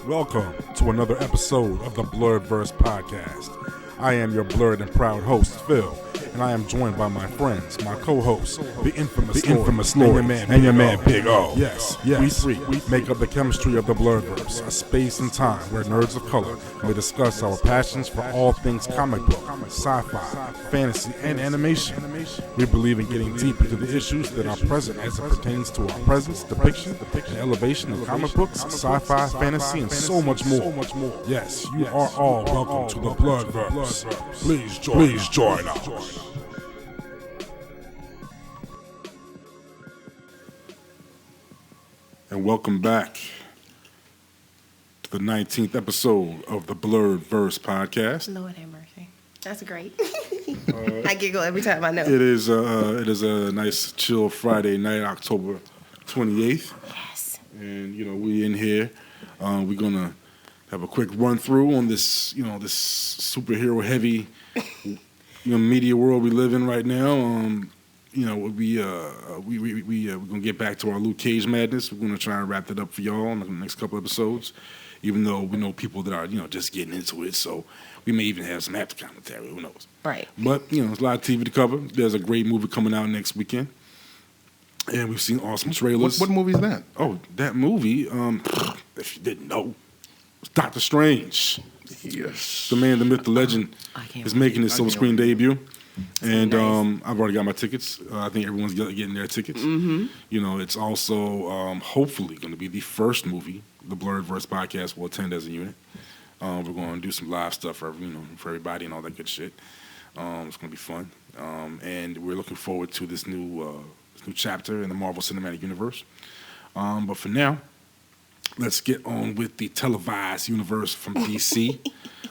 Welcome to another episode of the Blerdverse podcast. I am your blurred and proud host, Phil, and I am joined by my friends, my co-hosts, the infamous Lord, and your man Big O. Yes, we three make up the chemistry of the Blerdverse, a space and time where nerds of color may discuss our passions for all things comic book, sci-fi, fantasy, and animation. We believe in getting deep into the issues that are present as it pertains to our presence, depiction, and elevation of comic books, sci-fi, fantasy, and so much more. Yes, you are all welcome to the Blerdverse. Please join us. And welcome back to the 19th episode of the Blerdverse podcast. Lord have mercy. That's great. I giggle every time I know. It is a nice chill Friday night, October 28th. Yes. And we in here. We're gonna have a quick run through on this this superhero heavy media world we live in right now. We're gonna get back to our Luke Cage madness. We're gonna try and wrap that up for y'all in the next couple episodes, even though we know people that are just getting into it, so we may even have some after commentary. Who knows? Right. But there's a lot of TV to cover. There's a great movie coming out next weekend, and we've seen awesome trailers. What movie is that? Oh, that movie. If you didn't know, it's Doctor Strange. Yes. The man, the myth, the legend is making his silver screen debut. And I've already got my tickets. I think everyone's getting their tickets. Mm-hmm. It's also hopefully going to be the first movie the Blerdverse podcast will attend as a unit. We're going to do some live stuff for everybody and all that good shit. It's going to be fun. And we're looking forward to this new chapter in the Marvel Cinematic Universe. But for now, let's get on with the televised universe from DC.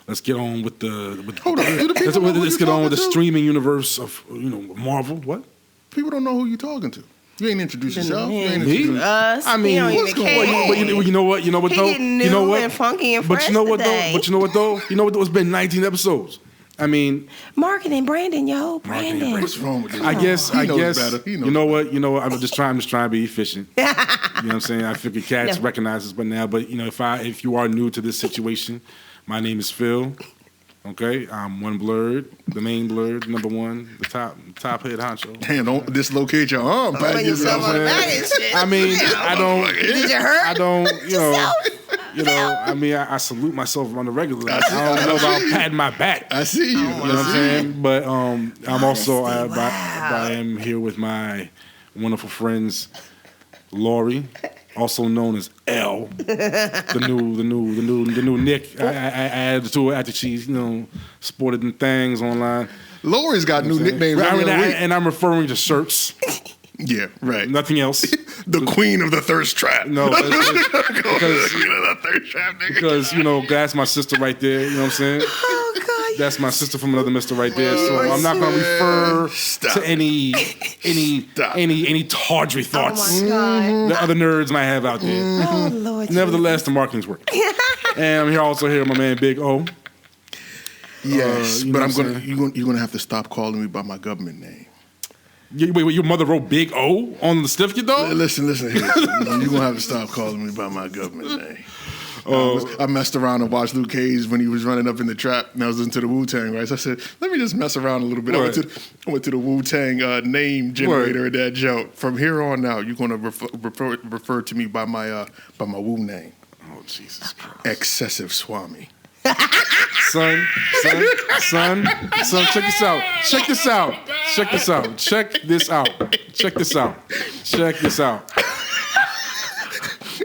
Let's get on with let's get on with the streaming universe of Marvel. What? People don't know who you're talking to. You ain't introduced yourself. You ain't Me? introduced Us. I mean, what's going on? But you know what? He though? Getting new and funky and fresh But you know what today. though? But you know what though? It's been 19 episodes. I mean, Marketing, Brandon, Brandon. What's wrong with this? I guess. Better. You know what? I'm just trying to be efficient. You know what I'm saying? I figure cats recognize us by now. But if you are new to this situation, my name is Phil. Okay, I'm one Blerd, the main Blerd, number one, the top head honcho. Damn, don't dislocate your arm. Put yourself on the back and shit. I mean, I don't. Did you hurt? I don't. I mean, I salute myself on the regular. I don't know about patting my back. I see you. You know what I'm saying? But I'm also I am here with my wonderful friends, Lori, also known as L, the new Nick. I added to it after she sported them things online. Lori's got new nicknames. And I'm referring to shirts. Yeah, right. Nothing else. The queen of the thirst trap. No, because that's my sister right there. You know what I'm saying? Oh God. That's my sister from another mister right there. So I'm not going to refer to any tawdry thoughts that other nerds might have out there. Oh Lord. Nevertheless, the marketing's working. And I'm also here with my man Big O. Yes, but you're gonna have to stop calling me by my government name. Wait, your mother wrote Big O on the certificate, though? Listen here. You're going to have to stop calling me by my government name. I messed around and watched Luke Cage when he was running up in the trap, and I was into the Wu-Tang, right? So I said, let me just mess around a little bit. Right. I went to the Wu-Tang name generator of that joke. From here on out, you're going to refer to me by my Wu name. Oh, Jesus Christ. Excessive Swami. Son, check this out. Check this out.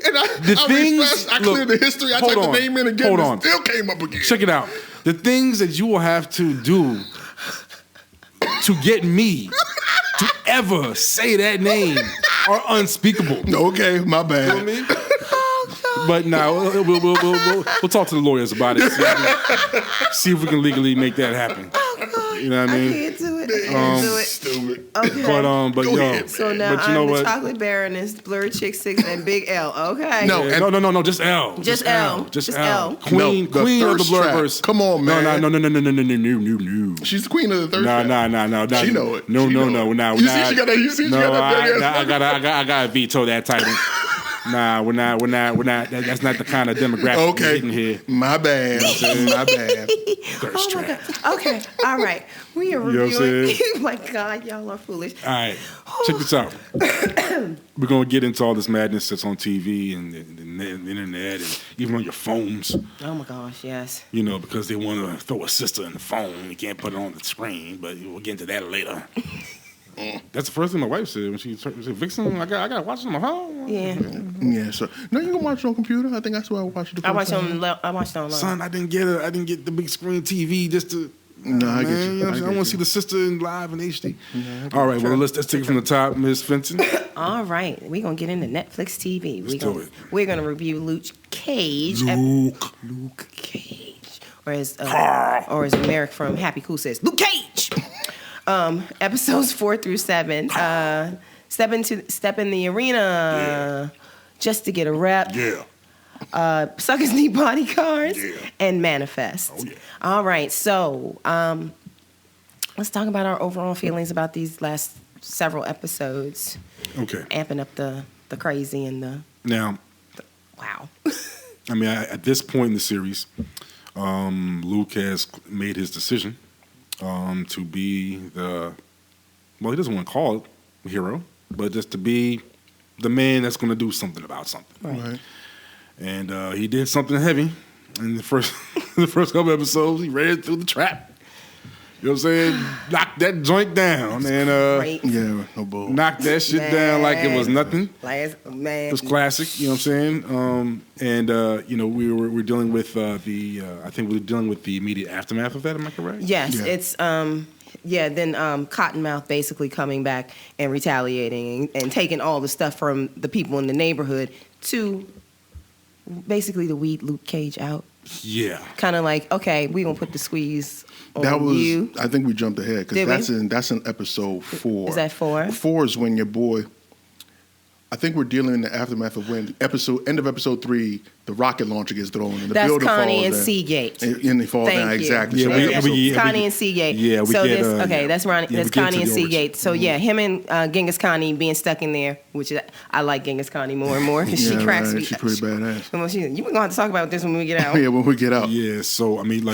And I cleared the history. I typed the name in again. It still came up again. Check it out. The things that you will have to do to get me to ever say that name are unspeakable. Okay, my bad. You know what I mean? But now we'll talk to the lawyers about it. See if we can legally make that happen. You know what I mean? I can't do it. Stupid. Okay. But ahead, so now I'm the chocolate baroness, Blerd Chick 6, and Big L. Okay. No, just L. Just L. Queen of the Blerdverse. Come on, man. No. She's the queen of the thirst trap. No. She know it. No. You see, she got that. You got that big ass. I gotta veto that title. Nah, we're not. That's not the kind of demographic we're hitting here. My bad. My bad. Oh my God. Okay. All right. We are reviewing. Oh my God, y'all are foolish. All right. Check this out. We're gonna get into all this madness that's on TV and the internet and even on your phones. Oh my gosh, yes. You know, because they want to throw a sister in the phone. You can't put it on the screen, but we'll get into that later. That's the first thing my wife said when she said, "Vixen, I gotta watch it on my phone." Yeah. Yeah. So no, you can watch it on computer. I think that's why I watched it. I watched it online. Son, I didn't get the big screen TV just to. No, I get you. You know what I want to see the sister in live in HD. All right, well, let's take it from the top, Ms. Fenton. All right, we're going to get into Netflix TV. We're going to review Luke Cage. Luke Cage. Or as Merrick from Happy Cool says, Luke Cage! Episodes 4 through 7. Step in the arena just to get a rep. Yeah. Suckers Need Bodyguards, and Manifest. Oh, yeah. All right, so let's talk about our overall feelings about these last several episodes. Okay. Amping up the crazy and the... Now... Wow. I mean, at this point in the series, Luke has made his decision to be the... Well, he doesn't want to call it a hero, but just to be the man that's going to do something about something. Right. And he did something heavy in the first couple episodes. He ran through the trap. You know what I'm saying? Knocked that joint down and no bull. knocked that shit down like it was nothing. Man. It was classic. You know what I'm saying? You know, we're dealing with I think we're dealing with the immediate aftermath of that. Am I correct? Yes, it's then Cottonmouth basically coming back and retaliating and taking all the stuff from the people in the neighborhood to basically to weed Luke Cage out. Yeah. Kind of like, okay, we're going to put the squeeze on you. I think we jumped ahead because that's in episode 4. Is that 4? 4 is when your boy, I think we're dealing in the aftermath of when end of episode 3, the rocket launcher gets thrown and the that's building Connie falls and down. Seagate. And they fall down, exactly. Yeah, so Connie and Seagate. Yeah, we so get, that's Ronnie. That's Connie and Seagate. So him and Genghis Connie being stuck in there, which I like Genghis Connie more and more because she cracks me. She's pretty badass. You're gonna have to talk about this when we get out. Yeah, when we get out. Yeah, so I mean, we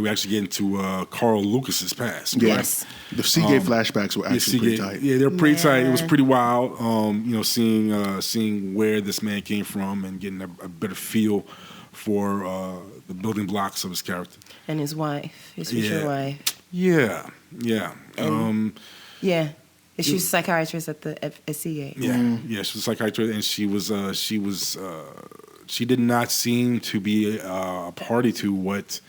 actually get into Carl Lucas's past. Yes. Right? The Seagate flashbacks were actually pretty tight. Yeah, they're pretty tight. It was pretty wild. You know, seeing where this man came from and getting a better feel for the building blocks of his character and his wife, his future wife. Yeah. And, she was a psychiatrist at Seagate. Yeah, she was a psychiatrist, and she did not seem to be a party to what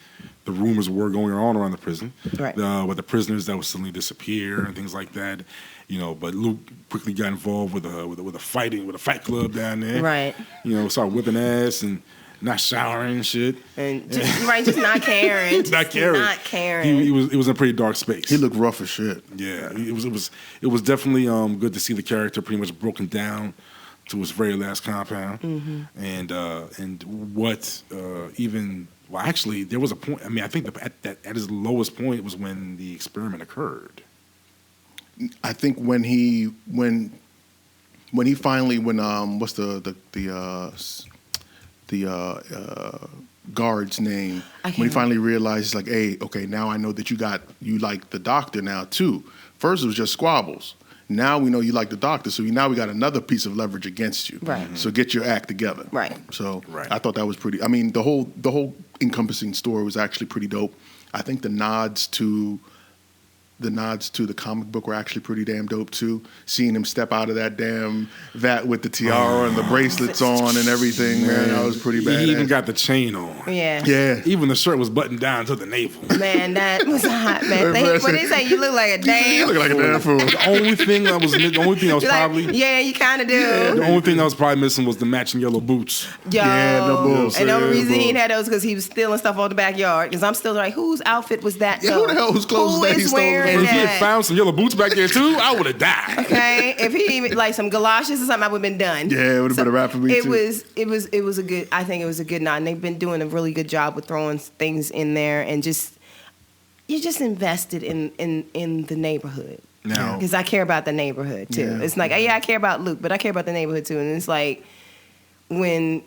the rumors were going on around the prison, right? With the prisoners that would suddenly disappear and things like that. You know, but Luke quickly got involved with a fight club down there, right? You know, started whipping ass and not showering and shit, and just not caring, not caring. He was in a pretty dark space. He looked rough as shit. Yeah, it was definitely good to see the character pretty much broken down to his very last compound, and what even. Well, actually, there was a point. I mean, I think at his lowest point was when the experiment occurred. I think when he finally what's the guard's name, when he finally realized, like, hey, okay, now I know that you like the doctor now too. First it was just squabbles. Now we know you like the doctor, so now we got another piece of leverage against you. Right. So get your act together. Right. So I thought that was pretty. I mean, the whole encompassing story was actually pretty dope. I think the nods to the comic book were actually pretty damn dope too. Seeing him step out of that damn vat with the tiara and the bracelets on and everything, man, that was pretty bad. He even got the chain on. Yeah. Even the shirt was buttoned down to the navel. Man, that was hot, man. What they say? You look like a damn. You look like a damn fool. The only thing I was probably you kind of do. Yeah, the only thing I was probably missing was the matching yellow boots. Yo. Yeah, no bullshit. And the only reason he had those because he was stealing stuff off the backyard. Because I'm still like, whose outfit was that? Yeah, who the hell whose clothes was that he stole? If he had found some yellow boots back there too, I would have died. Okay, if he even like some galoshes or something, I would have been done. Yeah, it would have been a wrap for me too. It was a good. I think it was a good nod. And they've been doing a really good job with throwing things in there and you're just invested in the neighborhood. Now, because I care about the neighborhood too. Yeah. It's like I care about Luke, but I care about the neighborhood too. And it's like when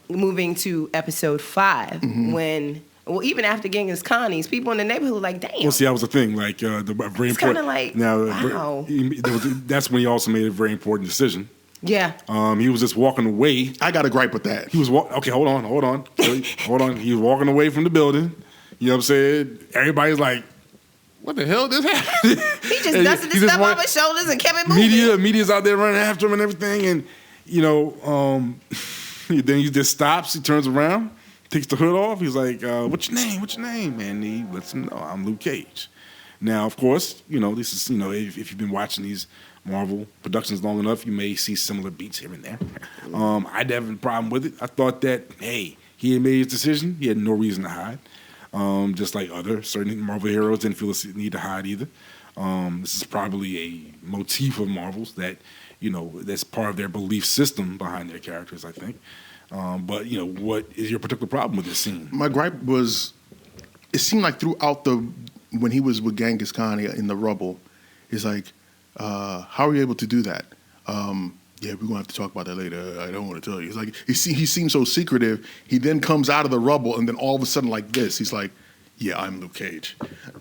moving to episode 5, when. Well, even after Genghis Khan, these people in the neighborhood were like, damn. Well, see, that was the thing. Like, the very It's important. kinda like, now, wow. That's when he also made a very important decision. Yeah. He was just walking away. I got a gripe with that. He was okay. Hold on. Hold on. He was walking away from the building. You know what I'm saying? Everybody's like, "What the hell just happened?" He just dusted the stuff off his shoulders and kept it moving. Media's out there running after him and everything, and then he just stops. He turns around, takes the hood off. He's like, "What's your name? What's your name?" And he lets him know, "I'm Luke Cage." Now, of course, this is if you've been watching these Marvel productions long enough, you may see similar beats here and there. I didn't have a problem with it. I thought that, hey, he had made his decision. He had no reason to hide. Just like other certain Marvel heroes didn't feel the need to hide either. This is probably a motif of Marvel's that, that's part of their belief system behind their characters, I think. But, what is your particular problem with this scene? My gripe was, it seemed like throughout when he was with Genghis Khan in the rubble, he's like, how are you able to do that? Yeah, we're going to have to talk about that later. I don't want to tell you. It's like, he seems so secretive. He then comes out of the rubble, and then all of a sudden like this, he's like, yeah, I'm Luke Cage.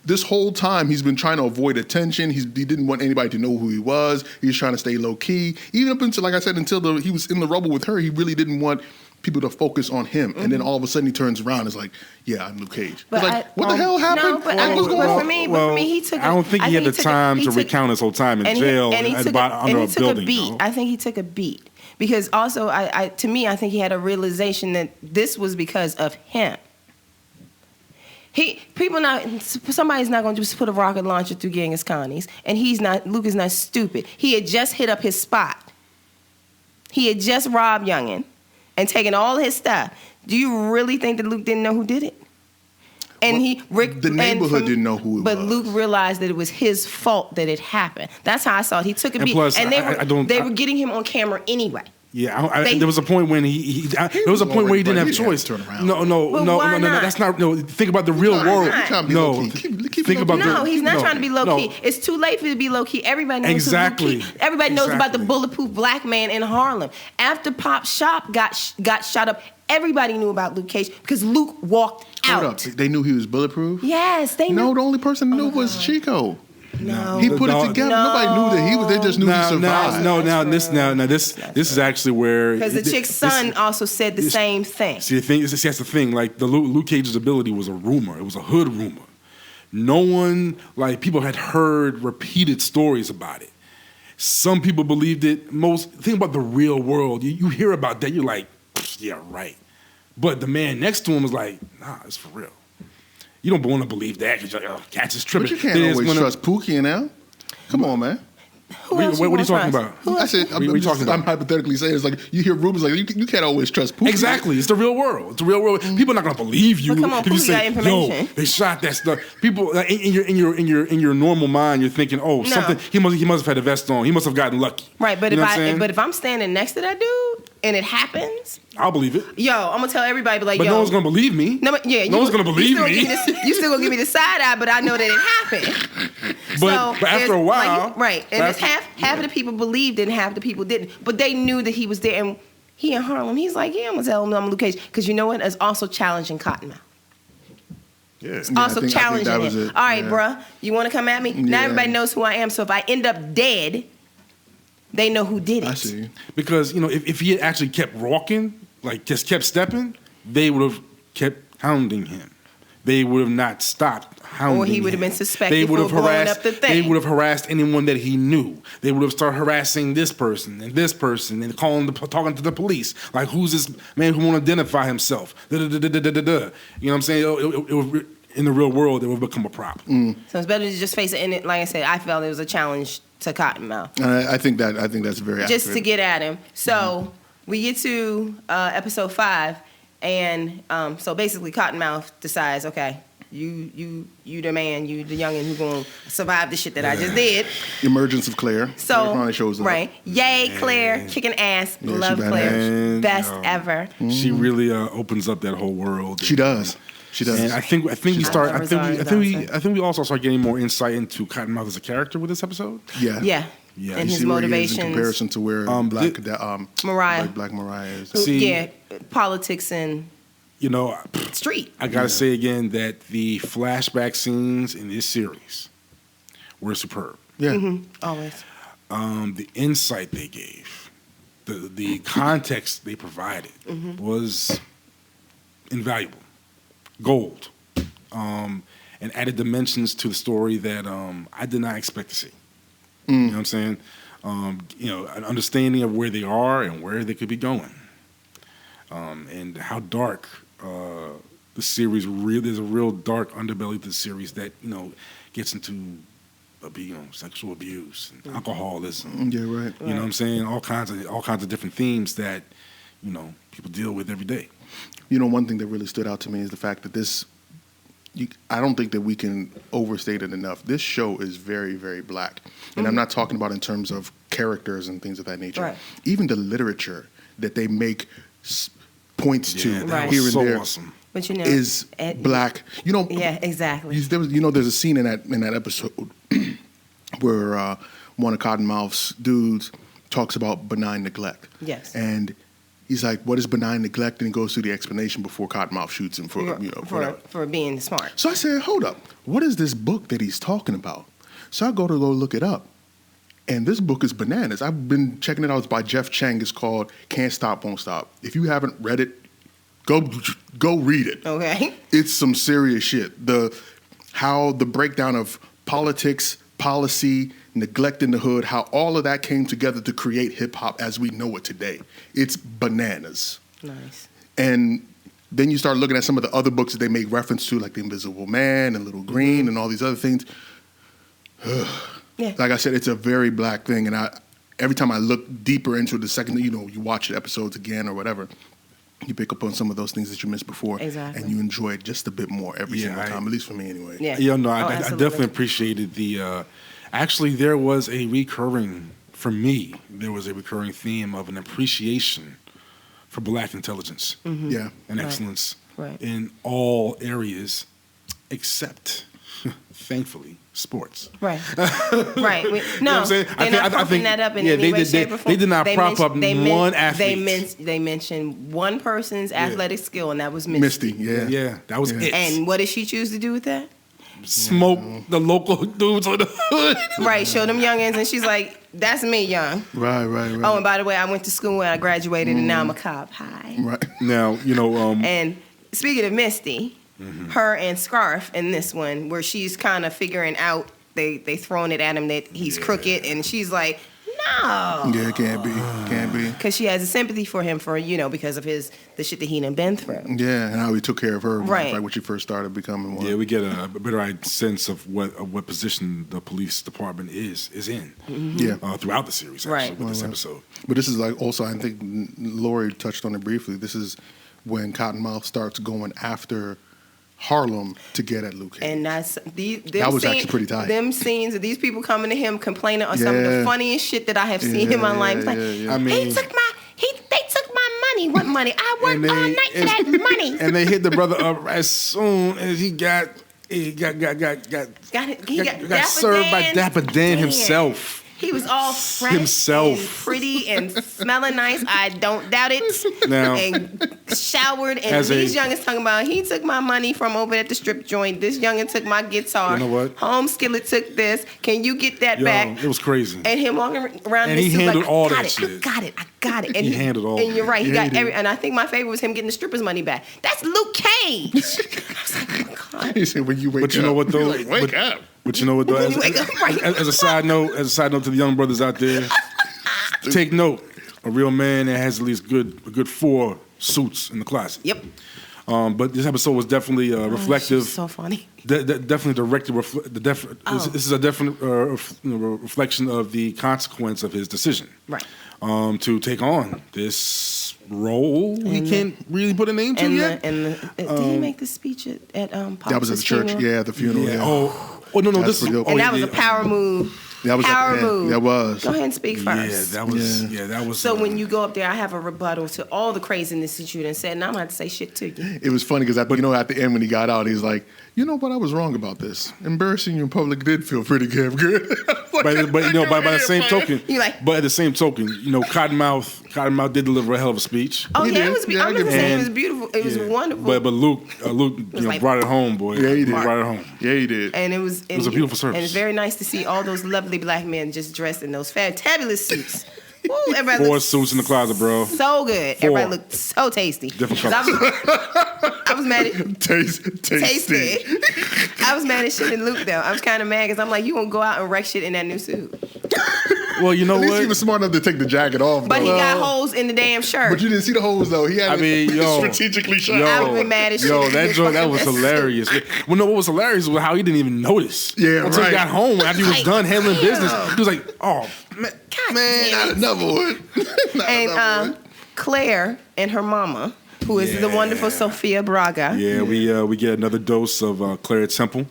This whole time, he's been trying to avoid attention. He didn't want anybody to know who he was. He was trying to stay low-key. Even up until, like I said, until he was in the rubble with her, he really didn't want people to focus on him. And then all of a sudden, he turns around and is like, yeah, I'm Luke Cage. But like, what the hell happened? No, but for me, he took. I don't think he had the time to recount his whole time in jail and he under a a building. Beat. I think he took a beat because also, to me, I think he had a realization that this was because of him. Somebody's not going to just put a rocket launcher through Genghis Khan, and Luke is not stupid. He had just hit up his spot. He had just robbed Youngin and taken all his stuff. Do you really think that Luke didn't know who did it? And the neighborhood didn't know who it was. But Luke realized that it was his fault that it happened. That's how I saw it. He took a beat, plus, and they were getting him on camera anyway. Yeah, there was a point when he didn't have a choice. No, that's not. No, think about the real world. No, think about. No, he's not trying to be low key. It's too late for you to be low key. Everybody knows exactly. Luke Key. Everybody knows about the bulletproof black man in Harlem. After Pop Shop got shot up, everybody knew about Luke Cage because Luke walked out. Hold up. They knew he was bulletproof? Yes, they knew. No, the only person who knew was Chico. No, he put it together. No. Nobody knew that he was. They just knew he survived. This is actually where because the chick's son also said the same thing. See, that's the thing. Like the Luke Cage's ability was a rumor. It was a hood rumor. No one, people had heard repeated stories about it. Some people believed it. Think about the real world. You hear about that, you're like, yeah, right. But the man next to him was like, nah, it's for real. You don't want to believe that because you're like, Cats is tripping. But you can't always trust Pookie now. Come on, man. What are you talking about? I said, I'm hypothetically saying it's like you hear rumors like you can't always trust Pookie. Exactly, it's the real world. It's the real world. People are not gonna believe you but come on, if you say, "Yo, they shot that stuff." People in your normal mind, you're thinking, "Oh, something." He must have had a vest on. He must have gotten lucky. Right, but if I'm standing next to that dude and it happens, I'll believe it. Yo, I'm gonna tell everybody, but no one's gonna believe me. No one's gonna believe me. You still gonna give me the side eye, but I know that it happened. But after a while, right, and it's half of the people believed it and half the people didn't. But they knew that he was there, and he in Harlem. He's like, yeah, I'm gonna tell him I'm Luke Cage because you know what? It's also challenging Cottonmouth. Yeah. It's also challenging him. All right, bruh, you want to come at me? Yeah. Now everybody knows who I am. So if I end up dead, they know who did it. I see. Because if he had actually kept walking, just kept stepping, they would have kept hounding him. They would have not stopped hounding him. Or he would have been suspected for blowing up the thing. They would have harassed anyone that he knew. They would have started harassing this person and talking to the police. Like, who's this man who won't identify himself? You know what I'm saying? In the real world, it would become a problem. So it's better to just face it. And like I said, I felt it was a challenge to Cottonmouth. I think that's very just accurate. to get at him. So we get to episode 5. And so basically, Cottonmouth decides, okay, you the man, you the youngin' who gonna survive the shit that I just did. Emergence of Claire. So Claire finally shows up. Right, yay, Claire, kicking ass, love Claire, best ever. She really opens up that whole world. She does. She does. And I think we also start getting more insight into Cottonmouth as a character with this episode. Yeah. Yeah, and you his see where he is motivations. in comparison to where Mariah. Black Mariah is. See, politics and street. I gotta say again that the flashback scenes in this series were superb. Yeah, Always. The insight they gave, the context they provided was invaluable, gold, and added dimensions to the story that I did not expect to see. You know what I'm saying? An understanding of where they are and where they could be going, and how dark the series really. There's a real dark underbelly to the series that gets into sexual abuse and alcoholism. Yeah, right. You know what I'm saying? All kinds of different themes that people deal with every day. One thing that really stood out to me is the fact that I don't think that we can overstate it enough. This show is very, very black. And I'm not talking about in terms of characters and things of that nature. Right. Even the literature that they make points to that here was and so there awesome. But is black. Yeah, exactly. There's a scene in that episode where one of Cottonmouth's dudes talks about benign neglect. Yes. And he's like, "What is benign neglect?" And he goes through the explanation before Cottonmouth shoots him for being smart. So I said, "Hold up, what is this book that he's talking about?" So I go look it up, and this book is bananas. I've been checking it out. It's by Jeff Chang. It's called "Can't Stop, Won't Stop." If you haven't read it, go read it. Okay. It's some serious shit. How the breakdown of politics, policy, neglect in the hood, how all of that came together to create hip hop as we know it today. It's bananas. Nice. And then you start looking at some of the other books that they make reference to, like The Invisible Man and Little Green and all these other things. Yeah. Like I said, it's a very black thing. And every time I look deeper into the second, you watch the episodes again or whatever, you pick up on some of those things that you missed before. Exactly. And you enjoy it just a bit more every single time, at least for me anyway. Yeah. I definitely appreciated the... actually, there was a recurring theme of an appreciation for black intelligence and excellence in all areas except, thankfully, sports. Right. Right. You know what I'm saying? They're not propping that up in any way, shape, or form. They did not prop up one athlete. They mentioned one person's athletic skill, and that was Misty. Yeah, that was it. And what did she choose to do with that? Smoke the local dudes on the hood. Right, show them youngins, and she's like, "That's me, young." Right. Oh, and by the way, I went to school and I graduated, and now I'm a cop. Hi. Right. Now, And speaking of Misty, her and Scarf in this one, where she's kind of figuring out, they throwing it at him that he's crooked, and she's like, no. Yeah, can't be. Because she has a sympathy for him because of the shit that he done been through. Yeah, and how he took care of her right when she first started becoming one. Yeah, we get a better sense of what position the police department is in. Yeah, throughout the series, actually, with this episode. But this is also, I think Lori touched on it briefly. This is when Cottonmouth starts going after Harlem to get at Luke Cage. And that was actually pretty tight. Them scenes of these people coming to him complaining on some of the funniest shit that I have seen in my life. Like, I mean, they took my money. What money? I worked all night for that money. And they hit the brother up as soon as he got served by Dapper Dan himself. He was all fresh and pretty and smelling nice. I don't doubt it. Now, and showered. And these youngins talking about, he took my money from over at the strip joint. This youngin took my guitar. You know what? Home Skillet took this. Can you get that back? It was crazy. And him walking around and he handled all that shit. I got it. And he handled all. And you're right. He got every. And I think my favorite was him getting the strippers' money back. That's Luke Cage. I was like, oh my God. He said, when you wake up. But you know what though? Like, wake up. But you know what though? As a side note to the young brothers out there, take note: a real man that has at least a good 4 suits in the closet. Yep. But this episode was definitely reflective. So funny. Definitely directed. This is a definite reflection of the consequence of his decision. Right. To take on this role he can't really put a name to yet. Did he make the speech at Pops' That was at the church. funeral? Yeah, the funeral. Yeah. Yeah. Oh no! That was a power move. That was Power at the end. move. That was. Go ahead and speak first. That was. So when you go up there, I have a rebuttal to all the craziness that you done said, and I'm going to say shit to you. It was funny because at the end when he got out, he's like, you know what, I was wrong about this. Embarrassing you in public did feel pretty damn good. But by the same token, You like- but at the same token, Cottonmouth did deliver a hell of a speech. Oh, He yeah, did. it was. Yeah, I I'm give not him saying that. it was beautiful. It was wonderful. But Luke, like- brought it home, boy. Yeah, he did. Brought it home. Yeah, he did. And it was was a beautiful service. And it's very nice to see all those lovely black men just dressed in those fantabulous suits. Woo, everybody 4 looked suits in the closet, bro. so good. 4. Everybody looked so tasty. Different 'Cause I was mad at Tasty. I was mad at shit in Luke though. I was kind of mad because I'm like, you gonna go out and wreck shit in that new suit? Well, you know At least what? he was smart enough to take the jacket off. But though. he got holes in the damn shirt. But you didn't see the holes though. He had it strategically shot. I would've been mad as shit. Yo, if he that did joint, that fucking was that hilarious. Well, no, what was hilarious was how he didn't even notice. Yeah, Until he right. got home, after he was Like, done handling damn. business, he was like, "Oh man, God Man, damn not it. another one. Not And another one. Claire and her mama, who is the wonderful Sophia Braga. yeah." We get another dose of Claire Temple,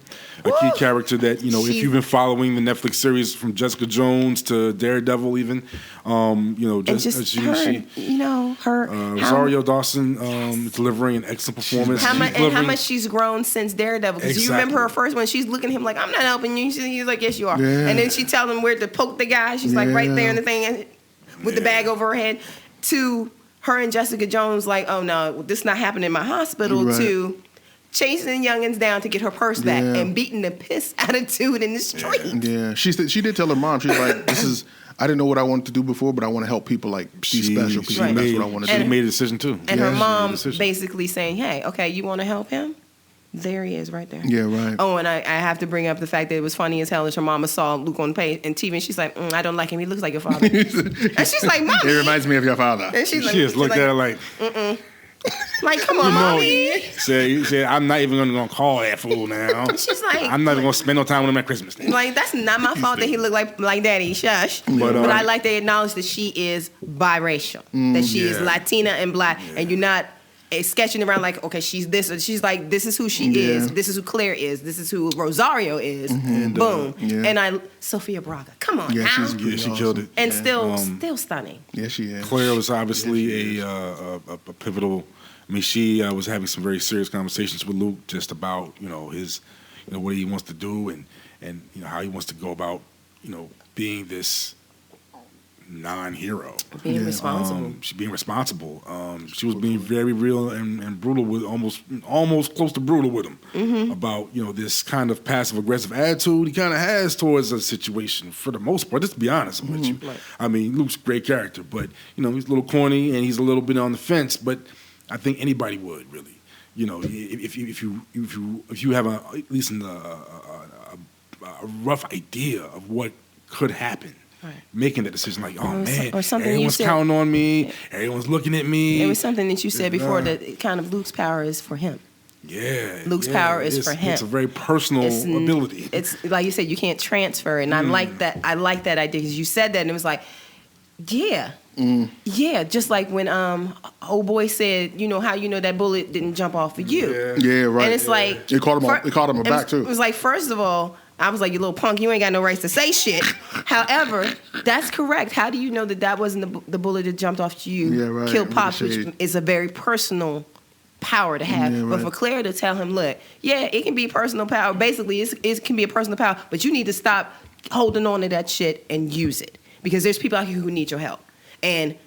a key Woo! character that if She- you've been following the Netflix series from Jessica Jones to Daredevil, even And just her, her Rosario Dawson delivering an excellent performance. how She's much delivering- she's grown since Daredevil. Because you Exactly. remember her first one, she's looking at him like, I'm not helping you. He's like, yes, you are. Yeah. And then she tells him where to poke the guy. She's like right there in the thing and with the bag over her head. To her and Jessica Jones, like, oh no, this not happening in my hospital. Right. To chasing the youngins down to get her purse back Yeah. and beating the piss attitude in the street. Yeah, she did tell her mom. She's like, "This is. I didn't know what I wanted to do before, but I want to help people like be special people. Right. That's what I want to She do." made a decision too. And Yeah, her she mom made a decision. basically saying, hey, okay, you want to help him? There he is right there. Yeah, right. Oh, and I have to bring up the fact that it was funny as hell that her mama saw Luke on page and TV, and she's like, I don't like him. He looks like your father. And she's like, Mommy. It reminds me of your father. And she's like, She just looked at her like, like, come on, Mommy. said, I'm not even gonna call that fool now. She's like, I'm not even gonna spend no time with him at Christmas. Now. like, that's not my fault that he looked like Daddy. Shush. But I like to acknowledge that she is biracial, that she is Yeah. Latina and black, and you're not sketching around like, okay, she's this, or she's like, this is who she Yeah. is, this is who Claire is, this is who Rosario is. Boom. yeah. And Sophia Braga, come on Yeah, now. she's Yeah, she killed it. And still stunning. Yeah, she is. Claire was obviously a pivotal. I mean, she was having some very serious conversations with Luke just about his what he wants to do and how he wants to go about being this non-hero. Being responsible. She being responsible. She was being very real and brutal with almost close to brutal with him about this kind of passive aggressive attitude he kind of has towards a situation for the most part. Just to be honest with you, Right. I mean, Luke's a great character, but he's a little corny and he's a little bit on the fence. But I think anybody would really, if you have at least a rough idea of what could happen. Right. Making that decision, like, oh Or man, or something you everyone's said- counting on me, everyone's looking at me. It was something that you said before that kind of Luke's power is for him. Yeah, Luke's yeah, power is it's- for him. It's a very personal ability. It's like you said, you can't transfer it. And I like that. I like that idea because you said that and it was like, yeah. Yeah, just like when old boy said, how that bullet didn't jump off of you. Yeah, right. And it's like It caught him it back was- too. It was like, first of all, I was like, you little punk, you ain't got no rights to say shit. However, that's correct. How do you know that wasn't the bullet that jumped off you, Yeah, right. killed Pops, which Shade. is a very personal power to have. Yeah, But right. for Claire to tell him, look, yeah, it can be personal power. Basically, it can be a personal power, but you need to stop holding on to that shit and use it. Because there's people out here who need your help. And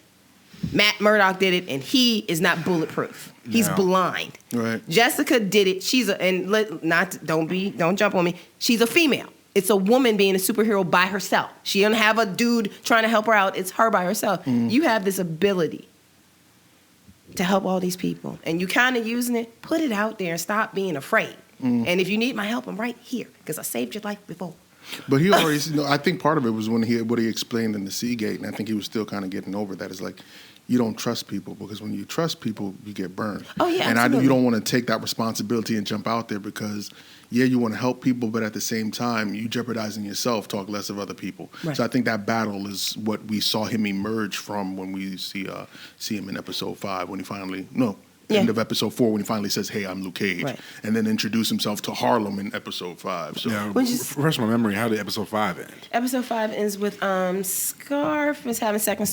Matt Murdock did it, and he is not bulletproof. He's No. blind. Right. Jessica did it. Don't jump on me. She's a female. It's a woman being a superhero by herself. She don't have a dude trying to help her out. It's her by herself. You have this ability to help all these people, and you kind of using it. Put it out there and stop being afraid. And if you need my help, I'm right here because I saved your life before. But he always, I think part of it was what he explained in the Seagate, and I think he was still kind of getting over that. It's like, you don't trust people because when you trust people, you get burned. Oh, yeah, and absolutely. you don't want to take that responsibility and jump out there because, yeah, you want to help people, but at the same time, you jeopardizing yourself, talk less of other people. Right. So I think that battle is what we saw him emerge from when we see him in episode 5 when he finally end of episode 4 when he finally says, "Hey, I'm Luke Cage," Right. and then introduce himself to Harlem in episode 5. So Refresh my memory. How did episode 5 end? Episode 5 ends with Scarf is having second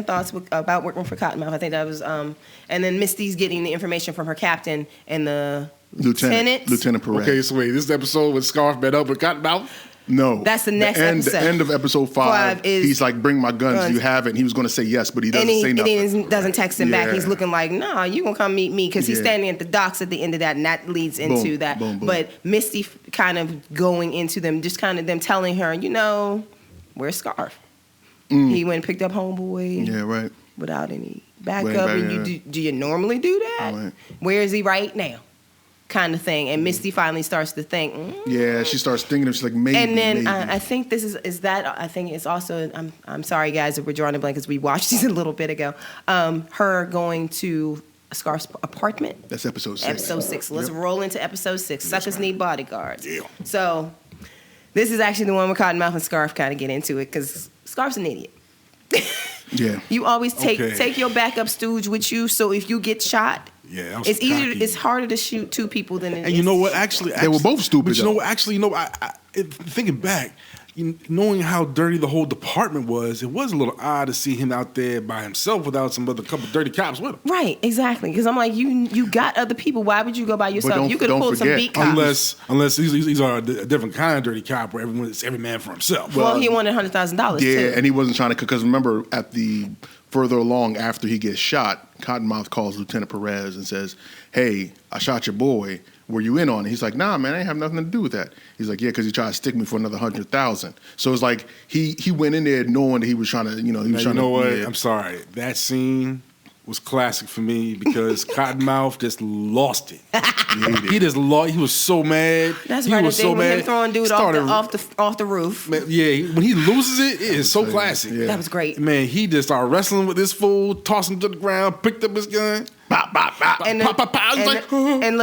thoughts about working for Cottonmouth. I think that was, and then Misty's getting the information from her captain and the Lieutenant Perez. Okay, so wait, this episode with Scarf met up with Cottonmouth? No, that's the next episode. The end of episode 5 is he's like, "Bring my guns. Do you have it?" And he was going to say yes, but he doesn't say nothing. And he doesn't text him back. He's looking like, "Nah, you gonna come meet me?" Because he's standing at the docks at the end of that, and that leads into that. Boom. But Misty kind of going into them, just kind of them telling her, where's Scarf? He went and picked up homeboy. Yeah, right. Without any backup. And do you normally do that? Right. Where is he right now? Kind of thing. And Misty finally starts to think. Yeah, she starts thinking of, she's like, maybe. And then maybe. I think this is that. I think it's also. I'm sorry, guys, if we're drawing a blank because we watched these a little bit ago. Her going to Scarf's apartment. That's episode 6. Episode 6. Let's roll into episode 6. Suckers need bodyguards. Yeah. So this is actually the one where Cottonmouth and Scarf kind of get into it because Scarf's an idiot. Yeah. You always take your backup stooge with you, so if you get shot. Yeah, it's easier. It's harder to shoot 2 people than it is. And you know what? Actually, they were both stupid. But thinking back, knowing how dirty the whole department was, it was a little odd to see him out there by himself without some other couple dirty cops with him. Right, exactly. Because I'm like, you got other people. Why would you go by yourself? You could have pulled some beat cops. Unless these are a different kind of dirty cop where it's every man for himself. Well, he wanted $100,000 too. Yeah, and he wasn't trying to, because remember at the further along after he gets shot, Cottonmouth calls Lieutenant Perez and says, "Hey, I shot your boy. Were you in on it?" He's like, "Nah, man, I ain't have nothing to do with that." He's like, "Yeah, because he tried to stick me for another $100,000." So it's like he went in there knowing that he was trying to, what? I'm sorry. That scene was classic for me because Cottonmouth just lost it. He was so mad. That's he right. was so mad. Him throwing dude off the roof. Man, yeah, when he loses it is so classic. Yeah. That was great. Man, he just started wrestling with this fool, tossed him to the ground, picked up his gun. Bop, bop, bop, And pop, pop, pop. And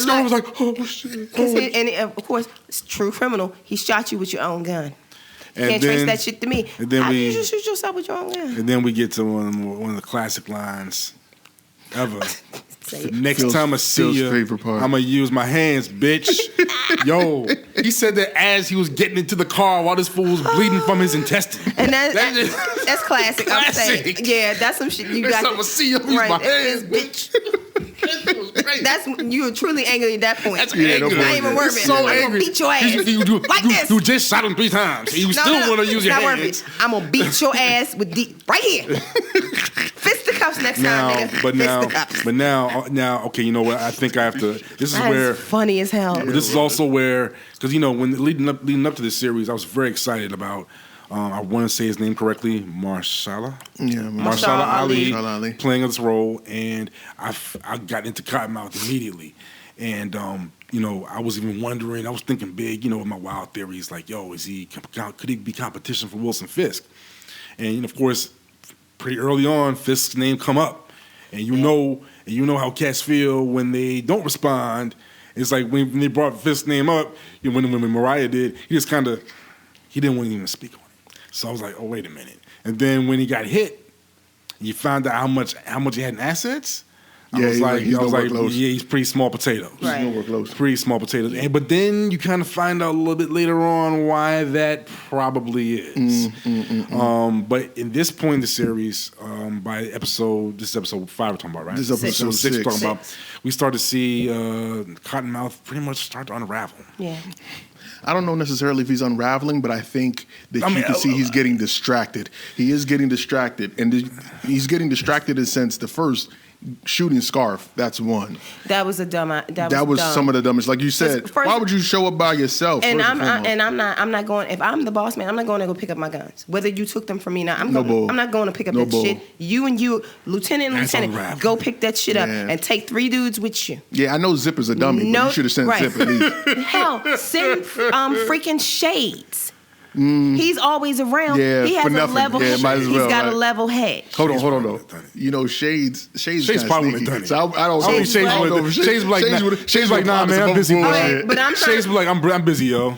Scar was like, "Oh shit!" And of course, it's true criminal. He shot you with your own gun. You can't trace that shit to me. How do you just shoot yourself with your own gun? And then we get to one of the classic lines ever. Next Phil's, time I see Phil's you, favorite part. I'm going to use my hands, bitch. Yo, he said that as he was getting into the car while this fool was bleeding from his intestine. And that's classic. I'm saying. Yeah, that's some shit you got. Next time I see you, I'm use my hands, bitch. That's you were truly angry at that point. That's angry. I ain't even worried. So I'm angry. gonna beat your ass like this. You just shot him 3 times. You still want to use your hands. I'm gonna beat your ass with right here. Fisticuffs next time, nigga. But now, okay, you know what? I think I have to. This is where funny as hell. But this is also where, because when leading up to this series, I was very excited about. I want to say his name correctly, Mahershala. Yeah, Mahershala Ali playing this role, and I got into Cottonmouth immediately, and I was even wondering. I was thinking big, with my wild theories, like, yo, could he be competition for Wilson Fisk? And of course, pretty early on, Fisk's name come up, and you know how cats feel when they don't respond. It's like when they brought Fisk's name up, when Mariah did, he didn't want to even speak on it. So I was like, oh, wait a minute. And then when he got hit, you found out how much he had in assets. I was like, he's pretty small potatoes. Right. He's nowhere close. Pretty small potatoes. But then you kind of find out a little bit later on why that probably is. But in this point in the series, this is episode 5 we're talking about, right? This is episode 6 we're talking about. We start to see Cottonmouth pretty much start to unravel. Yeah. I don't know necessarily if he's unraveling, but I think that you can see he's getting distracted. He is getting distracted, and he's getting distracted in the sense the first shooting Scarf. That's one. That was a dumb. That was some of the dumbest. Like you said, why would you show up by yourself? And I'm not going. If I'm the boss man, I'm not going to go pick up my guns. Whether you took them from me now, I'm not going to pick up that shit. You, Lieutenant, go pick that shit up and take 3 dudes with you. Yeah, I know Zipper's a dummy, but you should have sent Zip at least. Hell, send freaking Shades. He's always around. Yeah, he has for a nothing. level head. Might as well, He's got a level head. Hold on though. Shades probably would have done it. So I don't know. Shades like, nah, man, I'm busy. But I'm Shades like, I'm busy, yo.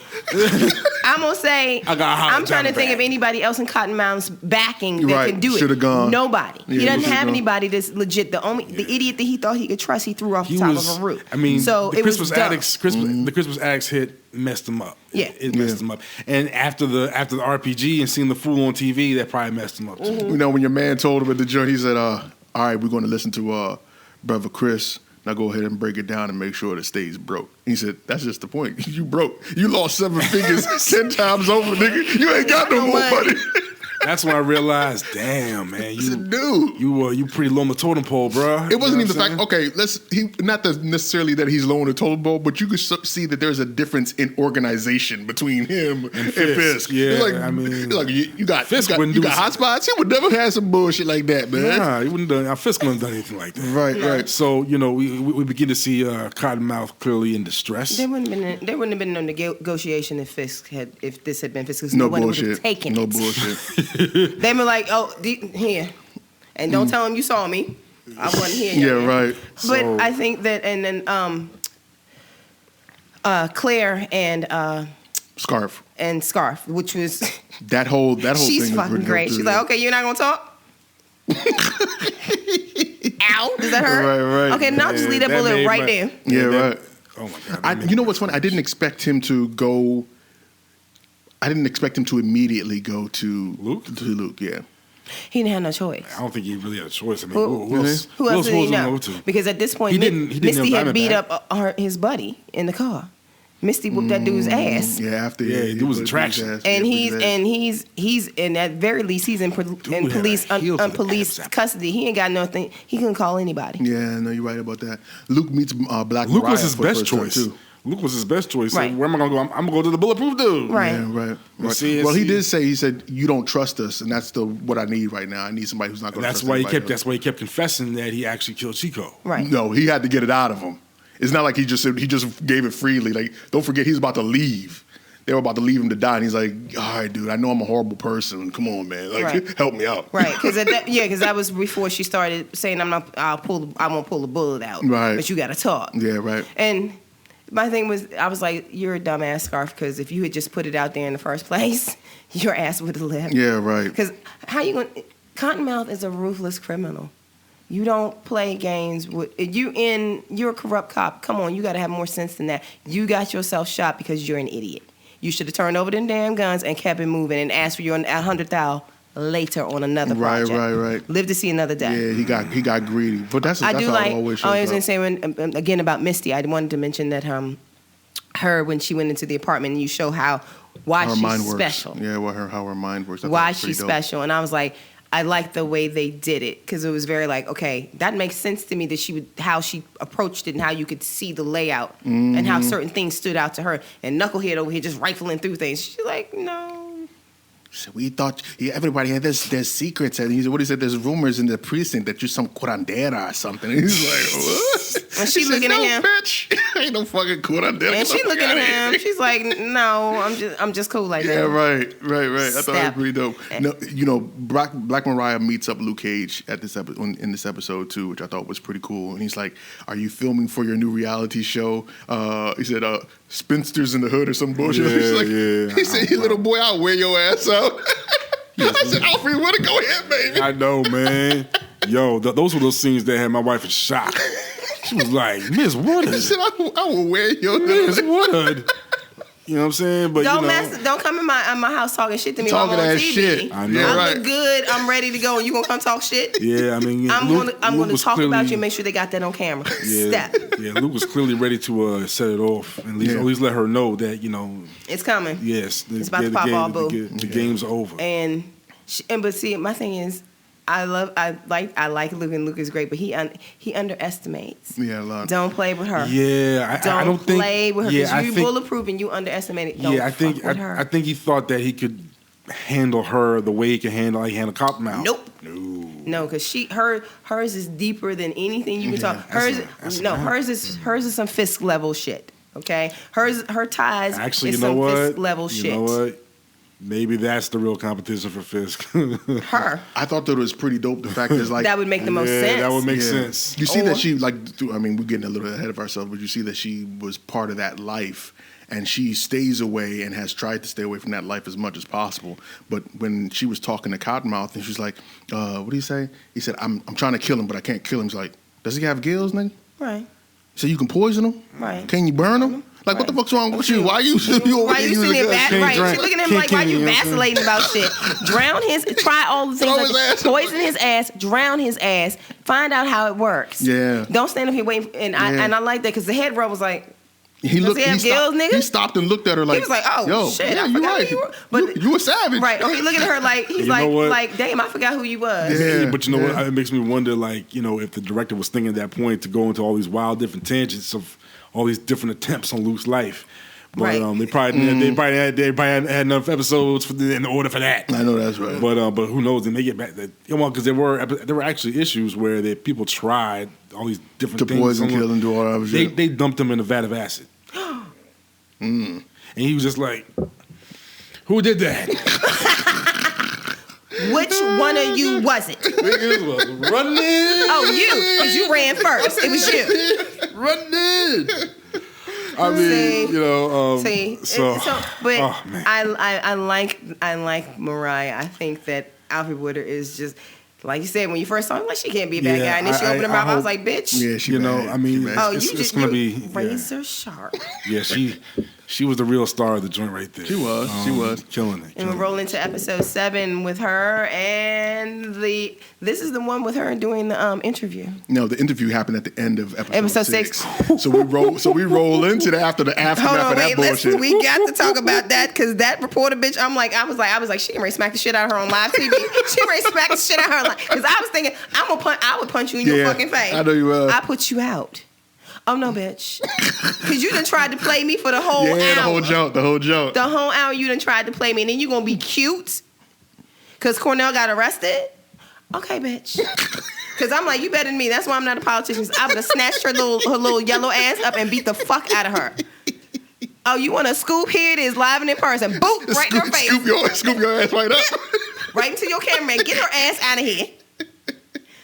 I'm gonna say I'm trying to think of anybody else in Cottonmouth's backing that can do it. Should've gone. Nobody. Yeah, he doesn't have anybody that's legit. The idiot that he thought he could trust, he threw off the top of a roof. I mean, so the Christmas Addicts, the Christmas Addicts hit messed him up. Yeah, it messed him up. And after the RPG and seeing the fool on TV, that probably messed him up too. You know, when your man told him at the joint, he said, "All right, we're going to listen to Brother Chris. Now go ahead and break it down and make sure it stays broke." He said, "That's just the point. You broke. You lost 7 figures 10 times over, nigga. You ain't got no more money." That's when I realized, damn, man, dude, you pretty low on the totem pole, bro. It wasn't even the fact. Okay, not necessarily that he's low on the totem pole, but you could see that there's a difference in organization between him and Fisk. Yeah, like, I mean, like you got Fisk you got hot spots. He would never have some bullshit like that, man. Nah, he wouldn't done. Fisk wouldn't have done anything like that. Right. So we begin to see Cottonmouth clearly in distress. There wouldn't have been no negotiation if this had been Fisk. No nobody bullshit. Would have taken no it. bullshit. They were like, "Oh, here," and don't tell him you saw me. I wasn't here. Yeah, right. But I think that, and then Claire and Scarf, which was that whole she's thing. fucking great. She's like, "Okay, you're not gonna talk." Ow! Does that hurt? Right. Okay, now just leave that bullet right there. Yeah, right. Oh my God! You know what's funny? I didn't expect him to go. I didn't expect him to immediately go to Luke. Yeah. He didn't have no choice. I don't think he really had a choice. I mean, Who else did he know? Because at this point, Misty had beat up his buddy in the car. Misty whooped that dude's ass. Yeah, after it was attraction, and he's in at very least he's in police custody. He ain't got nothing. He couldn't call anybody. Yeah, no, you're right about that. Luke meets Black. Luke was his best choice too. Luke was his best choice. Right. So where am I going to go? I'm going to go to the bulletproof dude. Right. Yeah, right. Well, he did say, he said, "You don't trust us, and that's what I need right now. I need somebody who's not going to trust anybody else." That's why he kept confessing that he actually killed Chico. Right. No, he had to get it out of him. It's not like he just gave it freely. Like, don't forget, he's about to leave. They were about to leave him to die, and he's like, "All right, dude, I know I'm a horrible person. Come on, man. Like, help me out." Right, because that was before she started saying, I won't pull the bullet out. Right. But you got to talk. Yeah, right. And my thing was, I was like, "You're a dumbass, Scarf, because if you had just put it out there in the first place, your ass would have lived." Yeah, right. Because how you going? Cottonmouth is a ruthless criminal. You don't play games with you're a corrupt cop. Come on, you got to have more sense than that. You got yourself shot because you're an idiot. You should have turned over them damn guns and kept it moving and asked for your $100,000 later on another project. Right. Live to see another day. Yeah, he got greedy. But that's how it always shows I was up. going to say again about Misty. I wanted to mention that her when she went into the apartment and you show why her she's mind special. Works. Yeah, how her mind works. Why she's special, and I was like, I like the way they did it because it was very like, okay, that makes sense to me that how she approached it and how you could see the layout and how certain things stood out to her. And Knucklehead over here just rifling through things. She's like, no. So we thought everybody had their secrets, and he said there's rumors in the precinct that you're some curandera or something. And he's like, what? And she looking at him, bitch, ain't no fucking curandera. And she looking at him, she's like, no, I'm just cool like that. Yeah, right. I thought that was pretty dope. No, Black Mariah meets up Luke Cage at in this episode too, which I thought was pretty cool. And he's like, "Are you filming for your new reality show?" He said, "Spinsters in the Hood" or some bullshit. Yeah, he said, "You little boy, I'll wear your ass out." I said, "Alfred, want to go ahead, baby?" I know, man. Yo, those were those scenes that had my wife in shock. She was like, "Miss Wood." She said, "I will wear your Miss Wood." You know what I'm saying? But don't come in my house talking shit to me. Talking that TV. Shit. I know. I look good. I'm ready to go. You gonna come talk shit? Yeah, I mean, I'm gonna talk about you and make sure they got that on camera. Yeah, Step. Yeah, Luke was clearly ready to set it off and at least let her know that it's coming. Yes, it's about to pop all boo. The game's over. But see, my thing is, I like Luke, and Luke is great, but he underestimates. Yeah, a lot. Don't play with her. Yeah, I don't think. Play with her because you're bulletproof and you underestimate it. Don't fuck with her. I think he thought that he could handle her the way he can handle Cottonmouth. Nope. No, because hers is deeper than anything you can talk. Hers is some Fisk level shit. Okay, her ties is some Fisk level shit. You know what? Maybe that's the real competition for Fisk. Her. I thought that it was pretty dope. The fact is, like, that would make the most sense. That would make sense. You see that she, like, I mean, we're getting a little ahead of ourselves, but you see that she was part of that life, and she stays away and has tried to stay away from that life as much as possible. But when she was talking to Cottonmouth, and she's like, "What do you say?" He said, "I'm trying to kill him, but I can't kill him." He's like, "Does he have gills, nigga?" Right. So you can poison him? Right. Can you burn him? Like, what the fuck's wrong with you? Why you sitting Right, you sitting there, right? She looking at him like, why you you know vacillating about shit? Drown try all the things, like poison his ass, drown his ass, find out how it works. Yeah. Don't stand up here waiting. And I like that because the head rub was like, he stopped and looked at her like, he was like, oh, yo, shit, yeah, I you forgot right. who you were. But you a savage. Right. Or he looking at her like, he's like, damn, I forgot who you was. Yeah. But you know what? It makes me wonder, like, you know, if the director was thinking at that point to go into all these wild different tangents of all these different attempts on Luke's life. But Right. they probably had enough episodes in order for that. I know that's right. But who knows? They may get back. Because there were actually issues where people tried all these different to things poison, kill, and do all that shit. They dumped him in a vat of acid. And he was just like, "Who did that?" Which one of you was it? Running in. Oh, you, because you ran first. It was you. Running. I mean, you know. But oh, man. I like Mariah. I think that Alfred Woodard is just, like you said when you first saw him, like she can't be a bad guy. And then she opened her mouth. I was like, bitch. Yeah, she bad. I mean, it's gonna be razor sharp. Yeah, she was the real star of the joint right there. She was killing it. And we're rolling to episode 7 with her, and this is the one with her doing the interview. No, the interview happened at the end of episode 6. 6. So we roll into the aftermath of that bullshit. We got to talk about that because that reporter bitch. I was like, she can ready to smack the shit out of her on live TV. She ready to smack the shit out of her on live. Because I was thinking, I would punch you in your fucking face. I know you will. I put you out. Oh no, bitch! Because you done tried to play me for the whole hour. The whole joke. The whole hour you done tried to play me, and then you gonna be cute because Cornell got arrested. Okay, bitch. Because I'm like, you better than me. That's why I'm not a politician. I would have snatched her little yellow ass up and beat the fuck out of her. Oh, you want to scoop? Here it is, live and in person. Boop, right in her face. Scoop your ass right up. Right into your camera and get her ass out of here.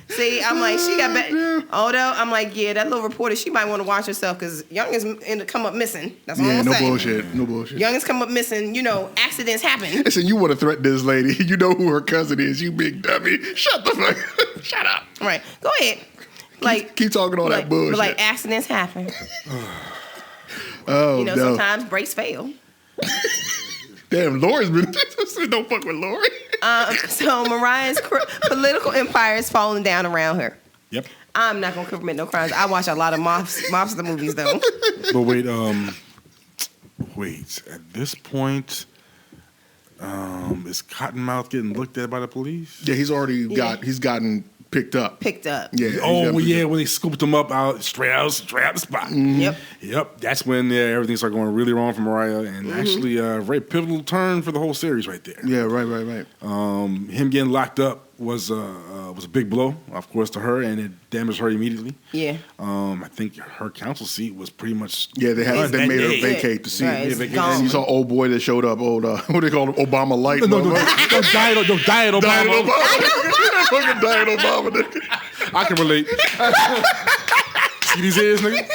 See, I'm like, she got better. Although, I'm like, yeah, that little reporter, she might want to watch herself because youngins come up missing. That's all I'm saying. No bullshit. Youngins come up missing, accidents happen. Listen, you want to threaten this lady. You know who her cousin is, you big dummy. Shut the fuck Shut up. Right. Go ahead. Keep talking all that bullshit. But accidents happen. Oh, no. Sometimes brakes fail. Damn, Lori's been... Don't fuck with Lori. So Mariah's political empire is falling down around her. Yep. I'm not going to commit no crimes. I watch a lot of mobster movies, though. But wait. At this point, is Cottonmouth getting looked at by the police? Yeah, he's gotten picked up. Yeah. When they scooped him up straight out the spot. Mm-hmm. Yep. That's when everything started going really wrong for Mariah, and actually a very pivotal turn for the whole series right there. Yeah, right. Him getting locked up was a big blow, of course, to her, and it damaged her immediately. Yeah. I think her council seat was pretty much... Yeah, they made her vacate the seat. Right, and you saw old boy that showed up, what do they call him, Obama Light. No, Diet Obama. Diet Obama. Fucking Diet Obama, nigga. I can relate. See these ears, nigga?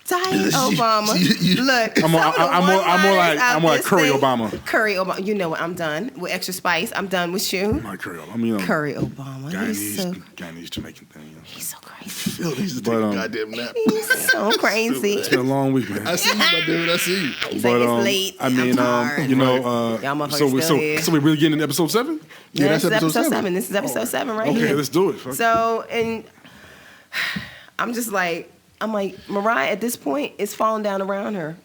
Diet Obama. Look, I'm more like Curry Obama. Curry Obama. You know what? I'm done with extra spice. I'm done with you. I'm like Curry Obama. Curry Obama. Guyanese Jamaican thing. He's so crazy. Phil needs to take a goddamn nap. He's so crazy. It's been a long week, man. I see you, my dude. I see you. He's like, it's late. I mean, Y'all motherfuckers still here. So we really getting into episode 7? Yeah, that's episode 7. This is episode 7 right here. Okay, let's do it. So, and I'm like, Mariah at this point is falling down around her.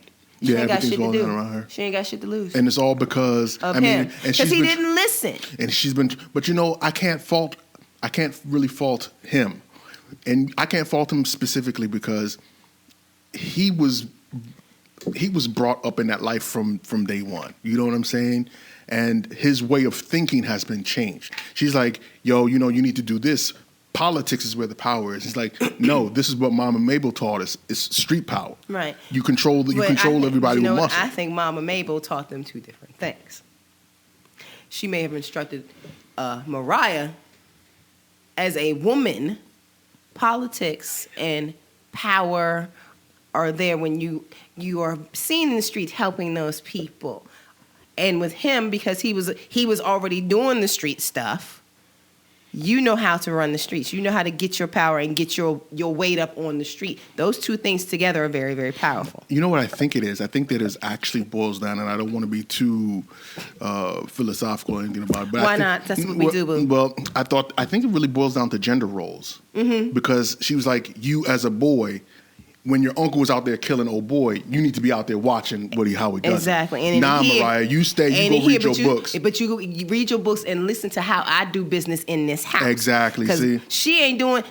She ain't got shit to do. She ain't got shit to lose. And it's all because of him. Because he didn't listen. And she's been, but I can't really fault him. And I can't fault him specifically because he was brought up in that life from day one. You know what I'm saying? And his way of thinking has been changed. She's like, yo, you need to do this. Politics is where the power is. He's like, no, this is what Mama Mabel taught us. It's street power. Right. You control everybody with muscle. I think Mama Mabel taught them 2 different things. She may have instructed Mariah as a woman, politics and power are there when you are seen in the street helping those people. And with him, because he was already doing the street stuff, you know how to run the streets. You know how to get your power and get your weight up on the street. Those two things together are very, very powerful. You know what I think it is? I think that it actually boils down, and I don't want to be too philosophical or anything about it. But Why not? That's what we do, boo. Well, I think it really boils down to gender roles. Mm-hmm. Because she was like, you as a boy, when your uncle was out there killing old boy, you need to be out there watching how he does exactly. it. Nah, Mariah, you stay, you go read your books. But you read your books and listen to how I do business in this house. Exactly. See, she ain't doing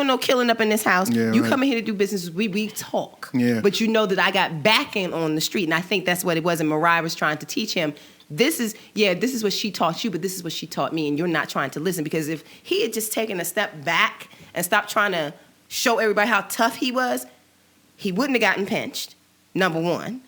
no killing up in this house. Yeah, you right. come in here to do business. We talk. Yeah. But you know that I got backing on the street, and I think that's what it was. And Mariah was trying to teach him. This is what she taught you, but this is what she taught me, and you're not trying to listen. Because if he had just taken a step back and stopped trying to show everybody how tough he was, he wouldn't have gotten pinched, number one.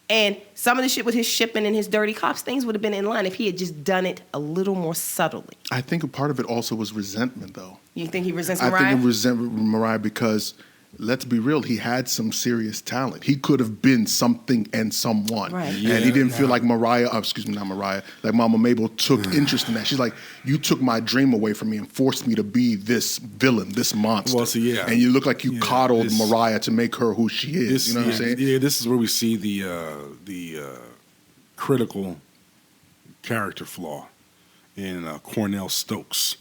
And some of the shit with his shipping and his dirty cops, things would have been in line if he had just done it a little more subtly. I think a part of it also was resentment, though. You think he resents Mariah? I think he resents Mariah because, let's be real, he had some serious talent. He could have been something and someone. Right. And he didn't feel like like Mama Mabel took interest in that. She's like, you took my dream away from me and forced me to be this villain, this monster. Well, see, yeah. And you look like you coddled Mariah to make her who she is. You know what I'm saying? Yeah, this is where we see the critical character flaw in Cornell Stokes.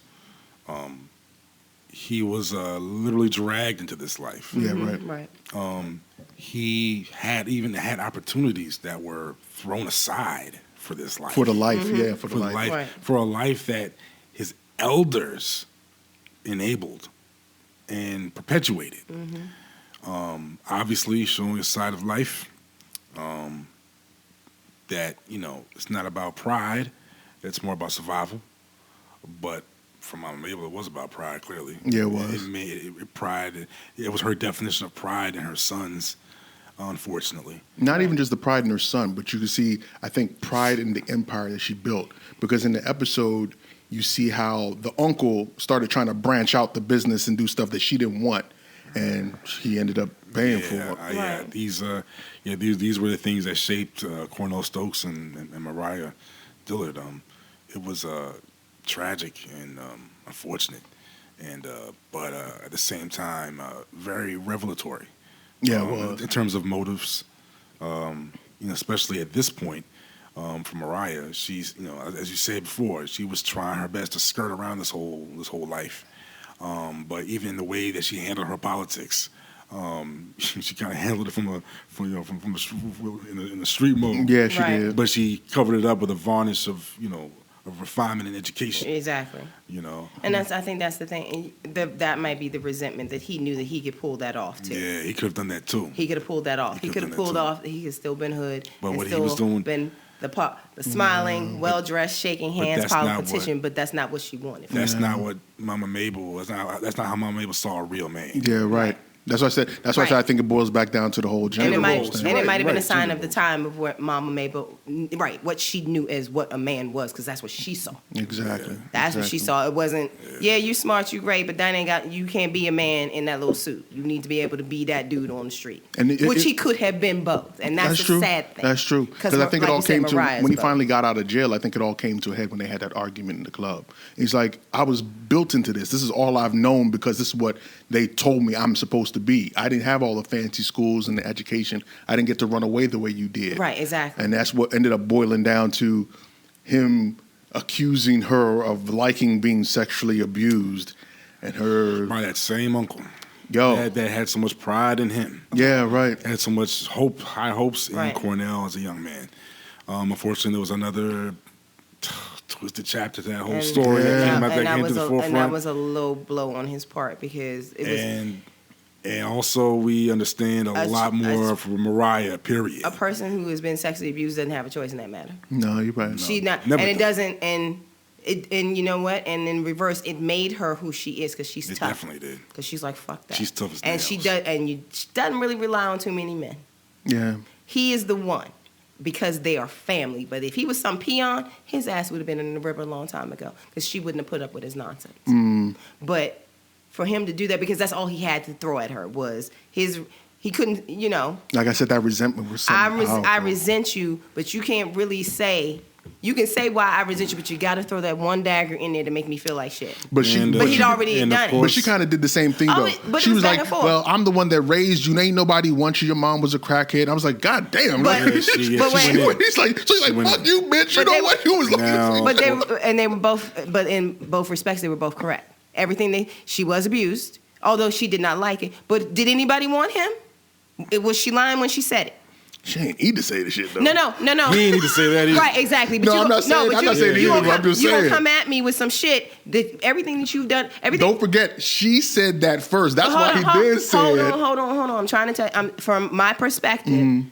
He was literally dragged into this life. Yeah, right. Right. He had opportunities that were thrown aside for this life. For the life, for the life. Right. For a life that his elders enabled and perpetuated. Mm-hmm. Obviously showing a side of life that, it's not about pride. It's more about survival. But for Mama Mabel, it was about pride, clearly. Yeah, it was. It was her definition of pride in her sons, unfortunately. Not even just the pride in her son, but you can see, I think, pride in the empire that she built. Because in the episode, you see how the uncle started trying to branch out the business and do stuff that she didn't want, and he ended up paying for it. These were the things that shaped Cornell Stokes and Mariah Dillard. It was tragic and unfortunate, and but at the same time, very revelatory. Yeah, well, in terms of motives, especially at this point, for Mariah, she's as you said before, she was trying her best to skirt around this whole life, but even in the way that she handled her politics. She kind of handled it from in the street mode. Yeah, she did. But she covered it up with a varnish of of refinement and education. Exactly. And I think that's the thing. That might be the resentment that he knew that he could pull that off too. Yeah, he could have done that too. He could have pulled that off. He could have pulled off. He could still been hood. But what he was doing, been the smiling, well dressed, shaking hands politician. But that's not what she wanted. That's not what Mama Mabel was. That's not how Mama Mabel saw a real man. Yeah, right. That's what I said. That's why I said I think it boils back down to the whole gender roles. And it might have been a sign of the time of what Mama Mabel, what she knew as what a man was, because that's what she saw. Exactly. That's what she saw. It wasn't, you smart, you great, but you can't be a man in that little suit. You need to be able to be that dude on the street. Which he could have been both. And that's the sad thing. That's true. Because I think it all came to, when he finally got out of jail, I think it all came to a head when they had that argument in the club. He's like, I was built into this. This is all I've known because this is what they told me I'm supposed to be. I didn't have all the fancy schools and the education. I didn't get to run away the way you did. Right, exactly. And that's what ended up boiling down to him accusing her of liking being sexually abused, and her by that same uncle. That had so much pride in him. Yeah, right. Had so much high hopes in Cornell as a young man. Unfortunately, there was another twisted chapter to that whole story that came to the forefront. And that was a low blow on his part because it was. And also, we understand a lot more from Mariah. Period. A person who has been sexually abused doesn't have a choice in that matter. No, you're right. She's not, and it doesn't. And you know what? And in reverse, it made her who she is because she's tough. It definitely did. Because she's like, fuck that. She's tough as nails. And she does. And she doesn't really rely on too many men. Yeah. He is the one. Because they are family. But if he was some peon, his ass would have been in the river a long time ago. Because she wouldn't have put up with his nonsense. But for him to do that because that's all he had to throw at her was he couldn't, you know. Like I said, that resentment was something I resent you, but you can't really say. You can say why I resent you, but you got to throw that one dagger in there to make me feel like shit. But he'd already done it. But she kind of did the same thing though. But she was back like, and forth. "Well, I'm the one that raised you. Ain't nobody wants you. Your mom was a crackhead." I was like, "God damn!" But, like, he's like, "Fuck you, bitch." You know what? You was like, they were both. But in both respects, they were both correct. Everything she was abused, although she did not like it. But did anybody want him? Was she lying when she said it? She ain't need to say the shit though. No. He ain't need to say that either. Right, exactly. But I'm not saying either. I'm just saying. You gonna come at me with some shit that everything that you've done. Everything. Don't forget, she said that first. That's why he did say it. Hold on. I'm trying to tell. From my perspective,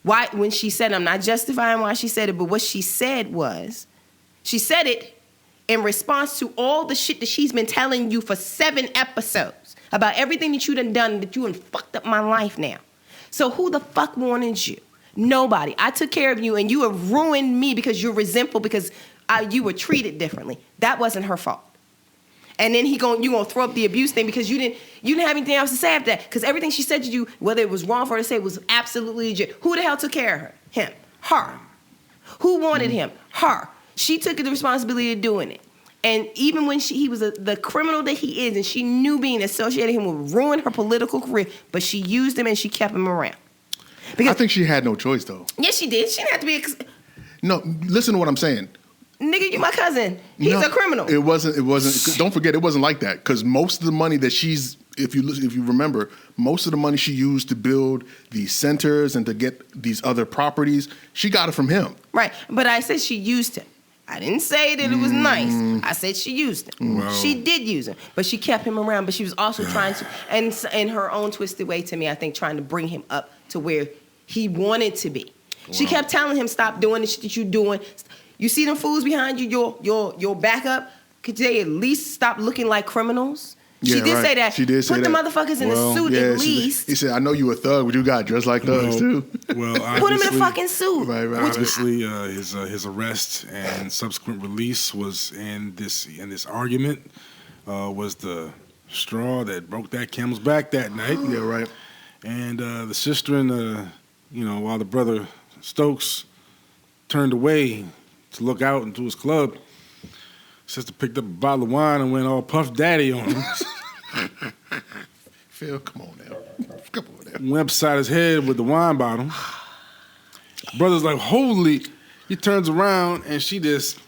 why when she said, I'm not justifying why she said it, but what she said was, she said it in response to all the shit that she's been telling you for 7 episodes about everything that you done that you done fucked up my life now. So who the fuck wanted you? Nobody. I took care of you, and you have ruined me because you're resentful because you were treated differently. That wasn't her fault. And then you gonna throw up the abuse thing because you didn't have anything else to say after that. Because everything she said to you, whether it was wrong for her to say, was absolutely legit. Who the hell took care of her? Him. Her. Who wanted him? Her. She took the responsibility of doing it. And even when he was the criminal that he is, and she knew being associated with him would ruin her political career, but she used him and she kept him around. I think she had no choice, though. Yes, she did. She didn't have to be. No, listen to what I'm saying. Nigga, you my cousin. He's a criminal. It wasn't. Don't forget, it wasn't like that. Because most of the money that if you remember, most of the money she used to build these centers and to get these other properties, she got it from him. Right, but I said she used him. I didn't say that it was nice. I said she used him. Wow. She did use him, but she kept him around. But she was also trying to, and in her own twisted way to me, I think, trying to bring him up to where he wanted to be. Wow. She kept telling him, "Stop doing the shit that you're doing. You see them fools behind you, your backup. Could they at least stop looking like criminals?" Yeah, she did right. say that. She did say Put that. the motherfuckers in a suit at least. He said, "I know you a thug, but you got dressed like thugs too." Well, put him in a fucking suit. Right. Obviously, his arrest and subsequent release was in this argument was the straw that broke that camel's back that night. Yeah, right. And the sister and while the brother Stokes turned away to look out into his club, sister picked up a bottle of wine and went all Puff Daddy on him. Phil, come on now. Went upside his head with the wine bottle. Brother's like, holy. He turns around and she just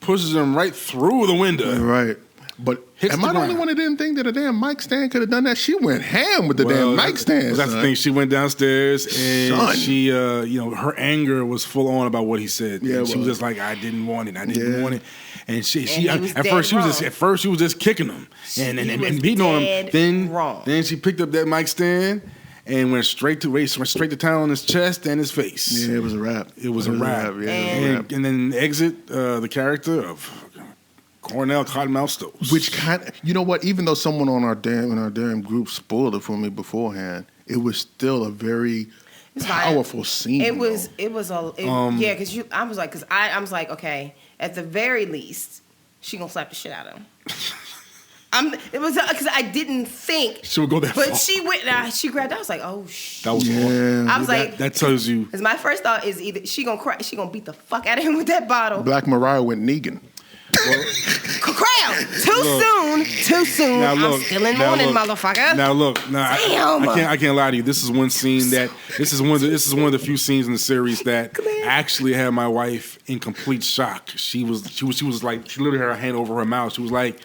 pushes him right through the window. Right. But am I the only one that didn't think that a damn mic stand could have done that? She went ham with the damn mic stand. That's the thing. She went downstairs and she, her anger was full on about what he said. Yeah, she was just like, I didn't want it. I didn't want it. And at first she was just kicking him and beating on him. Then she picked up that mic stand and went straight to town on his chest and his face. Yeah, it was a wrap. It was a wrap. And then exit the character of Cornell Cottonmouth Stokes. Which kind of, you know what? Even though someone in our damn group spoiled it for me beforehand, it was still a very powerful scene. It was because I was like, okay, at the very least, she gonna slap the shit out of him. It was because I didn't think she would go that far. But she went. She grabbed. I was like, oh shit. That was hard. I was like, that tells you. Because my first thought is either she gonna cry, she gonna beat the fuck out of him with that bottle. Black Mariah went Negan. Crowd. Too soon. Now look, I'm still in mourning, motherfucker. Now look, I can't lie to you. This is one scene this is one of the few scenes in the series that actually had my wife in complete shock. She was like, she literally had her hand over her mouth. She was like,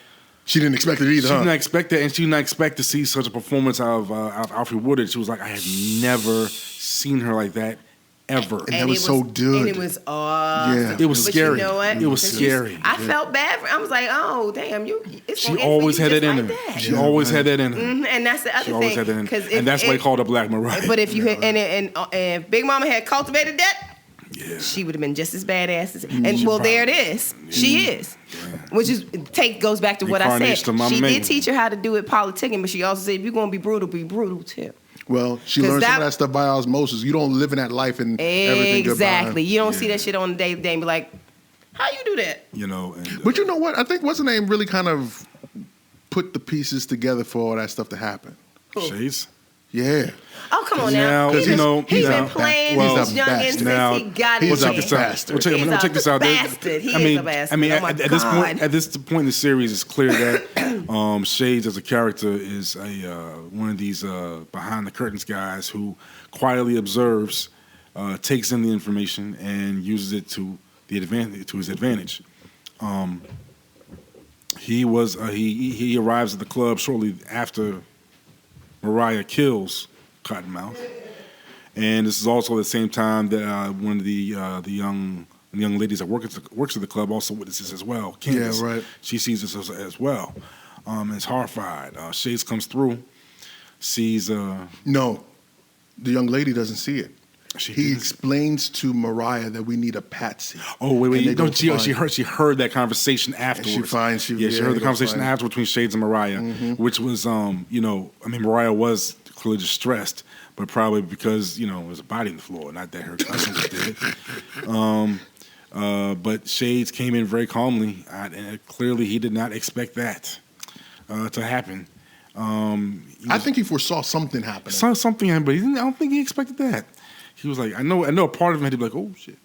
she didn't expect it either. She didn't expect that, and she did not expect to see such a performance out of Alfre Woodard. She was like, I have never seen her like that. Ever. And that was so good. And it was awesome. Yeah. It was scary. You know what? It was scary. I felt bad for I was like, oh, damn, she always had that in her. She always had that in her. Mm-hmm. And that's the other thing. She always had that in her. And that's why they called her Black Mariah. But if you had, and Big Mama had cultivated that, she would have been just as badass. There it is. She is. Yeah. Which goes back to what I said. She did teach her how to do it politicking, but she also said, if you're going to be brutal too. Well, she learned some of that stuff by osmosis. You don't live in that life and everything goodbye. Exactly. You don't see that shit on the day-to-day and be like, how you do that? You know. But you know what? I think what's her name really kind of put the pieces together for all that stuff to happen? Shades. Yeah. Oh, come on now. Because He's been playing he's these a youngins bastard. since he got He's in a there. bastard. Check this out. Bastard. He is a bastard. I mean, oh my at God. this point in the series, it's clear that Shades as a character is one of these behind the curtains guys who quietly observes, takes in the information, and uses it to his advantage. He arrives at the club shortly after Mariah kills Cottonmouth, and this is also at the same time that one of the young ladies that works at the club also witnesses as well. Candace, yeah, right. She sees this as well. And is horrified. Shades comes through, sees. No, the young lady doesn't see it. He didn't. Explains to Mariah that we need a patsy. Oh wait! No, she heard that conversation afterwards. She heard the conversation after between Shades and Mariah, which was Mariah was clearly distressed, but probably because there was a body on the floor, not that her cousin did it. But Shades came in very calmly, and clearly he did not expect that to happen. I think he foresaw something happening. Saw something happen, but I don't think he expected that. He was like, I know a part of him had to be like, oh shit.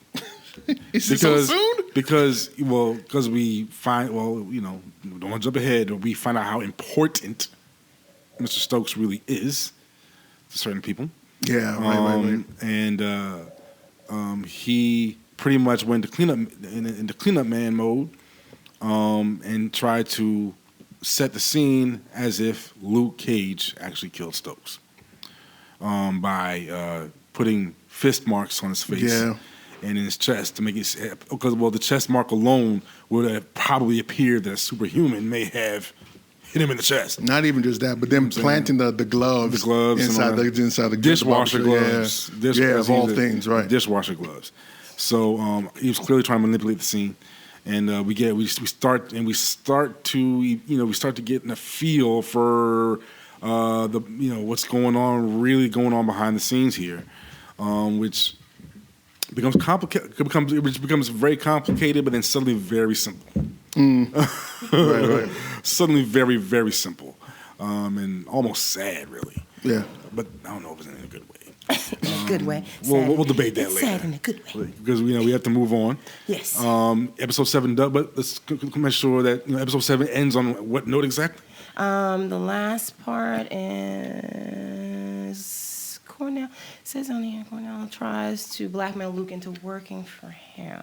Is it so soon? Because we find, don't want to jump ahead, but we find out how important Mr. Stokes really is to certain people. Yeah, right. And he pretty much went into cleanup man mode, and tried to set the scene as if Luke Cage actually killed Stokes, by putting fist marks on his face and in his chest to make it, because the chest mark alone would have probably appeared that a superhuman may have hit him in the chest. Not even just that, but then planting the gloves inside the dishwasher gloves. Yeah, of all things, right? Dishwasher gloves. So he was clearly trying to manipulate the scene, and we start to get in a feel for what's really going on behind the scenes here, which becomes complicated. Which becomes very complicated, but then suddenly very simple. Right. Suddenly very, very simple, and almost sad, really. Yeah. But I don't know if it's in a good way. In a good way. We'll debate that later. Sad in a good way. Because we have to move on. Yes. Episode 7 does, but let's make sure that episode 7 ends on what note exactly? The last part is Cornell. It says on here, Cornell tries to blackmail Luke into working for him.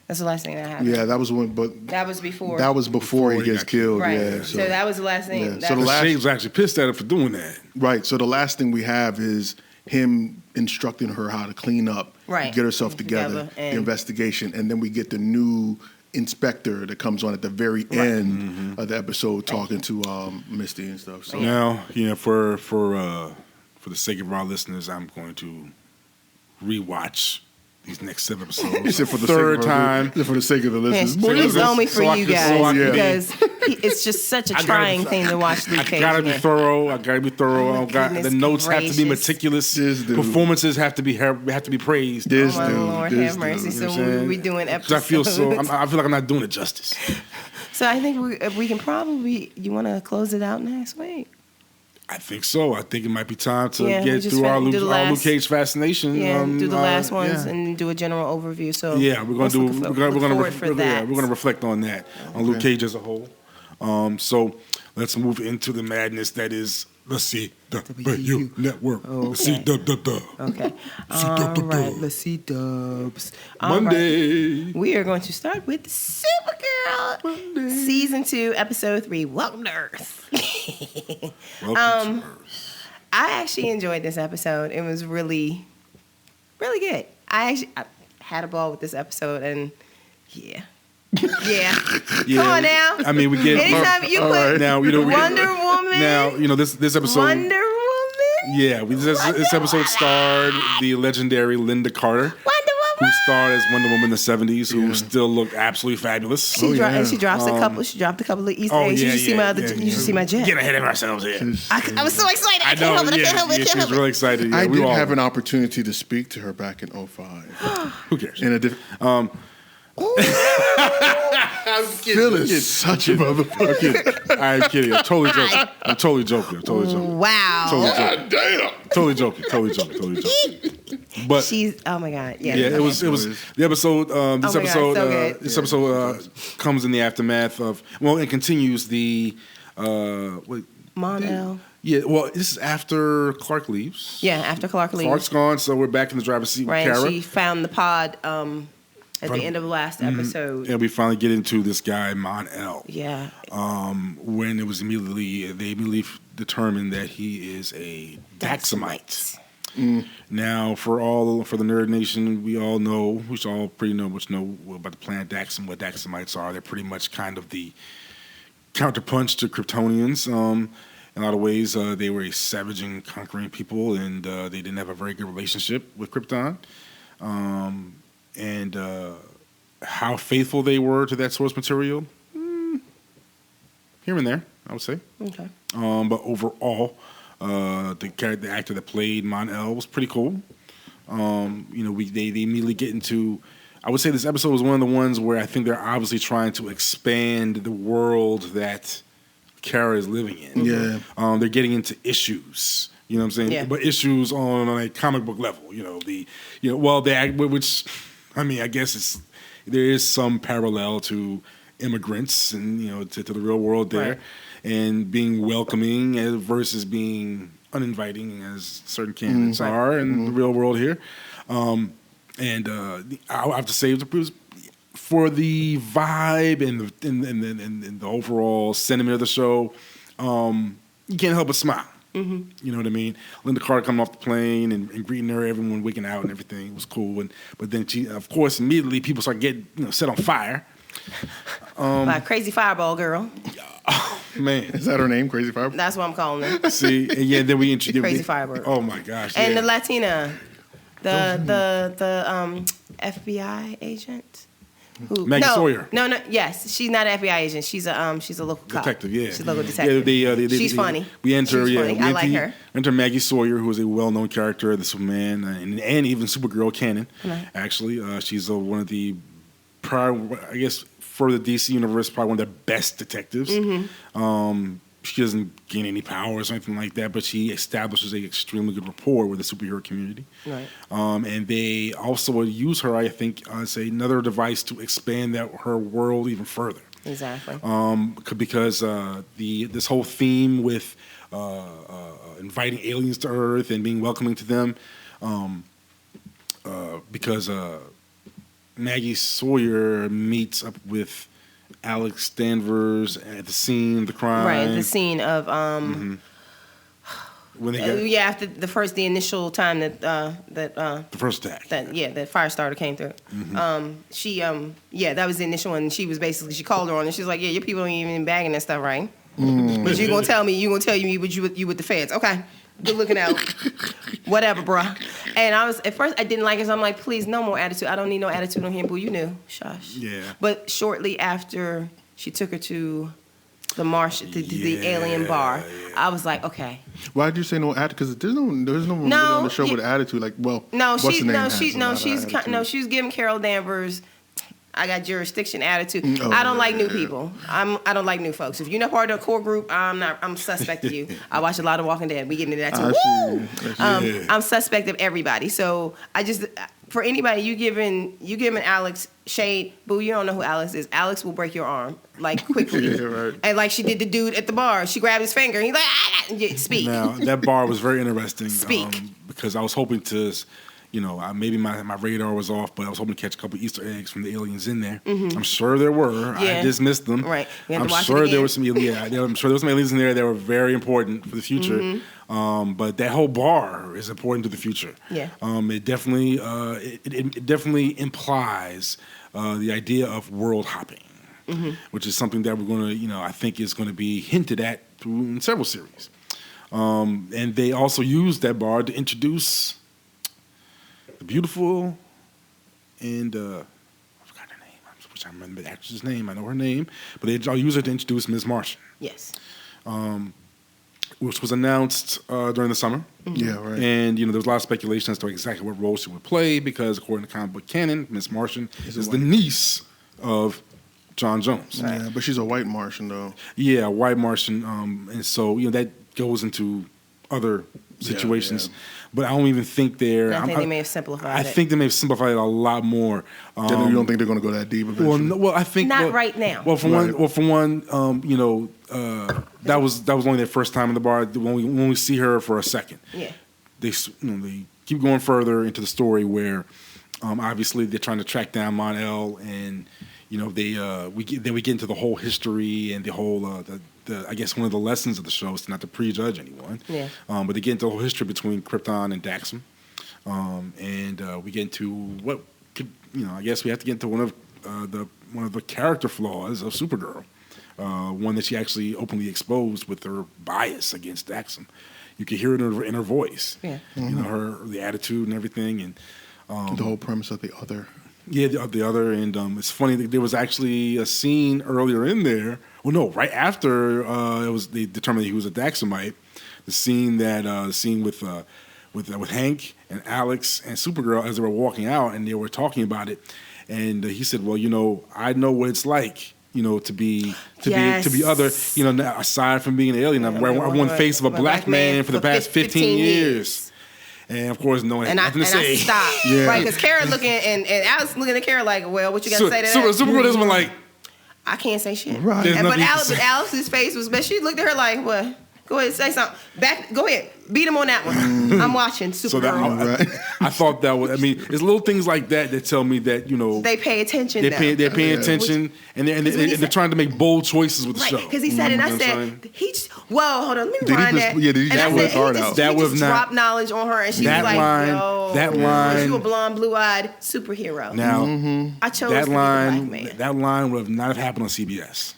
That's the last thing that happened. Yeah, that was when, but that was before. That was before he gets killed. Right. Yeah. So that was the last thing. Yeah. So the Shades was actually pissed at her for doing that. Right. So the last thing we have is him instructing her how to clean up, get herself together, the investigation, and then we get the new inspector that comes on at the very end of the episode talking to Misty and stuff. So now, for the sake of our listeners, I'm going to rewatch these next 7 episodes. You said for the third time. For the sake of the listeners. It's only for you guys because it's just such a trying thing to watch Luke Cage. I gotta be thorough. Oh, the notes have to be meticulous. Performances have to be praised. Oh my Lord, have mercy. So we'll be doing episodes. I feel like I'm not doing it justice. So I think we can probably. You want to close it out next week? I think so. I think it might be time to get through our Luke Cage fascination. Yeah, do the last ones and do a general overview. So we're gonna reflect on that on Luke Cage as a whole. So let's move into the madness that is the CW Network. Okay. Okay. All right. Let's see dubs. Monday. Right. We are going to start with Supergirl, Monday. Season 2, Episode 3. Welcome to Earth. Welcome to Earth. I actually enjoyed this episode. It was really, really good. I had a ball with this episode, and yeah. Come on now. I mean, we get anytime you put Wonder Woman. Now this episode. Wonder Woman. Yeah, this episode starred the legendary Linda Carter, who starred as Wonder Woman in the '70s, who still looked absolutely fabulous. She dropped a couple of Easter eggs. You should see my jet. Get ahead of ourselves here. I was so excited. I can't help it. She was really excited. I did have an opportunity to speak to her back in 2005. Who cares? In a different. I'm kidding. Phil is such a motherfucker. I'm kidding. I'm totally joking. Wow. God damn. Totally joking. But She's, oh my God. Yeah. it was the episode. This Oh my God, so good. This episode comes in the aftermath of it continues the Monel. Yeah, well, this is after Clark leaves. Yeah, after Clark leaves. Clark's gone, so we're back in the driver's seat with Kara. She found the pod at the end of the last episode. And we finally get into this guy, Monel. Yeah. When it was they immediately determined that he is a Daxamite. Now, for the Nerd Nation, we should all pretty much know about the planet Daxam, what Daxamites are. They're pretty much kind of the counterpunch to Kryptonians. In a lot of ways, they were a savage and conquering people, and they didn't have a very good relationship with Krypton. And how faithful they were to that source material, here and there, I would say. Okay. But overall, the actor that played Mon-El was pretty cool. They immediately get into. I would say this episode was one of the ones where I think they're obviously trying to expand the world that Kara is living in. Yeah. They're getting into issues. You know what I'm saying? Yeah. But issues on a comic book level. Which I mean, I guess there is some parallel to immigrants and to the real world there, right. and being welcoming versus being uninviting, as certain candidates are in the real world here. I have to say, it was for the vibe and the overall sentiment of the show. You can't help but smile. Mm-hmm. You know what I mean? Linda Carter coming off the plane and greeting everyone waking out and everything. It was cool. But then she, of course, immediately people start getting set on fire. Crazy Fireball Girl. Oh, man. Is that her name, Crazy Fireball? That's what I'm calling her. See, and then we introduced Crazy Fireball. Oh my gosh! And the Latina, the FBI agent. Who? Maggie Sawyer. No, yes, she's not an FBI agent. She's a local cop. Detective, yeah. She's a local detective. She's funny. She's funny. I like her. Enter Maggie Sawyer, who is a well-known character of the Superman and even Supergirl canon. Right. Actually, she's one of the for the DC universe, probably one of the best detectives. Mm-hmm. She doesn't gain any powers or anything like that, but she establishes an extremely good rapport with the superhero community. Right. And they also use her, I think, as another device to expand her world even further. Exactly. Because this whole theme with inviting aliens to Earth and being welcoming to them, because Maggie Sawyer meets up with Alex Danvers at the scene of the crime. Right, the scene of when they after the initial time that the first attack. That Firestarter came through. Mm-hmm. That was the initial one. She was basically, she called her on and she's like, your people ain't even bagging that stuff, right? But you gonna tell me you with the feds. Okay. Good looking out. Whatever, bruh. And at first I didn't like it, so I'm like, please, no more attitude. I don't need no attitude on him, boo. You knew. Shush. Yeah. But shortly after she took her to the alien bar, I was like, okay. Why did you say no attitude? Because there's no one really on the show with attitude. Like, well, she was giving Carol Danvers, I got jurisdiction attitude. I don't like new people. I don't like new folks. If you're not part of the core group, I'm suspect of you. I watch a lot of Walking Dead. We get into that too. I'm suspect of everybody. So I just, for anybody, you giving Alex shade, boo, you don't know who Alex is. Alex will break your arm, like, quickly. Right. And like she did the dude at the bar. She grabbed his finger and he's like, speak. Now, that bar was very interesting. Speak. Because I was hoping to... maybe my radar was off, but I was hoping to catch a couple Easter eggs from the aliens in there. Mm-hmm. I'm sure there were. Yeah. I dismissed them. Right. I'm sure there was some. I'm sure there was some aliens in there that were very important for the future. Mm-hmm. But that whole bar is important to the future. Yeah. It definitely it definitely implies the idea of world hopping, which is something that we're going to I think is going to be hinted at in several series. And they also used that bar to introduce the beautiful and I forgot her name. I remember the actress's name. I know her name, but I'll use her to introduce Ms. Martian. Yes. Which was announced during the summer. Mm-hmm. Yeah, right. And there was a lot of speculation as to exactly what role she would play because, according to comic book canon, Ms. Martian is the niece of John Jones. Right. Yeah, but she's a white Martian though. Yeah, white Martian, and so that goes into other situations. Yeah. But I don't even think they're. I think they may have simplified it. I think they may have simplified it a lot more. You don't think they're going to go that deep eventually? Well, I think Not right now. Well, for one, that was only their first time in the bar. When we see her for a second, Yeah. they keep going further into the story where obviously they're trying to track down Mon-El, and we get into the whole history and the whole I guess one of the lessons of the show is to not to prejudge anyone. Yeah. But they get into the whole history between Krypton and Daxam, and we get into what could I guess we have to get into one of the character flaws of Supergirl, one that she actually openly exposed with her bias against Daxam. You can hear it in her voice. Yeah. The attitude and everything, and the whole premise of the other. Yeah, the other, and it's funny that there was actually a scene earlier in there. Well, no, right after they determined that he was a Daxamite. The scene with Hank and Alex and Supergirl as they were walking out, and they were talking about it, and he said, "Well, I know what it's like." To be other, aside from being an alien, I've worn one face of a black man for the past 15 years. And of course, no one had nothing to say. I stopped. Yeah. Right, because Kara looking, and Alex looking at Kara like, well, what you got to say to that? Supergirl doesn't want like, I can't say shit. Right. But Alex's face was, but she looked at her like, what? Go ahead, say something. Go ahead. Beat him on that one. I'm watching Supergirl. I thought that was. I mean, it's little things like that tell me that they pay attention. They're paying attention, and they're trying to make bold choices with the show. Because he said, and I said, hold on, let me rewind that. Yeah, did he just dropped knowledge on her, and she was like, that line, you a blonde, blue-eyed superhero. Now, I chose that to be the line. black man. That line would have not have happened on CBS.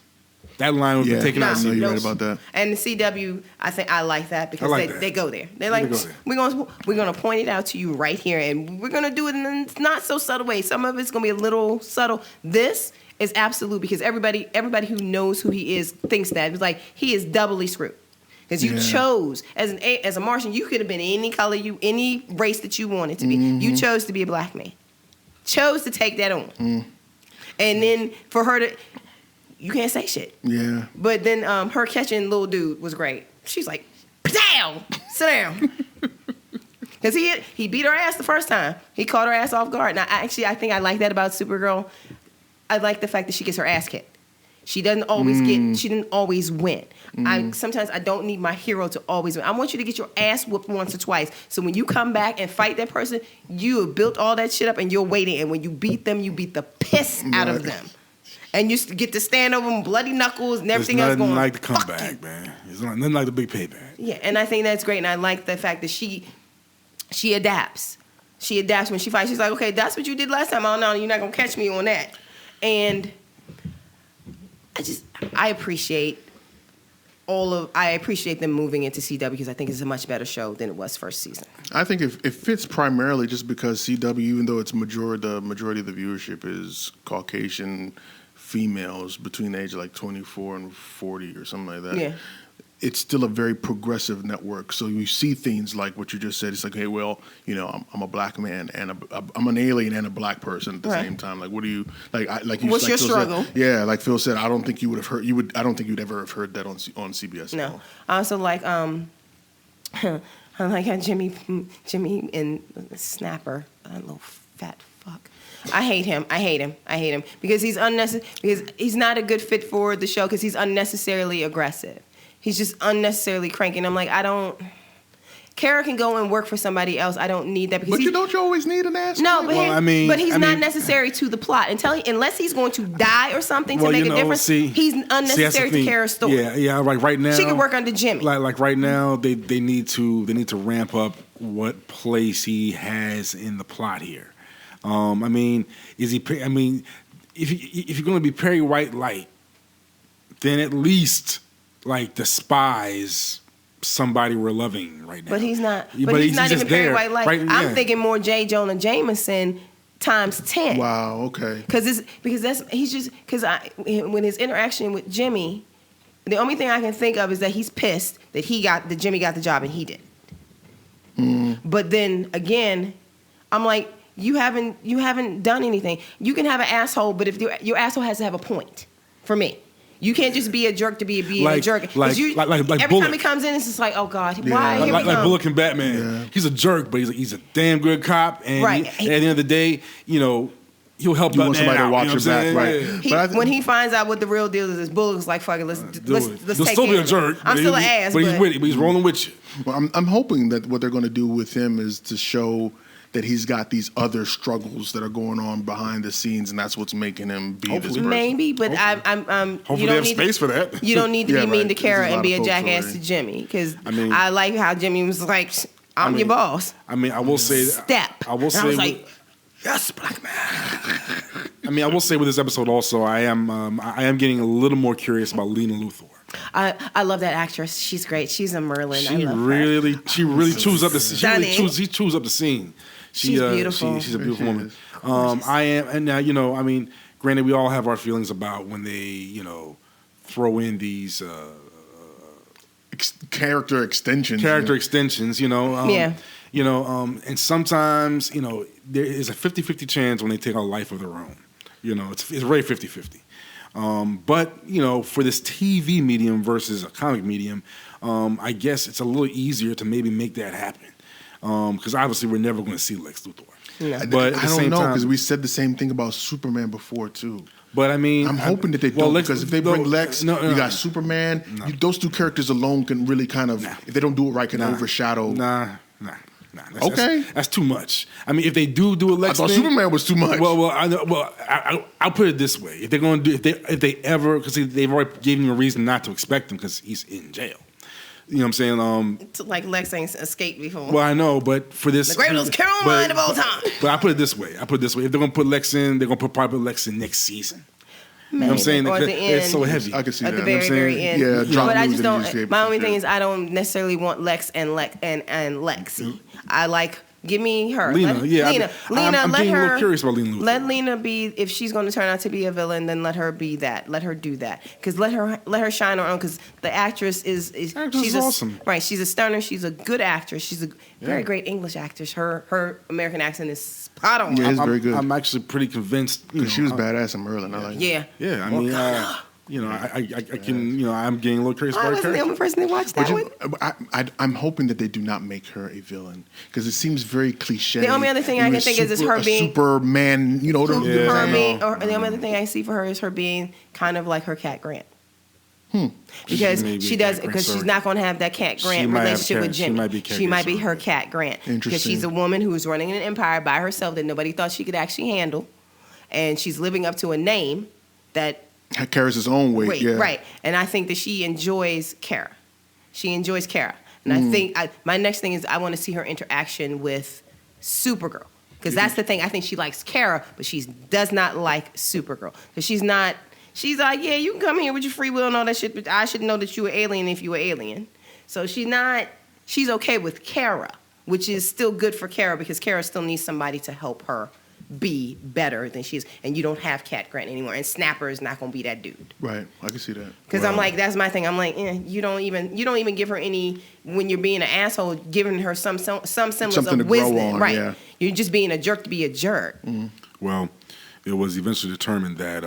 That line would have been taken out. No, you're right about that. And the CW, I think I like that because they go there. They're like, we're gonna point it out to you right here, and we're gonna do it in a not so subtle way. Some of it's gonna be a little subtle. This is absolute because everybody who knows who he is thinks that it's like he is doubly screwed. Because you chose as a Martian, you could have been any color, any race that you wanted to be. You chose to be a black man. Chose to take that on, and then for her to. You can't say shit. Yeah. But then her catching little dude was great. She's like, down, sit down. Because he beat her ass the first time. He caught her ass off guard. And I think I like that about Supergirl. I like the fact that she gets her ass kicked. She doesn't always she didn't always win. Sometimes I don't need my hero to always win. I want you to get your ass whooped once or twice. So when you come back and fight that person, you have built all that shit up and you're waiting. And when you beat them, you beat the piss out of them. And you get to stand over them, bloody knuckles and everything else going. It's nothing like the comeback, man. It's nothing like the big payback. Yeah, and I think that's great. And I like the fact that she adapts. She adapts when she fights. She's like, okay, that's what you did last time. Oh, no, you're not going to catch me on that. And I appreciate them moving into CW because I think it's a much better show than it was first season. I think it fits primarily just because CW, even though the majority of the viewership is Caucasian females between the age of like 24 and 40 or something like that. Yeah. It's still a very progressive network. So you see things like what you just said. It's like, hey, well, I'm a black man and I'm an alien and a black person at the same time. Like, what do you like? What's your struggle? Yeah, like Phil said, I don't think you would have heard. I don't think you'd ever have heard that on CBS. No, I also like I like how Jimmy and Snapper, that little fat fuck. I hate him because he's unnecessary. Because he's not a good fit for the show because he's unnecessarily aggressive. He's just unnecessarily cranky. I'm like, Kara can go and work for somebody else. I don't need that. Because don't you always need an ass? No, but he's not necessary to the plot. Unless he's going to die or something to make a difference, he's unnecessary to Kara's story. Yeah. Like right now, she can work under Jimmy. Like right now, they need to ramp up what place he has in the plot here. Is he? If you're going to be Perry White light, then at least like despise somebody we're loving right now. But he's not. But he's not even Perry White light. Right, I'm thinking more J. Jonah Jameson times 10. Wow. Okay. Because when his interaction with Jimmy, the only thing I can think of is that he's pissed that Jimmy got the job and he did. But then again, I'm like, you haven't done anything. You can have an asshole, but if your asshole has to have a point. For me, you can't just be a jerk to be a jerk. Like every Bullock. time he comes in, it's just like, oh God, Yeah. why? Here we Like go. Bullock and Batman. Yeah. He's a jerk, but he's a damn good cop. And Right. at the end of the day, he'll help You that want man somebody to out, watch you know your what I'm back, saying? right? Yeah. But When he finds out what the real deal is, Bullock's like, fuck it, let's Do take it. He'll care still be a of it. jerk. I'm still an ass, but he's with it. But he's rolling with you. Well, I'm hoping that what they're going to do with him is to show that he's got these other struggles that are going on behind the scenes, and that's what's making him be this person. Maybe, but I'm. Hopefully You they don't have need space for that. You don't need to Yeah, be mean right. to Kara There's a and lot be of a folks jackass already. to Jimmy, because I mean- I like how Jimmy was like, I'm your boss. I mean, I will say. Step. I will And say. I was like, yes, black man. I mean, I will say with this episode also, I am getting a little more curious about Lena Luthor. I love that actress. She's great. She's a Merlin. I She love her. really chews up the. Stunning. She chews up the scene. She's beautiful. She's a beautiful She woman. is. I am, and now I mean, granted, we all have our feelings about when they throw in these Character extensions. extensions. Yeah. And sometimes there is a 50-50 chance when they take a life of their own. It's very 50-50. But for this TV medium versus a comic medium, I guess it's a little easier to maybe make that happen. Because obviously we're never going to see Lex Luthor. No. But at I the don't same know time, because we said the same thing about Superman before too. But I mean, I'm hoping that they don't because if they bring Lex, you got Superman. Those two characters alone can really kind of, if they don't do it right, can overshadow. Nah. Okay. That's too much. I mean, if they do a I Lex thought thing, Superman was too much. Well, I know. Well, I'll put it this way: if they're going to do, if they ever, because they've already given him a reason not to expect him because he's in jail. You know what I'm saying? It's like Lex ain't escaped before. Well, I know, but for this, The greatest Carol mind of all time. But I put it this way: if they're going to put Lex in, they're going to probably put Lex in next season. You know what I'm saying? Or at the It's end. so heavy. I can see At that. the You know what very, I'm very saying? end. Yeah, drop but I news just that don't. you just gave My us, only yeah. thing is I don't necessarily want Lex and Lexi. I like. Give me her. Lena, Let, yeah, Lena. I'm Let getting a her. little curious about Lena Luthor. Let Lena be. If she's going to turn out to be a villain, then let her be that. Let her do that. Because let her shine her own. Because the actress is Actress she's is awesome. Right. She's a stunner. She's a good actress. She's a very great English actress. Her American accent is spot on. Yeah, it's very good. I'm actually pretty convinced. Because she was badass in Merlin. I like. Yeah. Yeah, I mean, I can, I'm getting a little curious I about her wasn't the character. only person that watched that one. I'm hoping that they do not make her a villain because it seems very cliche. The only other thing I can think is her being Superman. You know what I'm saying? her being, or the only other thing I see for her is her being kind of like her Cat Grant. Because She may be she a does Cat Grant, because she's sorry. not going to have that Cat Grant might have relationship with Cat- she Jimmy. might be Cat She might Grant, be her sorry. Cat Grant because Interesting. she's a woman who's running an empire by herself that nobody thought she could actually handle, and she's living up to a name that Carries his own weight. Yeah. right. And I think that she enjoys Kara. She enjoys Kara, and I think my next thing is I want to see her interaction with Supergirl. Because that's the thing. I think she likes Kara, but she does not like Supergirl. Because she's not. She's like, yeah, you can come here with your free will and all that shit, but I should know that you were alien if you were alien. So she's not. She's okay with Kara, which is still good for Kara because Kara still needs somebody to help her be better than she is. And you don't have Cat Grant anymore, and Snapper is not gonna be that dude. Right. I can see that. Because I'm like, that's my thing. I'm like, you don't even give her any when you're being an asshole, giving her some semblance Something to of grow wisdom, on, right? yeah. You're just being a jerk to be a jerk. Well, it was eventually determined that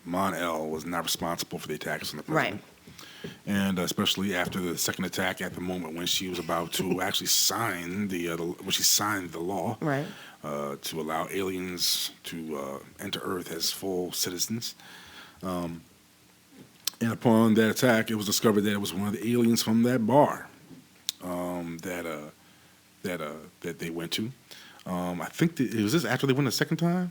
Mon-El was not responsible for the attacks on the president. Right. And especially after the second attack, at the moment when she was about to actually sign when she signed the law, Right. To allow aliens to enter Earth as full citizens. And upon that attack, it was discovered that it was one of the aliens from that bar that they went to. I think was this after they went the second time?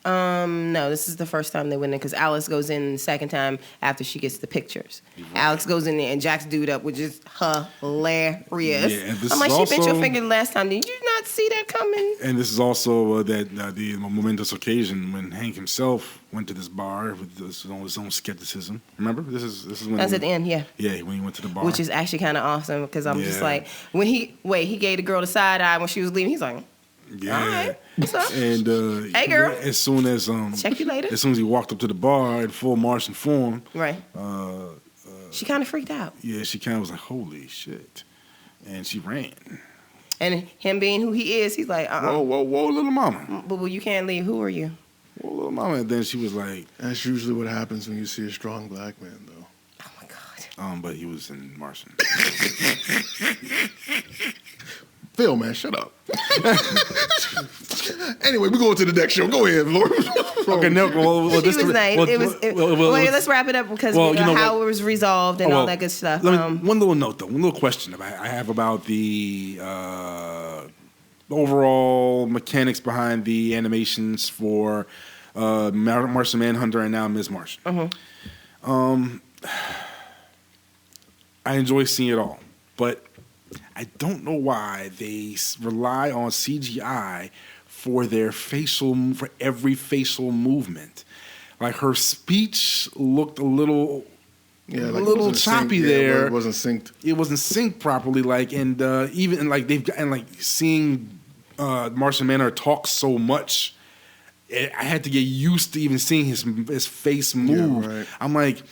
No, this is the first time they went in because Alice goes in the second time after she gets the pictures. Alex goes in there and jacks dude up, which is hilarious. Yeah, and this I'm like, is she bent your also- finger the last time. Did you not see that coming? And this is also the momentous occasion when Hank himself went to this bar with his own skepticism. Remember, this is when That's at the end, yeah. Yeah, when he went to the bar, Which is actually kind of awesome because I'm just Yeah. like, when he gave the girl the side eye when she was leaving. He's like, yeah. all right, what's up? And Hey, girl. as soon as Check you later. as soon as he walked up to the bar in full Martian form, Right. She kind of freaked out. yeah, she kind of was like, "Holy shit," and she ran. And him being who he is, he's like, Whoa, little mama. But you can't leave. Who are you? Whoa, little mama. And then she was like... That's usually what happens when you see a strong black man, though. Oh, my God. But he was in Martian. Phil, man, shut up. Anyway, we're going to the next show. Go ahead, Lord. Okay, no, She was nice. Wait, let's wrap it up because how it was resolved and all that good stuff. One little note, though. One little question I have about the overall mechanics behind the animations for Martian Manhunter and now Ms. Martian. I enjoy seeing it all, but I don't know why they rely on CGI for every facial movement. Like her speech looked a little choppy there. It wasn't synced. It wasn't synced properly. Seeing Martian Manhunter talk so much, I had to get used to even seeing his face move. Yeah, right. I'm like,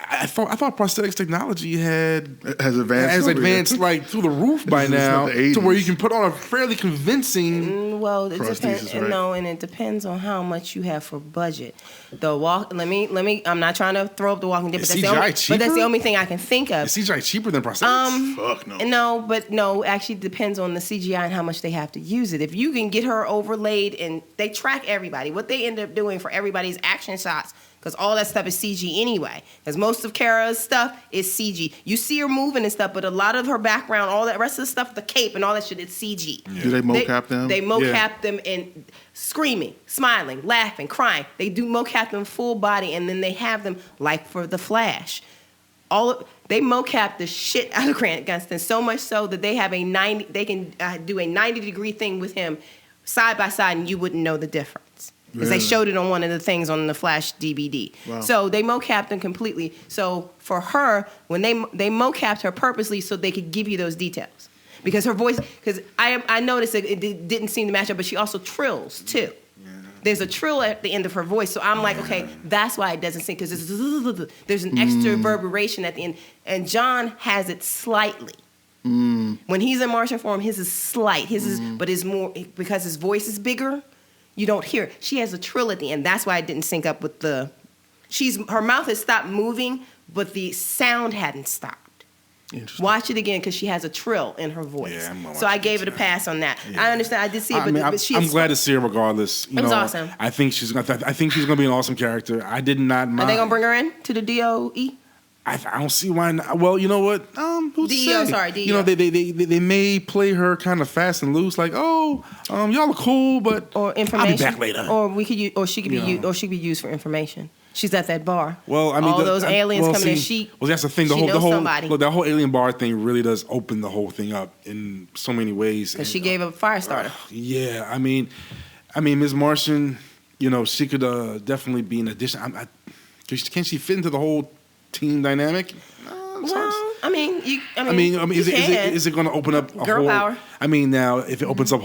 I thought prosthetics technology has advanced like through the roof by now, to where you can put on a fairly convincing. Well, it depends. Right? No, and it depends on how much you have for budget. Let me. I'm not trying to throw up the Walking Dead, but that's the only thing I can think of. Is CGI cheaper than prosthetics? Fuck no. No, actually depends on the CGI and how much they have to use it. If you can get her overlaid, and they track everybody, what they end up doing for everybody's action shots. Because all that stuff is CG anyway. Because most of Kara's stuff is CG. You see her moving and stuff, but a lot of her background, all that rest of the stuff, the cape and all that shit, it's CG. Yeah. Do they mocap them? They mocap them and screaming, smiling, laughing, crying. They do mocap them full body, and then they have them like for the Flash. They mocap the shit out of Grant Gustin, so much so that they have they can do a 90-degree thing with him side by side, and you wouldn't know the difference. Because they showed it on one of the things on the Flash DVD. Wow. So they mocapped them completely. So for her, when they mocapped her purposely so they could give you those details. Because her voice, because I noticed that it didn't seem to match up, but she also trills too. Yeah. There's a trill at the end of her voice. So I'm like, okay, that's why it doesn't sing, because there's an extra reverberation at the end. And John has it slightly. When he's in Martian form, his is slight. But it's more, because his voice is bigger, you don't hear it. She has a trill at the end. That's why it didn't sync up with her mouth has stopped moving, but the sound hadn't stopped. Watch it again, because she has a trill in her voice. Yeah, so I gave it a pass on that. Yeah. I understand. I did see it, but I'm glad to see her regardless. It was awesome. I think she's going to be an awesome character. I did not mind. Are they going to bring her in to the DOE? I don't see why not. Well, you know what? Who's DEO, sorry, DEO. You know, they may play her kind of fast and loose, like, y'all are cool, but or information. I'll be back later. Or we could use, or she could be used, or she could be used for information. She's at that bar. Well, I mean, all those aliens coming in. Well, that's the thing. That whole alien bar thing really does open the whole thing up in so many ways. Because she gave up Firestarter. Yeah, I mean, Ms. Martian, she could definitely be an addition. Can she fit into the whole team dynamic? Is it going to open up a girl whole power? I mean, now if it opens up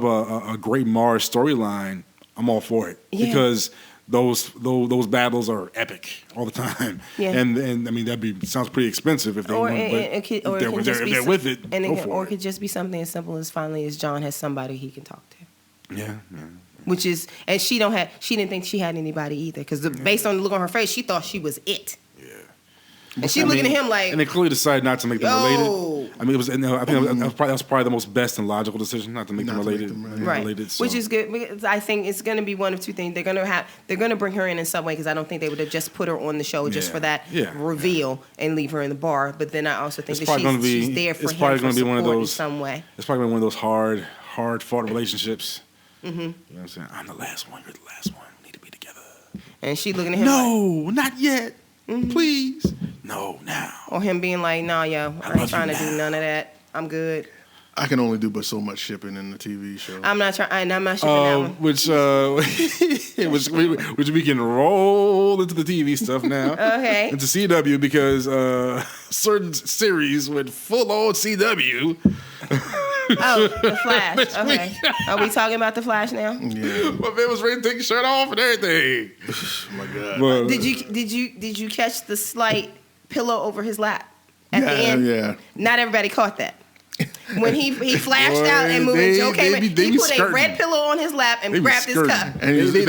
a great Mars storyline, I'm all for it, because those battles are epic all the time. Yeah. And I mean, sounds pretty expensive if they want, but they're with it. Or it could just be something as simple as finally as John has somebody he can talk to. Yeah. Which is, and she didn't think she had anybody either, because based on the look on her face, she thought she was it. Yeah. And she's looking at him like, and they clearly decided not to make them related. I mean, that was probably the most best and logical decision, not to make them related. Right. So. Which is good, because I think it's going to be one of two things. They're going to bring her in some way, because I don't think they would have just put her on the show just for that reveal and leave her in the bar. But then I also think that she's there for him for support in some way. It's probably one of those hard fought relationships. Mm-hmm. You know what I'm saying? I'm the last one. You're the last one. We need to be together. And she looking at him. No, not yet. Mm-hmm. Please. No, now. Or him being like, nah, yo, I ain't trying to do none of that. I'm good. I can only do but so much shipping in the TV show. I'm not shipping that one. Which we can roll into the TV stuff now. Okay. Into CW, because certain series went full on CW. Oh, The Flash. Okay. Are we talking about The Flash now? Yeah. My man was ready to take his shirt off and everything. Oh my God. Did you catch the slight pillow over his lap at the end? Yeah. Not everybody caught that. When he flashed out and moved, and Joe came in, he put a red pillow on his lap and grabbed his cup. And I was like,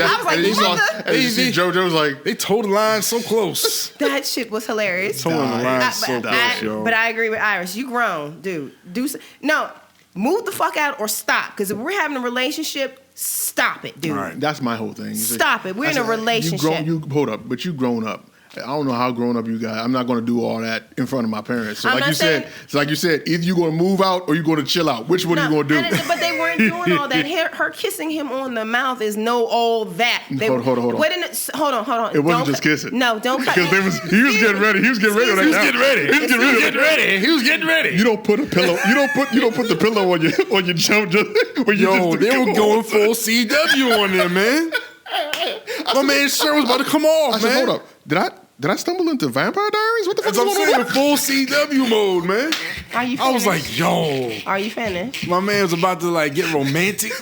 what the? You see JoJo's like, they told the line so close. That shit was hilarious. Told the line so close, yo. But I agree with Iris. You grown, dude. No, move the fuck out or stop. Because if we're having a relationship, stop it, dude. all right, that's my whole thing. Stop it. We're in a relationship. Hold up, but you grown up. I don't know how grown up you got. I'm not going to do all that in front of my parents. So like you said, either you're going to move out or you're going to chill out. Which one are you going to do? But they weren't doing all that. Her kissing him on the mouth is all that. Hold on. Hold on. It wasn't just kissing. No, don't cut. Because he was getting ready. He was getting ready. You don't put a pillow. You don't put the pillow on your jump. They were going full CW on there, man. My man's shirt was about to come off, I said, hold up. Did I stumble into Vampire Diaries? What the fuck is going on? Full CW mode, man. Are you finished? I was like, yo. Are you finished? My man was about to get romantic.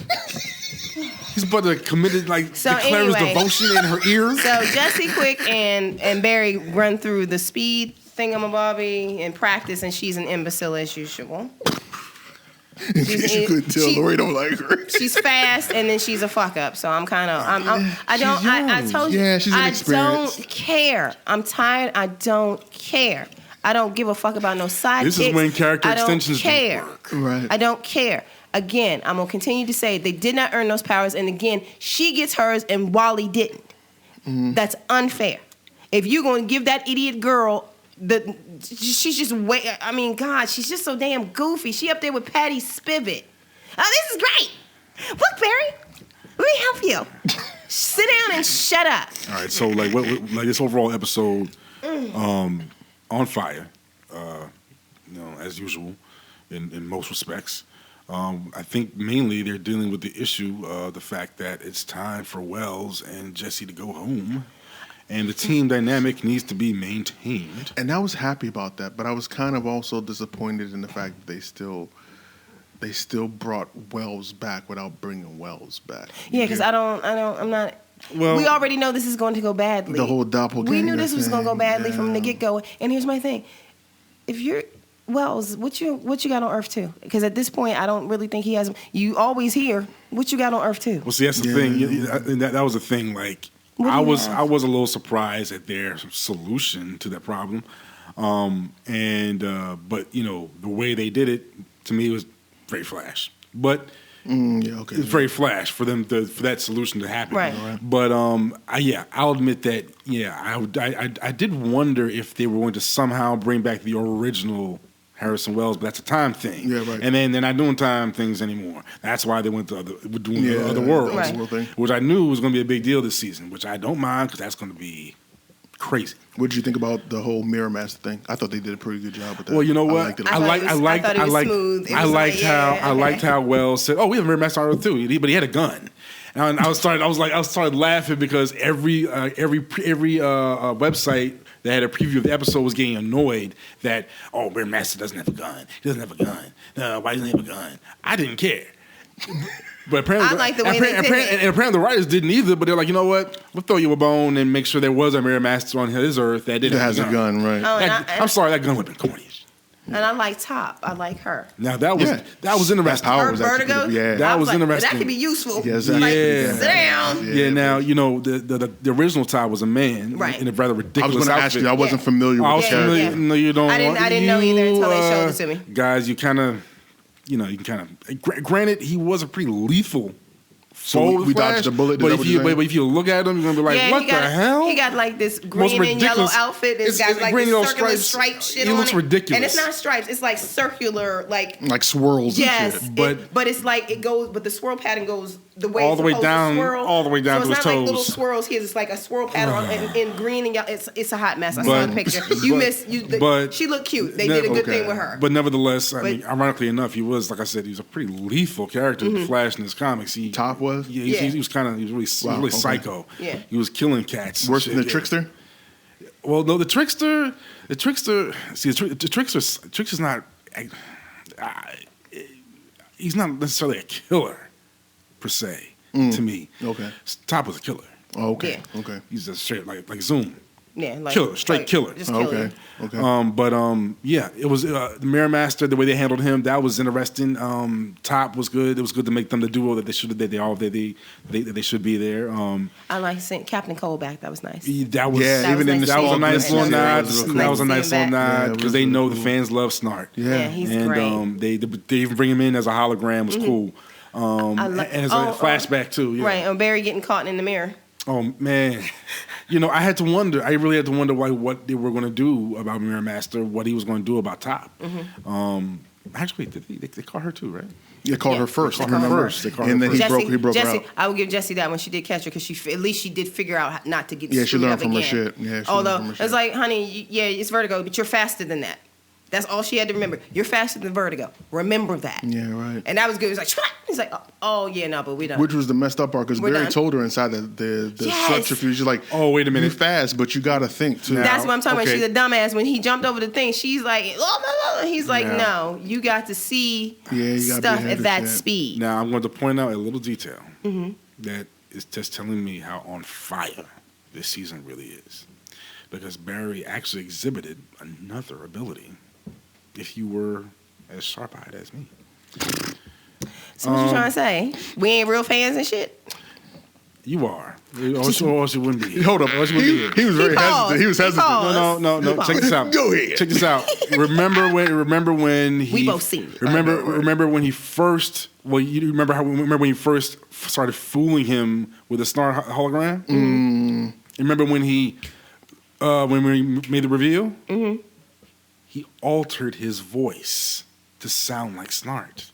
He's about to declare his devotion in her ears. So Jesse Quick and Barry run through the speed thingamabobby in practice, and she's an imbecile as usual. In case you couldn't tell, Lori don't like her. She's fast, and then she's a fuck up. So I told you, yeah, she's inexperienced. I don't care. I'm tired. I don't care. I don't give a fuck about no sidekicks. This is when character extensions don't work. Right. I don't care. Again, I'm gonna continue to say they did not earn those powers, and again, she gets hers, and Wally didn't. Mm-hmm. That's unfair. If you're gonna give that idiot girl she's just God, she's just so damn goofy. She up there with Patty Spivot. Oh, this is great. Look, Barry, let me help you. Sit down and shut up. All right, so what this overall episode, on fire, as usual, in most respects. I think mainly they're dealing with the issue of the fact that it's time for Wells and Jesse to go home. And the team dynamic needs to be maintained. And I was happy about that, but I was kind of also disappointed in the fact that they still brought Wells back without bringing Wells back. Yeah, because I'm not. Well, we already know this is going to go badly. The whole doppelganger. We knew this was going to go badly from the get-go. And here's my thing: if you're Wells, what you got on Earth too? Because at this point, I don't really think he has. You always hear what you got on Earth too. Well, see, that's the thing. That was the thing. Like. I was a little surprised at their solution to that problem, but the way they did it to me was very Flash. But it's very Flash for them for that solution to happen. Right. But I'll admit that I did wonder if they were going to somehow bring back the original Harrison Wells, but that's a time thing. Yeah, right. And then they're not doing time things anymore. That's why they went to the other world, right. Which I knew was going to be a big deal this season, which I don't mind because that's going to be crazy. What did you think about the whole Mirror Master thing? I thought they did a pretty good job with that. Well, you know what? I liked how Wells said, "Oh, we have a Mirror Master on Earth too," but he had a gun. And I started laughing because every website that had a preview of the episode was getting annoyed that, Mirror Master doesn't have a gun. He doesn't have a gun. No, why doesn't he have a gun? I didn't care. But apparently, I like the way they did it. And apparently the writers didn't either, but they're like, you know what? We'll throw you a bone and make sure there was a Mirror Master on his Earth that didn't have a gun. Right. I'm sorry, that gun would have been corny. And I like Top. I like her. Now that was interesting. Her vertigo. That was interesting. That could be useful. Yeah, exactly. Sit down. Yeah. Now the original Top was a man, right? In a rather ridiculous I was going to ask you. I wasn't familiar with the character. Yeah. No, you don't. I didn't know either until they showed it to me. Guys, you kind of. You can kind of. Granted, he was a pretty lethal. So we dodged a bullet. But if you look at him, you're gonna be like, "What the hell?" He got like this green and yellow outfit. It's got like this circular stripe shit on it. It looks ridiculous, and it's not stripes. It's like circular, like swirls. Yes, and shit. But it's like it goes. But the swirl pattern goes the way all the way down, all the way down to his toes. It's not like little swirls here. It's like a swirl pattern in green and yellow. It's a hot mess. I saw the picture. She looked cute. They did a good thing with her. But nevertheless, I mean, ironically enough, he was, like I said, he was a pretty lethal character. The Flash in his comics. Top was. Yeah, he was really psycho. Yeah. He was killing cats. Worse than the Trickster? Well, no, the Trickster. See, the Trickster's not. He's not necessarily a killer, per se, to me. Okay. Top was a killer. Oh, okay. Yeah. Okay. He's just straight like Zoom. Yeah, like killer, straight killer. Just kill you. Okay. Yeah, it was the Mirror Master. The way they handled him, that was interesting. Top was good. It was good to make them the duo that they should. That they should be there. I like seeing Captain Cole back. That was nice. That was even in the that was a small nice little nod. glimpses, That was a nice little nod Yeah, because they know cool. the fans love Snart. Yeah, he's and great. they even bring him in as a hologram was cool. And as a flashback too. Yeah. Right, or Barry getting caught in the mirror. Oh man, I had to wonder. I really had to wonder what they were going to do about Mirror Master, what he was going to do about Top. Actually, they caught her too, right? They called her first. They called her first. And then he broke her Jesse, out. I would give Jesse that when she did catch her because at least she did figure out not to get Yeah, she screwed learned up from her again. shit. Yeah, she Although learned from her it's shit. like, honey, it's vertigo, but you're faster than that. That's all she had to remember. You're faster than vertigo. Remember that. Yeah, right. And that was good. It was like, Shwat! He's like, oh yeah, no, but we done. Which was the messed up part because We're Barry done. told her inside the Yes. subterfuge, she's like, Oh, wait a minute. you fast, but you got to think too. That's what I'm talking Okay. about. She's a dumbass. When he jumped over the thing, she's like, oh, he's like, Yeah. no, you got to see Yeah, you gotta be stuff ahead at of that shit. speed. Now I'm going to point out a little detail that is just telling me how on fire this season really is, because Barry actually exhibited another ability. If you were as sharp-eyed as me. So what you trying to say? We ain't real fans and shit? You are. Or else you wouldn't be here. Hold up. Or else you wouldn't be here. He was very paused. hesitant. He was He hesitant. paused. No. Check this out. Go ahead. Check this out. Remember when he? We both seen it. Remember when he first? Well, you remember when he first started fooling him with the Snart hologram? Mm. Remember when when we made the reveal? Mm-hmm. He altered his voice to sound like Snart.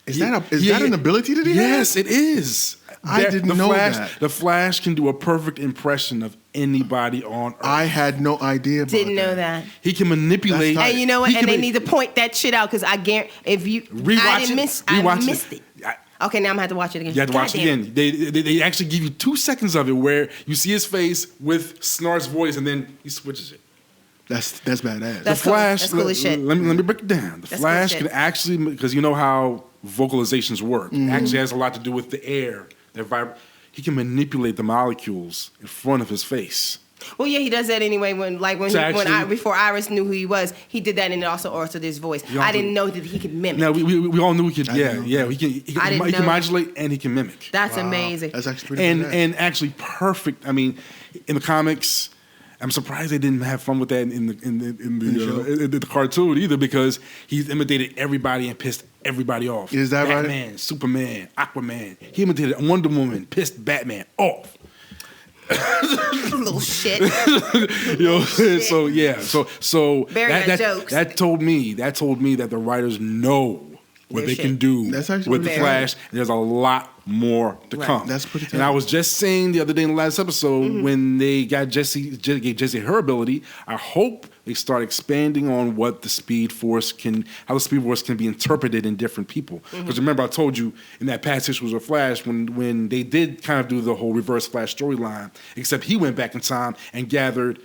Is that an ability that he Yes, has? it is. I didn't know Flash, that. The Flash can do a perfect impression of anybody on Earth. I had no idea about Didn't know that. He can manipulate. That's And you know what? He And can they need to point that shit out because I guarantee if you I missed it. Okay, now I'm gonna have to watch it again. You have to watch it again. They actually give you 2 seconds of it where you see his face with Snart's voice, and then he switches it. That's badass. That's The cool. Flash. That's cool as shit. Let me break it down. The That's Flash cool can shit. actually, because you know how vocalizations work. It actually has a lot to do with the air. He can manipulate the molecules in front of his face. Well, yeah, he does that anyway. Before Iris knew who he was, he did that, and it also altered his voice. I didn't know that he could mimic. Now we all knew he could. He I can modulate and he can mimic. That's amazing. That's actually pretty badass. And actually perfect. I mean, in the comics, I'm surprised they didn't have fun with that in the cartoon either, because he's imitated everybody and pissed everybody off. Is that right? Batman, Superman, Aquaman. He imitated Wonder Woman, pissed Batman off. Little shit. So yeah, so Barry got jokes. that told me that the writers know what Their they shit. can do That's actually with the pretty Flash. And there's a lot more to Right. come. That's pretty And I was just saying the other day in the last episode when they got gave Jessie her ability, I hope they start expanding on what the Speed Force how the Speed Force can be interpreted in different people. Because remember, I told you in that past issue with Flash when they did kind of do the whole Reverse Flash storyline, except he went back in time and gathered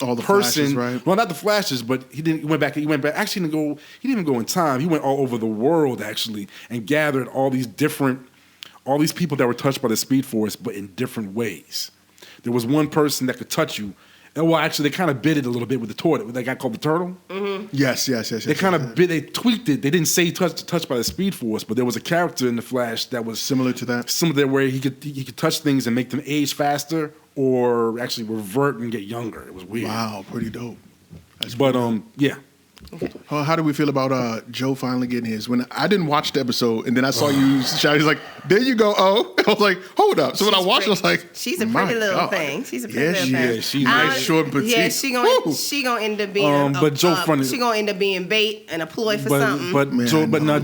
all the person, Flashes, right? Well, not the Flashes, but he went back. Actually, he didn't even go in time. He went all over the world actually and gathered all these people that were touched by the Speed Force, but in different ways. There was one person that could touch you. And well, actually, they kind of bit it a little bit with the turtle. With that guy called the Turtle. Yes. They kind of they tweaked it. They didn't say touched by the Speed Force, but there was a character in the Flash that was Similar to that? Similar where he could touch things and make them age faster or actually revert and get younger. It was weird. Wow, pretty dope. Yeah. How do we feel about Joe finally getting his? When I didn't watch the episode, and then I saw you shout, he's like, "There you go!" Oh, I was like, "Hold up!" So when I watched, I was like, she's a "My pretty little God." thing. She's a pretty little thing. Yeah, she's nice, short, and petite. Yeah, she gonna end up being. But Joe fronted. She gonna end up being bait and a ploy for something. But Man,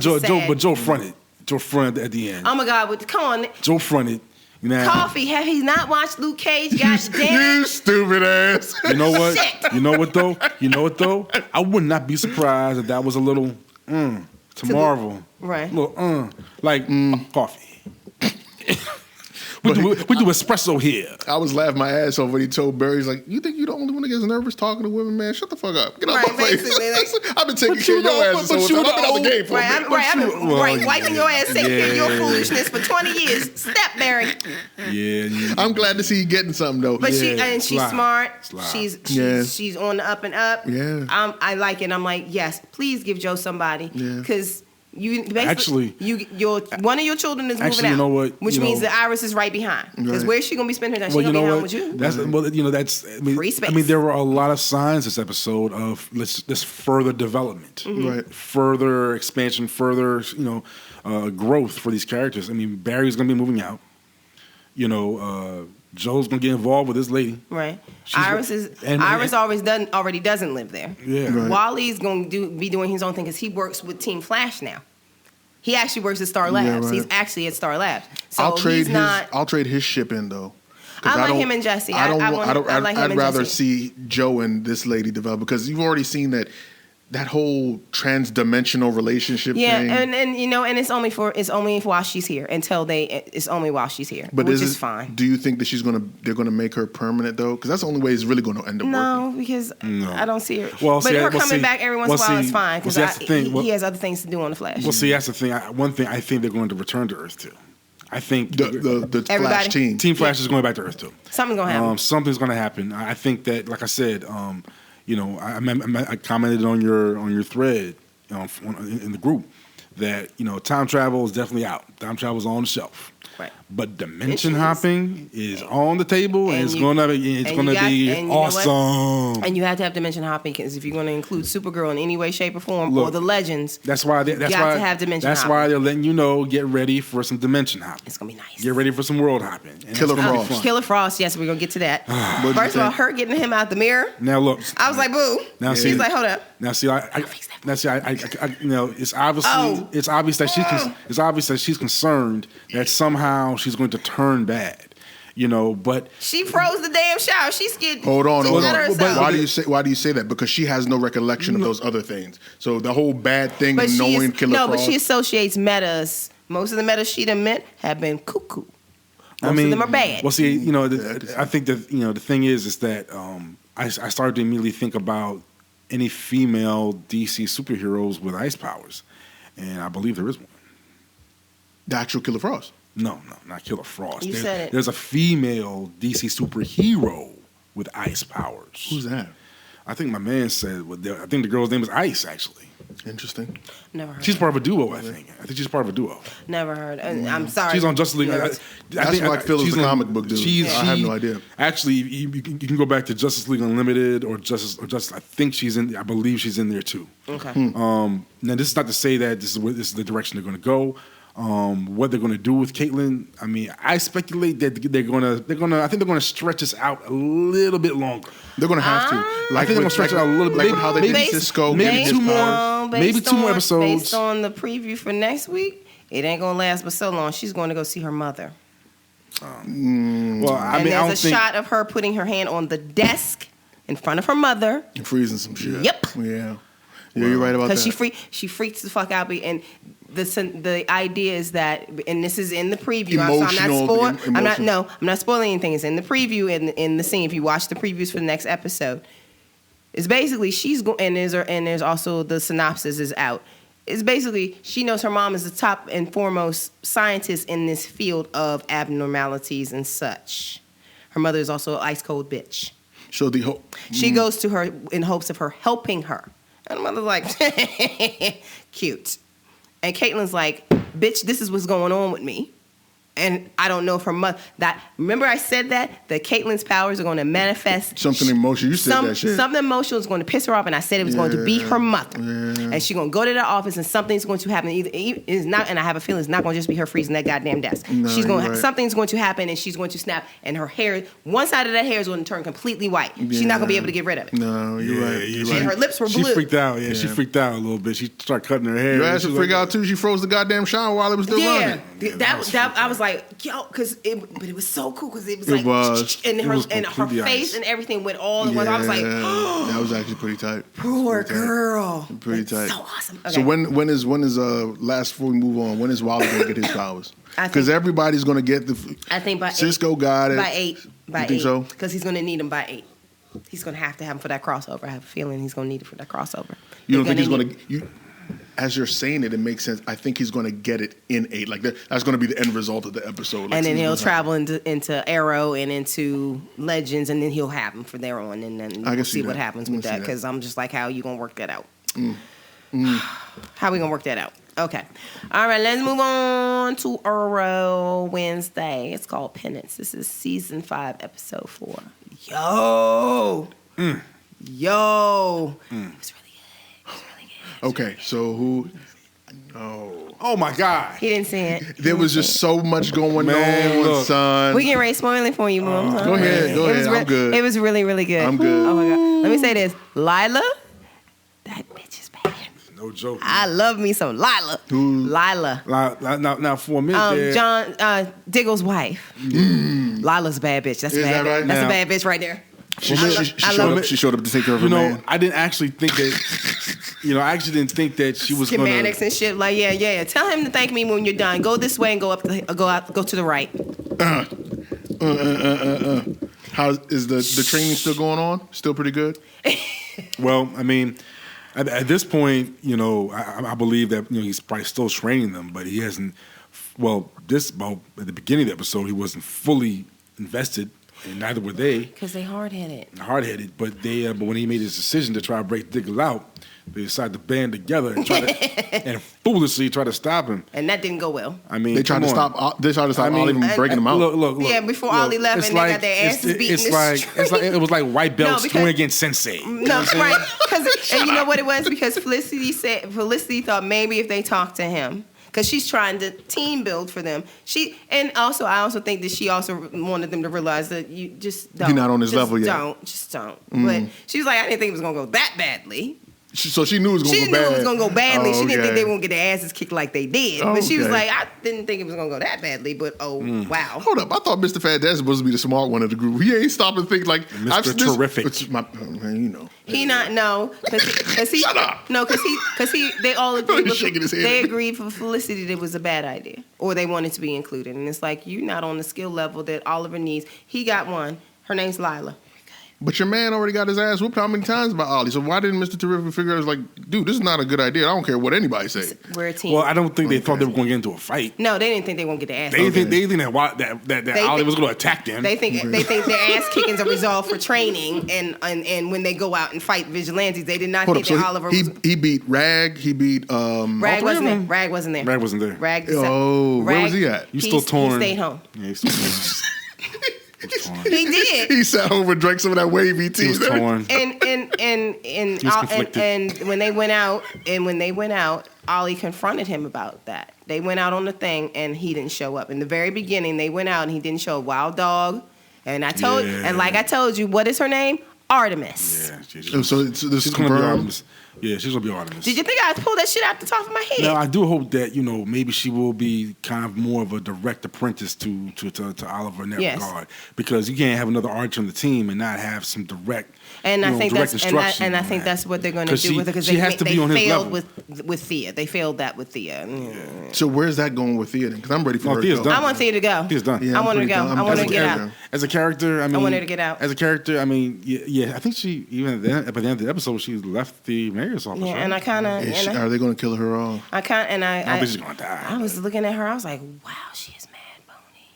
Joe fronted. Joe fronted at the end. Oh my God! Come on, Joe fronted. Now, Coffee. Have he not watched Luke Cage? God damn You it! stupid ass. you know what? Shit. You know what though? I would not be surprised if that was a little to Marvel. Right. Little coffee. We do espresso here. I was laughing my ass off when he told Barry, he's like, "You think you're the only one that gets nervous talking to women, man? Shut the fuck up. Get off my face." I've been taking care of your ass this whole time. I've been out the game for a minute. Right, wiping your ass, taking care of your foolishness for 20 years. Step, Barry. Yeah. I'm glad to see you getting something though. But she's smart. She's on the up and up. Yeah. I like it. I'm like, yes, please give Joe somebody. Because you actually, one of your children is moving out. You know what? Which means that Iris is right behind. Because where's she gonna be spending her time? She's gonna be home with you. That's free space. I mean, there were a lot of signs this episode of this further development, right? Further expansion, further growth for these characters. I mean, Barry's gonna be moving out. Joe's gonna get involved with this lady. Right. Iris already doesn't live there. Yeah. Right. Wally's gonna be doing his own thing because he works with Team Flash now. He actually works at Star Labs. Yeah, right. He's actually at Star Labs. So I'll trade his ship in though. I like him and Jesse. I'd rather see Joe and this lady develop because you've already seen that whole trans-dimensional relationship thing. Yeah, and it's only while she's here it's only while she's here, which is fine. Do you think that they're gonna make her permanent though? Because that's the only way it's really going to end up working. No, because I don't see her. Her coming back every once in a while is fine because he has other things to do on the Flash. Well, see, that's the thing. One thing I think they're going to return to Earth too. I think the Flash team. Team Flash is going back to Earth too. Something's gonna happen. Something's gonna happen. I think that, like I said. I commented on your thread in the group that time travel is definitely out. Time travel is on the shelf. Right. But dimension hopping is on the table, and it's gonna be awesome. And you have to have dimension hopping because if you're going to include Supergirl in any way, shape, or form, or the Legends, that's why to have dimension. That's why they're letting get ready for some dimension hopping. It's gonna be nice. Get ready for some world hopping. Killer Frost. Yes, we're gonna get to that. First of all, her getting him out the mirror. Now look, I was like, boo. Now she's like, hold up. Now see, it's obvious that she's concerned that somehow she's going to turn bad, but she froze the damn shower. She's scared. Hold on. Why do you say that? Because she has no recollection of those other things. So the whole bad thing of knowing Killer Frost. No, but she associates metas. Most of the metas she done met have been cuckoo. Most of them are bad. Well, see, I think that the thing is that I started to immediately think about any female DC superheroes with ice powers, and I believe there is one. The actual Killer Frost. No, not Killer Frost. You said it. There's a female DC superhero with ice powers. Who's that? I think my man said. I think the girl's name is Ice. Actually, interesting. Never heard. She's part of a duo. I think she's part of a duo. Never heard. I'm sorry. She's on Justice League. That's what I feel is the comic book dude. I have no idea. Actually, you can go back to Justice League Unlimited or Justice. I think she's in. I believe she's in there too. Okay. Now this is not to say that this is the direction they're going to go. What they're going to do with Caitlin, I mean, I speculate that they're going to stretch this out a little bit longer. They're going to have to. I think they're going to stretch it out a little bit. Like how they did Cisco. Maybe two more episodes. Based on the preview for next week, it ain't going to last but so long. She's going to go see her mother. There's a shot of her putting her hand on the desk in front of her mother. And freezing some shit. Yep. Yeah, you're right about that. Because she freaks the fuck out. And the idea is that, and this is in the preview. I'm not spoiling anything. It's in the preview in the scene. If you watch the previews for the next episode, it's basically and there's also the synopsis is out. It's basically she knows her mom is the top and foremost scientist in this field of abnormalities and such. Her mother is also an ice cold bitch. So she goes to her in hopes of her helping her, and the mother's like, cute. And Caitlin's like, bitch, this is what's going on with me. And I don't know if her mother... Remember I said that Caitlin's powers are going to manifest... Something emotional. You said that shit. Something emotional is going to piss her off, and I said it was going to be her mother. Yeah. And she's going to go to the office, and something's going to happen. It's not, and I have a feeling it's not going to just be her freezing that goddamn desk. No, something's going to happen, and she's going to snap, and her hair... One side of that hair is going to turn completely white. Yeah. She's not going to be able to get rid of it. No, you're right. And her lips were blue. She freaked out. Yeah, she freaked out a little bit. She started cutting her hair. Your ass would freak out, too. She froze the goddamn shower while it was still running. I was like, yo, but it was so cool because it was It like, was. and It her was and her completely face ice. and everything went all at once. I was like, that was actually pretty tight. poor Pretty tight. girl. Pretty That's tight. So awesome. Okay. So when is last before we move on? When is Wally gonna get his powers? I think- Because everybody's gonna get the. I think by Cisco 8. got it. By 8. By You think 8. so? Because he's going to need him by 8. He's going to have him for that crossover. I have a feeling he's going to need it for that crossover. You don't think he's gonna gonna? As you're saying it, it makes sense. I think he's gonna get it in 8. Like that's gonna be the end result of the episode. Like, and then so he'll travel into Arrow and into Legends, and then he'll have them for there on, and then I we'll can see see what that. happens I can with see that. that. Because I'm just like, how you gonna work that out? How we gonna work that out? Okay, all right. Let's move on to Arrow Wednesday. It's called Penance. This is season 5, episode 4. Yo. It was really good. Okay, so who? No, Oh my God. He didn't see it. there was just so much going Man, on, look. son. We can raise spoiling for you, Mom. Go ahead, go ahead. I'm good. It was really, really good. I'm good. Oh my God. Let me say this. Lila, that bitch is bad. No joke. I love me some Lila. Who? Lila. Now for a minute there. John Diggle's wife. Lila's a bad bitch. That's a Is bad that right? bitch. That's Now- a bad bitch right there. She I love it. showed up to take care of her You know, man. I didn't actually think that. I actually didn't think that she was going Schematics to. and shit. Like, yeah. Tell him to thank me when you're done. Go this way and go to the right. How is the training still going on? Still pretty good. Well, I mean, at this point, I believe that he's probably still training them, but he hasn't. Well, at the beginning of the episode, he wasn't fully invested, and neither were they. Because they hard-headed. Hard-headed, but when he made his decision to try to break Diggle out, they decided to band together and and foolishly try to stop him. And that didn't go well. I mean, They tried to come on. stop. They tried to stop I mean, Ollie from breaking them out. Look. Yeah, before Ollie left it's and they got their asses beaten in the street. It was like white belts because- going against sensei. No, right? And you know what it was? Because Felicity thought maybe if they talked to him, because she's trying to team build for them. I also think that she also wanted them to realize that you just don't. You're not on his level yet. Just don't. But she was like, I didn't think it was gonna go that badly. So she knew it was going She to knew go bad. it was gonna go badly. She didn't think okay. they were gonna get their asses kicked like they did. But she was Okay. like, I didn't think it was gonna go that badly. But wow. Hold up, I thought Mr. Fat Dad's supposed to be the smart one of the group. He ain't stopping to think like Mr. Terrific. It's my, man, He not because he Shut up. no because he they all agreed He's shaking his head. they agreed for Felicity that it was a bad idea or they wanted to be included, and it's like you're not on the skill level that Oliver needs. He got one. Her name's Lila. But your man already got his ass whooped how many times by Ollie? So why didn't Mr. Terrific figure out, like, dude, this is not a good idea. I don't care what anybody say. We're a team. Well, I don't think they thought they were going to get into a fight. No, they didn't think they were gonna get their ass. They kicked. think that Ollie was going to attack them. They think their ass kicking's a result for training, and when they go out and fight vigilantes, they did not Hold think up, so that Oliver was. he beat Rag, he beat Rag three of wasn't there. them. Rag wasn't there. Rag wasn't there. Rag. Oh, where was he at? You still torn. He stayed home. Yeah, he's still torn. He did. He sat over and drank some of that wavy tea. He was torn. And was conflicted. and when they went out, Ollie confronted him about that. They went out on the thing and he didn't show up. In the very beginning, they went out and he didn't show up. Wild Dog. And I told like I told you, what is her name? Artemis. Yeah, So this is she's going to be confirmed. Artemis. Yeah, she's going to be Artemis. Did you think I pulled that shit out the top of my head? Now, I do hope that, maybe she will be kind of more of a direct apprentice to Oliver in that regard. Because you can't have another Archer on the team and not have some direct And I think direct that's instruction and I on think that. that's what they're going to do with it because she has to be on his failed level. with Thea. They failed that with Thea. So where's that going with Thea then? Because I'm ready for her to Thea's go. done. I want Thea to go. Thea's done. Yeah, I want her to pretty go. done. I want her I'm to get done. out. As a character, I mean, want her to get out. As a character, I mean, I think she even by the end of the episode, she left the mayor's office. Yeah, right? and I kind of, Are they going to kill her off? I think she's gonna die. I was looking at her. I was like, wow, she is mad bony.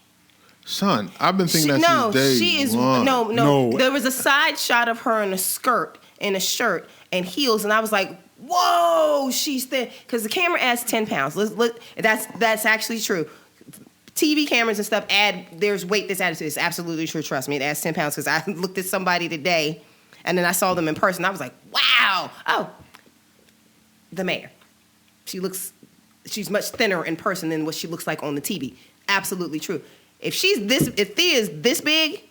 Son, I've been thinking that since day she is one. no. There was a side shot of her in a skirt, in a shirt, and heels, and I was like, whoa, she's thin. Because the camera adds 10 pounds. That's actually true. TV cameras and stuff there's weight that's added to it. It's absolutely true. Trust me, it adds 10 pounds. Because I looked at somebody today, and then I saw them in person. I was like, wow. Oh, the mayor. She's much thinner in person than what she looks like on the TV. Absolutely true. If Thea is this big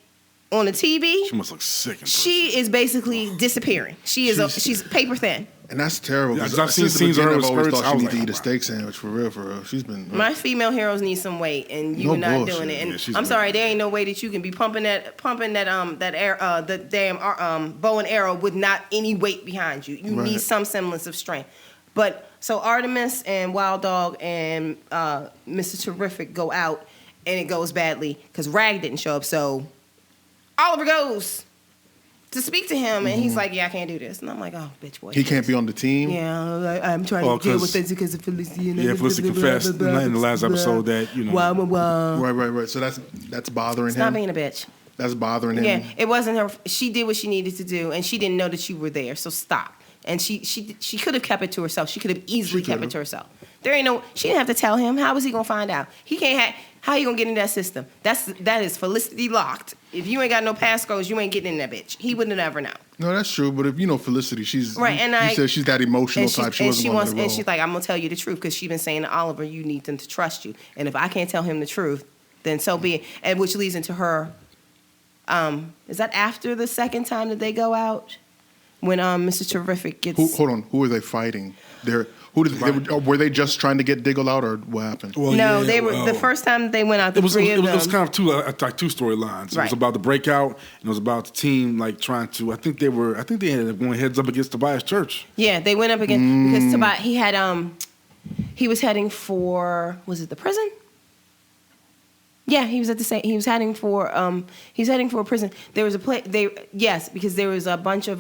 on the TV, She must look sick. she is basically disappearing. She's paper thin. And that's terrible. Yeah, I've seen scenes of her with I've always skirts. thought I she was needed to like, eat a wow. steak sandwich for real. She's been My female heroes need some weight, and you No are not bullshit. doing it. And Yeah, I'm sorry, there ain't no way that you can be pumping that air, the damn bow and arrow with not any weight behind you. You Right. need some semblance of strength. But so Artemis and Wild Dog and Mr. Terrific go out, and it goes badly because Rag didn't show up. So Oliver goes to speak to him, and he's like, "Yeah, I can't do this." And I'm like, "Oh, bitch, boy, He can't be on the team. yeah, I'm trying to deal with this because of Felicity. And Yeah, Felicity confessed in the last episode that, you know. Right. So that's bothering Stop him. being a bitch. That's bothering him. Yeah, it wasn't her. She did what she needed to do, and she didn't know that you were there. So stop. And she could have kept it to herself. She could have easily kept it to herself. There ain't no. She didn't have to tell him. How was he gonna find out? He can't have. How you gonna get in that system? That is Felicity locked. If you ain't got no passcodes, you ain't getting in that bitch. He wouldn't ever know. No, that's true. But if you know Felicity, she's Right, and you said she's that emotional type. She wasn't going to roll. And she's like, I'm gonna tell you the truth because she's been saying to Oliver, you need them to trust you. And if I can't tell him the truth, then so be it. And which leads into her. Is that after the second time that they go out? When Mr. Terrific gets. Hold on. Who are they fighting? Were they just trying to get Diggle out, or what happened? Well, No, yeah, they were well, the first time that they went out. The It was three of them. kind of two storylines. It Right. was about the breakout, and it was about the team like trying to. I think they ended up going heads up against Tobias Church. Yeah, they went up again because Tobias he was heading for, was it the prison? Yeah, he was he was heading for a prison. There was because there was a bunch of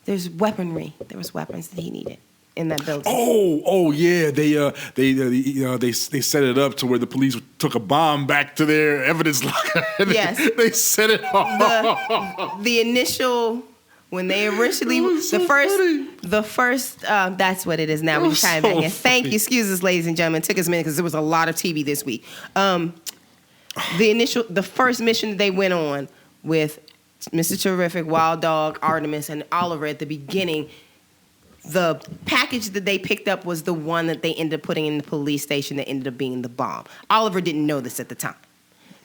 there's weaponry. There was weapons that he needed in that building. Oh yeah, they set it up to where the police took a bomb back to their evidence locker. Yes. They set it off. The initial when they originally the first that's what it is now. We're just trying back in. Thank you, excuse us, ladies and gentlemen. It took us a minute because there was a lot of TV this week. The first mission that they went on with Mr. Terrific, Wild Dog, Artemis, and Oliver at the beginning, the package that they picked up was the one that they ended up putting in the police station that ended up being the bomb. Oliver didn't know this at the time.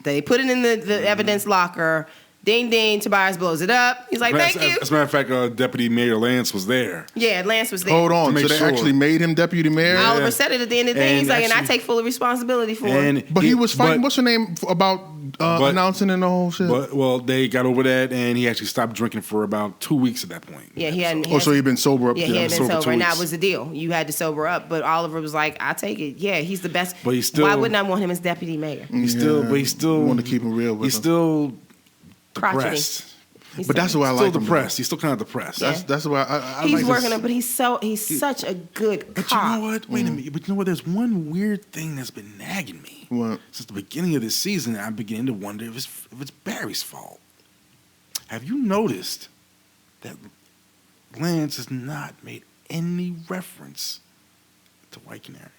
They put it in the evidence locker. Ding, ding, Tobias blows it up. He's like, thank you. As a matter of fact, Deputy Mayor Lance was there. Yeah, Lance was there. Hold on. To So make they actually made him deputy mayor? Oliver said it at the end of the thing. And He's like, and I actually- take full responsibility for it. But he was fighting. What's her name about announcing and the whole shit? Well, they got over that, and he actually stopped drinking for about 2 weeks at that point. Yeah, he hadn't. so he'd been sober up Yeah, to he had that. been sober sober, 2 and that weeks. was the deal. You had to sober up. But Oliver was like, I take it. Yeah, he's the best. But he's still- Why wouldn't I want him as deputy mayor? He's still want to keep him real with He's him. still Crotchety. depressed. But that's why I Still like him. depressed. He's still kind of depressed. That's why I He's like working this. on, but he's such a good But cop. you know what? Wait a minute. But you know what? There's one weird thing that's been nagging me. What? Since the beginning of this season. I'm beginning to wonder if it's Barry's fault. Have you noticed that Lance has not made any reference to White Canary?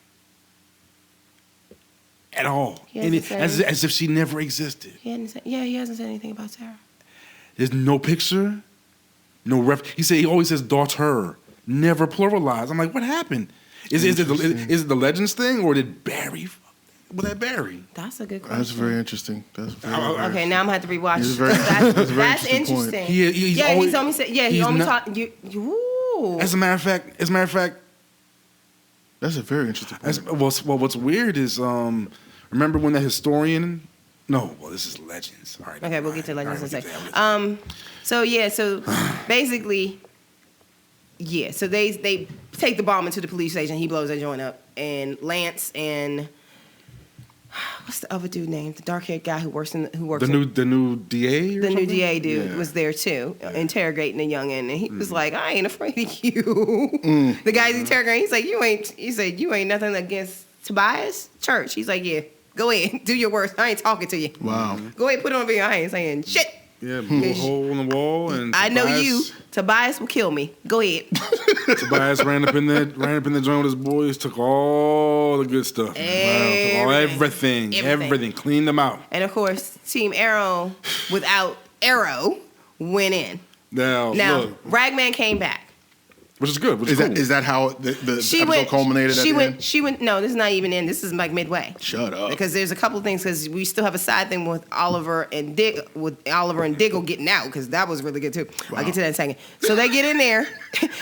At all. He hasn't said As if she never existed. He hasn't said anything about Sarah. There's no picture, no ref. He always says daughter, never pluralized. I'm like, what happened? Is it the Legends thing, or did Barry? Was that Barry? That's a good question. That's very interesting. That's very Okay, now I'm gonna have to rewatch. It's it. very- That's a very interesting. interesting point. He's yeah, always- he's only said. Yeah, he he's only not- talked. Ooh. As a matter of fact, That's a very interesting point. what's weird is remember when the historian? No, well, this is Legends. All right. Okay, we'll get to Legends in a All right, second. So basically, so they take the bomb into the police station. He blows that joint up, and Lance and what's the other dude name? The dark-haired guy who works the new DA. Or the new something? DA dude Yeah. was there too, interrogating the youngin', and he was like, "I ain't afraid of you." The guy's interrogating. He's like, He said, "You ain't nothing against Tobias Church." He's like, "Yeah, go ahead, do your worst. I ain't talking to you. Wow. Go ahead, put it on video. I ain't saying shit. Yeah, blew a hole in the wall, and I know you. Tobias will kill me. Go ahead." Tobias ran up in the joint with his boys, took all the good stuff. Everything. Everything, cleaned them out. And of course, Team Arrow without Arrow went in. Now Now, look, Ragman came back. Which is good. Which is cool. Is that how the episode culminated at the end? No, this is not even in. This is like midway. Shut up. Because there's a couple of things, because we still have a side thing with Oliver and Diggle getting out, because that was really good too. Wow. I'll get to that in a second. So they get in there.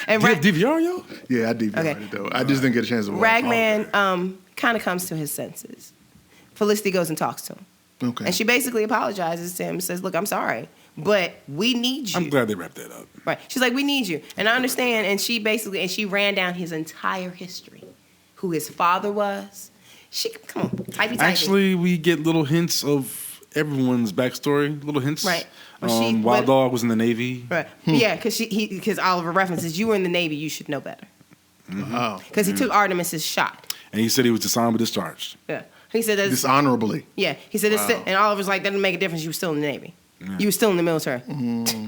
And you have DVR, yo? Yeah, I DVR'd it though. I just didn't get a chance to watch it. Ragman kind of comes to his senses. Felicity goes and talks to him. Okay. And she basically apologizes to him and says, look, I'm sorry, but we need you. I'm glad they wrapped that up. Right. She's like, we need you. And I understand. And she ran down his entire history, who his father was. Come on, typey. Actually, we get little hints of everyone's backstory, little hints. Right. Wild Dog was in the Navy. Right. Yeah, because Oliver references, you were in the Navy, you should know better. Oh. Because he took Artemis's shot. And he said he was dishonorably discharged. Yeah. He said dishonorably. Yeah. He said, and Oliver's like, that doesn't make a difference. You were still in the Navy. Yeah. You were still in the military.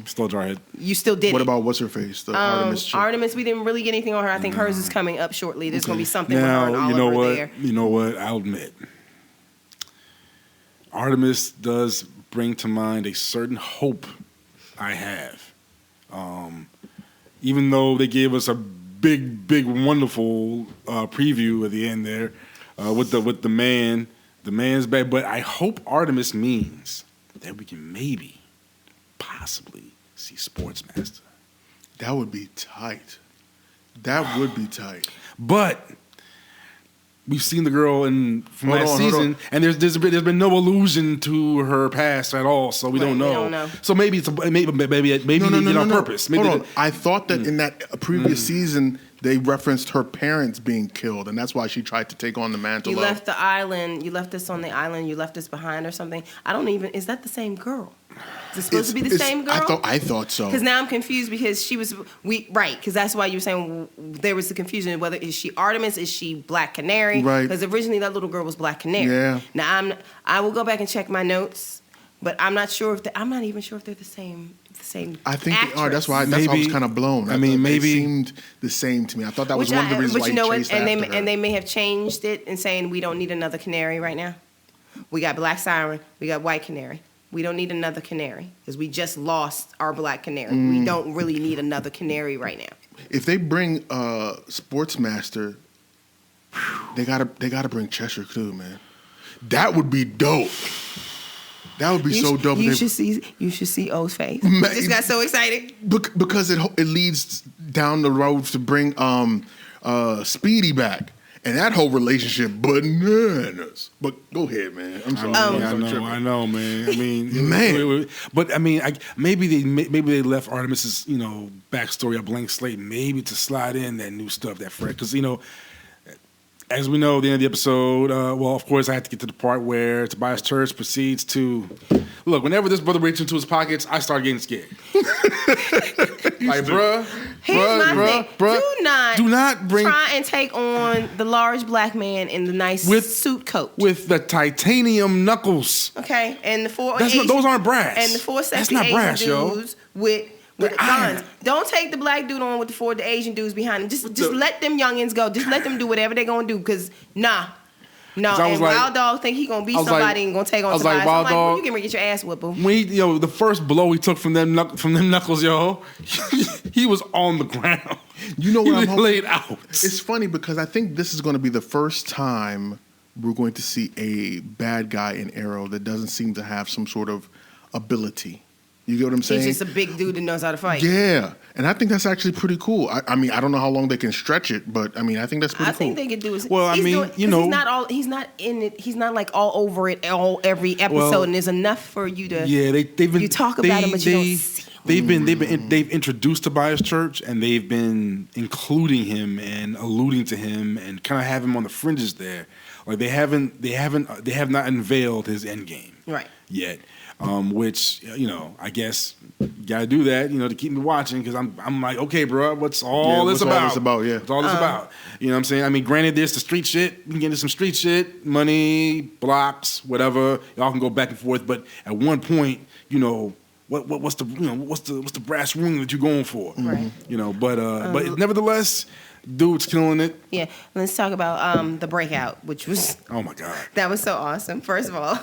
Still a jarhead. You still did What it. about what's her face? The Artemis chick. Artemis, we didn't really get anything on her. I think hers is coming up shortly. There's going to be something with her and Oliver you know what? there. You know what? I'll admit. Artemis does bring to mind a certain hope I have. Even though they gave us a big, wonderful preview at the end there with the man's back. But I hope Artemis means that we can maybe, possibly see Sportsmaster. That would be tight. But we've seen the girl from last season, and there's been no allusion to her past at all, so we don't know. We don't know. So maybe maybe they did it on purpose. Maybe Hold on. I thought that in that previous season they referenced her parents being killed, and that's why she tried to take on the mantle. You left the island. You left us on the island. You left us behind or something. I don't even. Is that the same girl? Is it supposed to be the same girl? I thought so. Because now I'm confused because she was right. Because that's why you were saying there was the confusion whether is she Artemis, is she Black Canary? Right. Because originally that little girl was Black Canary. Yeah. Now I will go back and check my notes, but I'm not sure if I'm not even sure if they're the same. I think actress. they are. That's why I was kind of blown. Maybe it seemed the same to me. I thought that was one of the reasons why you know he chased what? after her. And they may have changed it and saying we don't need another canary right now. We got Black Siren. We got White Canary. We don't need another canary because we just lost our Black Canary. We don't really need another canary right now. If they bring Sportsmaster, they gotta bring Cheshire too, man. That would be dope. That would be so dope. You should see O's face. He just got so excited because it leads down the road to bring Speedy back. And that whole relationship, bananas. But go ahead, man. I'm sorry. I know, man. I mean, but I mean, maybe they left Artemis's backstory a blank slate, maybe to slide in that new stuff, that fresh. Because as we know, at the end of the episode, well, of course, I had to get to the part where Tobias Church proceeds to look. Whenever this brother reaches into his pockets, I start getting scared. Like, bruh. Here's my thing. Do not try and take on the large black man in the nice suit coat with the titanium knuckles. Okay, and those aren't brass. And the 4 sexy Asian brass, dudes with guns. Don't take the black dude on with the Asian dudes behind him. Just let them youngins go. Just let them do whatever they're gonna do. Cause no, and Wild Dog think he gonna beat somebody and gonna take on somebody. Wild Dog, you can get your ass whipped. When the first blow he took from them knuckles, he was on the ground. You know what I'm laid out. It's funny because I think this is going to be the first time we're going to see a bad guy in Arrow that doesn't seem to have some sort of ability. You get what I'm saying? He's just a big dude that knows how to fight. Yeah, and I think that's actually pretty cool. I mean, I don't know how long they can stretch it, but I mean, I think that's pretty cool. I think they could do it. Well, he's not in it. He's not like all over it every episode, and there's enough for you to. Yeah, they've been. You talk about him, but you don't see him. They've introduced Tobias Church, and they've been including him and alluding to him, and kind of have him on the fringes there. Like they have not unveiled his end game yet. Which I guess you gotta do that, to keep me watching because I'm like, okay, bro, what's all this about? What's all this about? You know what I'm saying? I mean, granted, there's the street shit. We can get into some street shit, money, blocks, whatever. Y'all can go back and forth, but at one point, what's the brass ring that you're going for? Right. But nevertheless, dude's killing it. Yeah. Let's talk about the breakout, which was oh my god, that was so awesome. First of all.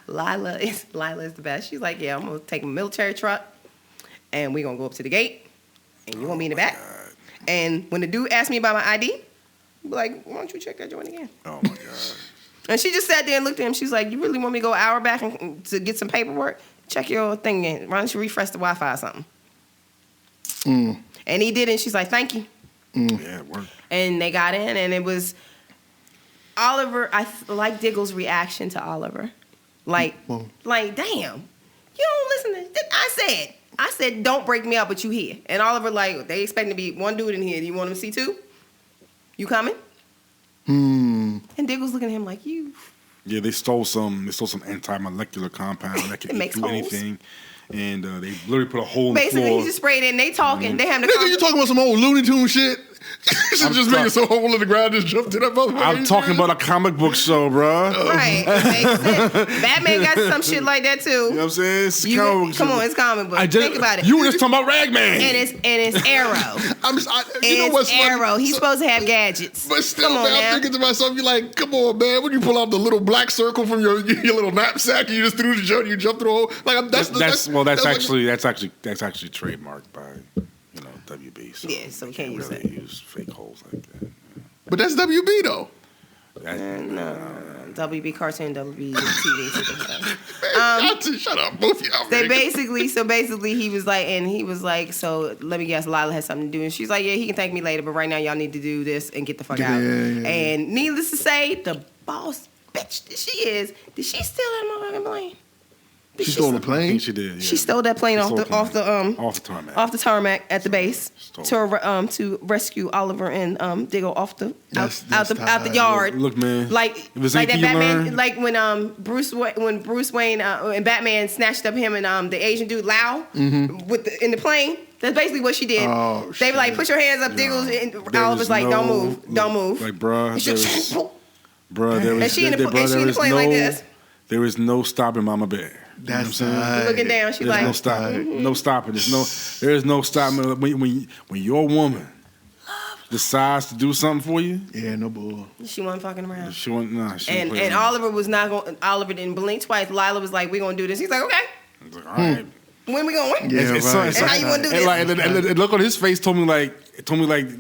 Lila is the best. She's like, yeah, I'm gonna take a military truck, and we're gonna go up to the gate, and you're gonna be in the back, And when the dude asked me about my ID, I'd be like, why don't you check that joint again? Oh my God. And she just sat there and looked at him. She's like, you really want me to go an hour back to get some paperwork? Check your thing in. Why don't you refresh the Wi-Fi or something? And he did, and she's like, thank you. Yeah, it worked. And they got in, and it was Oliver. I like Diggle's reaction to Oliver. Like, damn, you don't listen to. I said, don't break me up, but you here. And Oliver, like, they expecting to be one dude in here. Do you want him to see two? You coming? And Diggle's looking at him like, you. Yeah, they stole some anti-molecular compound that can makes do holes. anything. And they literally put a hole in the Basically, floor. he just sprayed it, and they talking. They having Nigga, you talking about some old Looney Tune shit? You should just make some hole in the ground, just jump to that motherfucker. I'm talking about a comic book show, bro. Right. It makes sense. Batman got some shit like that, too. You know what I'm saying? It's comic book Come shit. on, it's comic book. Think about it. You were just talking about Ragman. And it's Arrow. You know what's funny? Arrow. He's supposed to have gadgets. But still, Come on, man, now. I'm thinking to myself, you're like, come on, man. When you pull out the little black circle from your little knapsack and you just threw the joint, you jump through the hole. Like, that's actually trademarked by WB. So yeah, so we can't use really that. use fake holes like that. But that's WB though. No. WB cartoon, WB TV. Shut up, both of y'all. Basically, he was like, so let me guess, Lila has something to do, and she's like, yeah, he can thank me later, but right now y'all need to do this and get the fuck out. Yeah. And needless to say, the boss bitch that she is, did she steal that motherfucking plane? She stole the I plane. think she did. Yeah. She stole that plane off the tarmac. off the tarmac at the base to rescue Oliver and Diggle off the out the yard. Look, man. Like that Batman. Like when Bruce Wayne and Batman snatched up him and the Asian dude Lau in the plane. That's basically what she did. Oh, they were like, put your hands up, Diggles. And Oliver's like, don't move. Like, bruh, and she in the plane like this. There is no stopping Mama Bear. That's looking down. She's like, no stopping. No stopping. There is no stopping. When your woman decides to do something for you. Yeah, no bull. She wasn't fucking around. She wasn't. And Oliver was not going. Oliver didn't blink twice. Lila was like, "We're gonna do this." He's like, "Okay." I was like, all right. When we going? Yeah, and how you want to do this? And look on his face told me like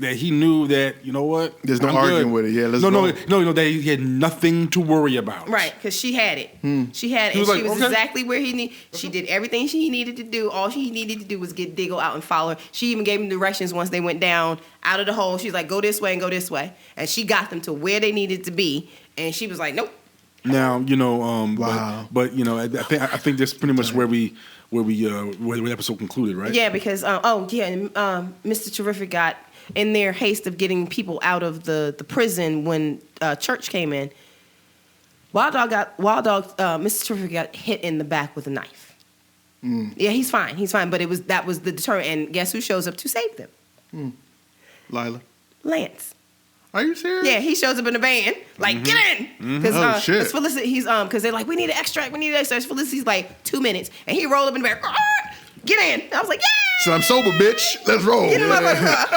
that he knew that, you know what? There's no arguing with it. Yeah, let's go. No, that he had nothing to worry about. Right, because she had it. She had it. He was and she like, was okay. exactly where he needed. She did everything she needed to do. All she needed to do was get Diggle out and follow her. She even gave him directions once they went down out of the hole. She's like, go this way and go this way. And she got them to where they needed to be. And she was like, nope. Now, wow. but I think that's pretty much where the episode concluded, right? Yeah, because Mr. Terrific got in their haste of getting people out of the prison when Church came in. Mr. Terrific got hit in the back with a knife. Yeah, he's fine. But that was the deterrent. And guess who shows up to save them? Lila. Lance. Are you serious? Yeah, he shows up in the van, like, get in! Because shit. Felicity, because they're like, we need an extract. Felicity's like, 2 minutes. And he rolled up in the van, get in! I was like, yeah! So I'm sober, bitch. Let's roll. Get in my car.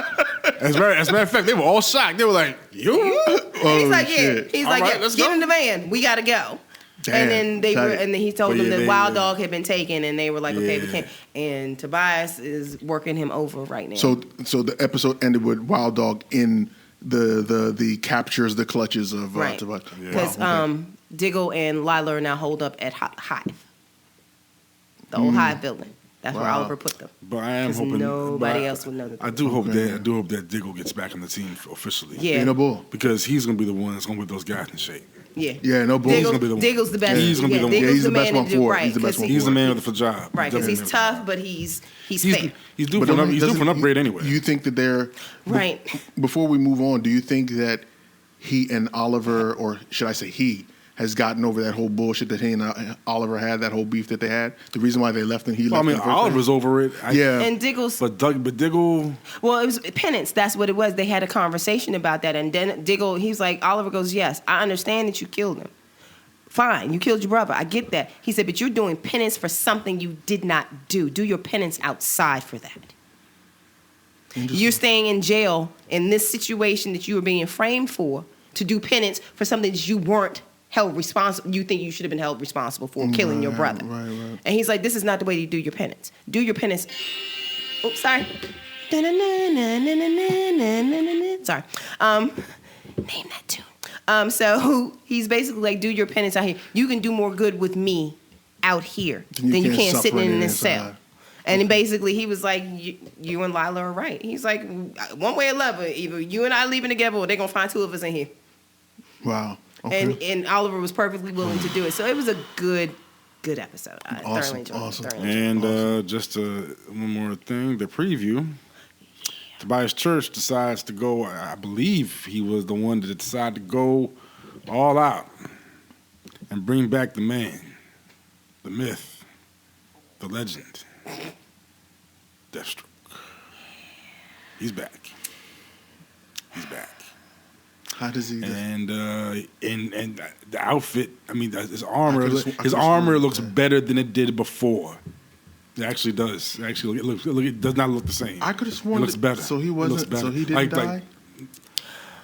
As a matter of fact, they were all shocked. They were like, you? He's like, yeah. shit. He's All like, right, yeah, let's get go. in the van. We gotta go. Damn, and then he told them that Wild Dog had been taken, and they were like, okay, we can't. And Tobias is working him over right now. So the episode ended with Wild Dog in the captures, the clutches of right, Tobias. because Diggle and Lila are now holed up at Hive, the old Hive building. That's where Oliver put them. But I am hoping nobody else would know that. I do hope that Diggle gets back on the team officially. Yeah, no bull. Because he's gonna be the one that's gonna get those guys in shape. Yeah, no bull. Diggle's the best. He's gonna be the one. Diggle's the best man one to do for it. right. He's the best one He's for the it. man with the job. Right, because he's tough, but he's fair. He's due for an upgrade anyway. Do you think that they're right? Before we move on, do you think that he and Oliver, or should I say he, has gotten over that whole bullshit that he and Oliver had, that whole beef that they had? The reason why they left and he left. I mean, Oliver's over it. And Diggle's. But Diggle. Well, it was penance. That's what it was. They had a conversation about that, and then Diggle, he's like, Oliver goes, yes, I understand that you killed him. Fine, you killed your brother. I get that. He said, but you're doing penance for something you did not do. Do your penance outside for that. You're staying in jail in this situation that you were being framed for to do penance for something that you weren't held responsible. You think you should have been held responsible for killing your brother. Right. And he's like, this is not the way you do your penance. Do your penance. Oops, sorry. Sorry. Name that tune. So he's basically like, do your penance out here. You can do more good with me out here than you can sitting in this cell. And basically, he was like, you and Lila are right. He's like, one way or another, either you and I leaving together or they're going to find two of us in here. Wow. Okay. And Oliver was perfectly willing to do it. So it was a good episode. I thoroughly enjoyed it. And just one more thing, the preview. Tobias Church decides to go, I believe he was the one that decided to go all out and bring back the man, the myth, the legend, Deathstroke. He's back. How does he? And the outfit. I mean, his armor. His armor looks better than it did before. It actually does. Actually, it does not look the same. I could have sworn it looks better. So he wasn't. So he didn't die.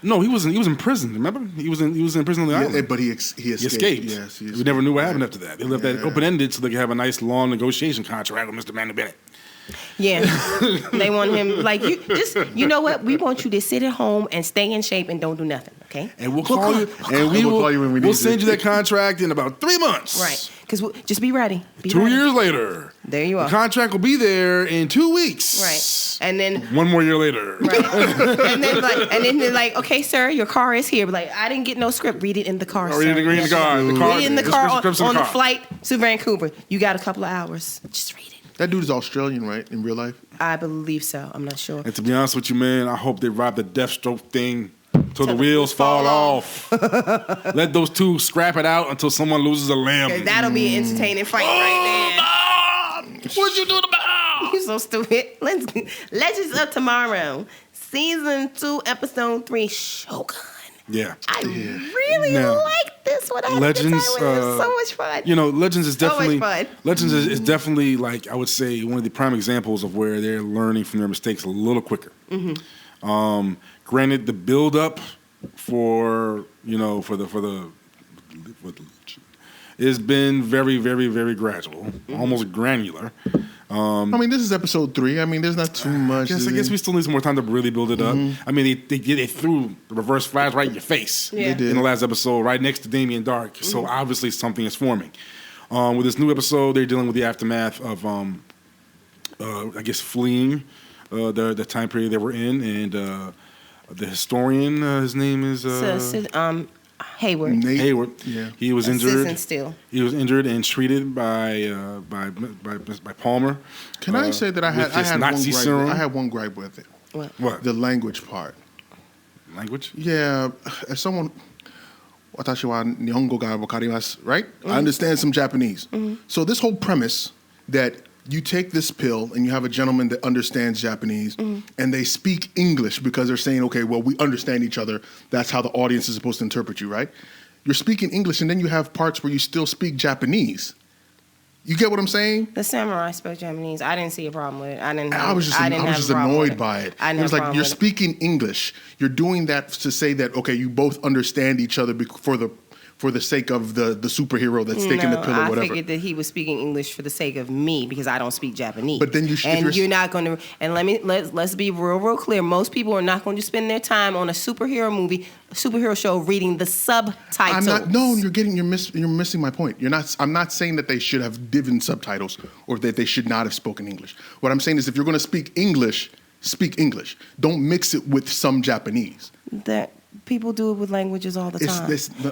No, he wasn't. He was in prison. Remember, he was in prison on the island. But he escaped. He escaped. Yes, he escaped. We never knew what happened after that. They left that open ended so they could have a nice long negotiation contract with Mr. Manny Bennett. Yeah, they want him like you know what? We want you to sit at home and stay in shape and don't do nothing, okay? And we'll call you. And we'll call you when we need. We'll send you that contract in about 3 months. Right? Because just be ready. 2 years later. There you are. The contract will be there in 2 weeks. Right. And then 1 more year later. Right. and then they're like, okay, sir, your car is here. But like, I didn't get no script. Read it in the car. Read it in the car. Read it in the car on the flight to Vancouver. You got a couple of hours. Just read it. That dude is Australian, right? In real life? I believe so. I'm not sure. And to be honest with you, man, I hope they ride the Deathstroke thing till the wheels fall off. Let those two scrap it out until someone loses a limb. That'll be an entertaining fight right there. What'd you do to my You're so stupid. Legends of Tomorrow, Season 2, Episode 3, Shogun. Yeah. I really like this one. I had Legends, a good time with it. It was so much fun. You know, Legends is definitely so much fun. Legends is definitely, like, I would say, one of the prime examples of where they're learning from their mistakes a little quicker. Mm-hmm. Granted, the build up for the has been very, very, very gradual, almost granular. I mean, this is episode 3. I mean, there's not too much. I guess we still need some more time to really build it up. I mean, they threw the reverse flash right in your face in the last episode, right next to Damien Dark. So obviously something is forming. With this new episode, they're dealing with the aftermath of, I guess, fleeing the time period they were in, and the historian, his name is Hayward. Hayward. Yeah. He was injured. He was injured and treated by Palmer. Can I say that I had one gripe with it? What? The language part. Language? Yeah. As someone, watashi wa nihongo ga wakarimasu, right? I understand some Japanese. So this whole premise that you take this pill and you have a gentleman that understands Japanese and they speak English because they're saying, okay, well, we understand each other. That's how the audience is supposed to interpret you, right? You're speaking English and then you have parts where you still speak Japanese. You get what I'm saying? The samurai spoke Japanese. I didn't see a problem with it. I was just annoyed by it. It was like, you're speaking English. You're doing that to say that, okay, you both understand each other for the sake of the superhero that's taking the pill or whatever. I figured that he was speaking English for the sake of me because I don't speak Japanese. But then you're not going to. And let's be real clear. Most people are not going to spend their time on a superhero show, reading the subtitles. You're missing my point. I'm not saying that they should have given subtitles or that they should not have spoken English. What I'm saying is, if you're going to speak English. Don't mix it with some Japanese. That. People do it with languages all the time.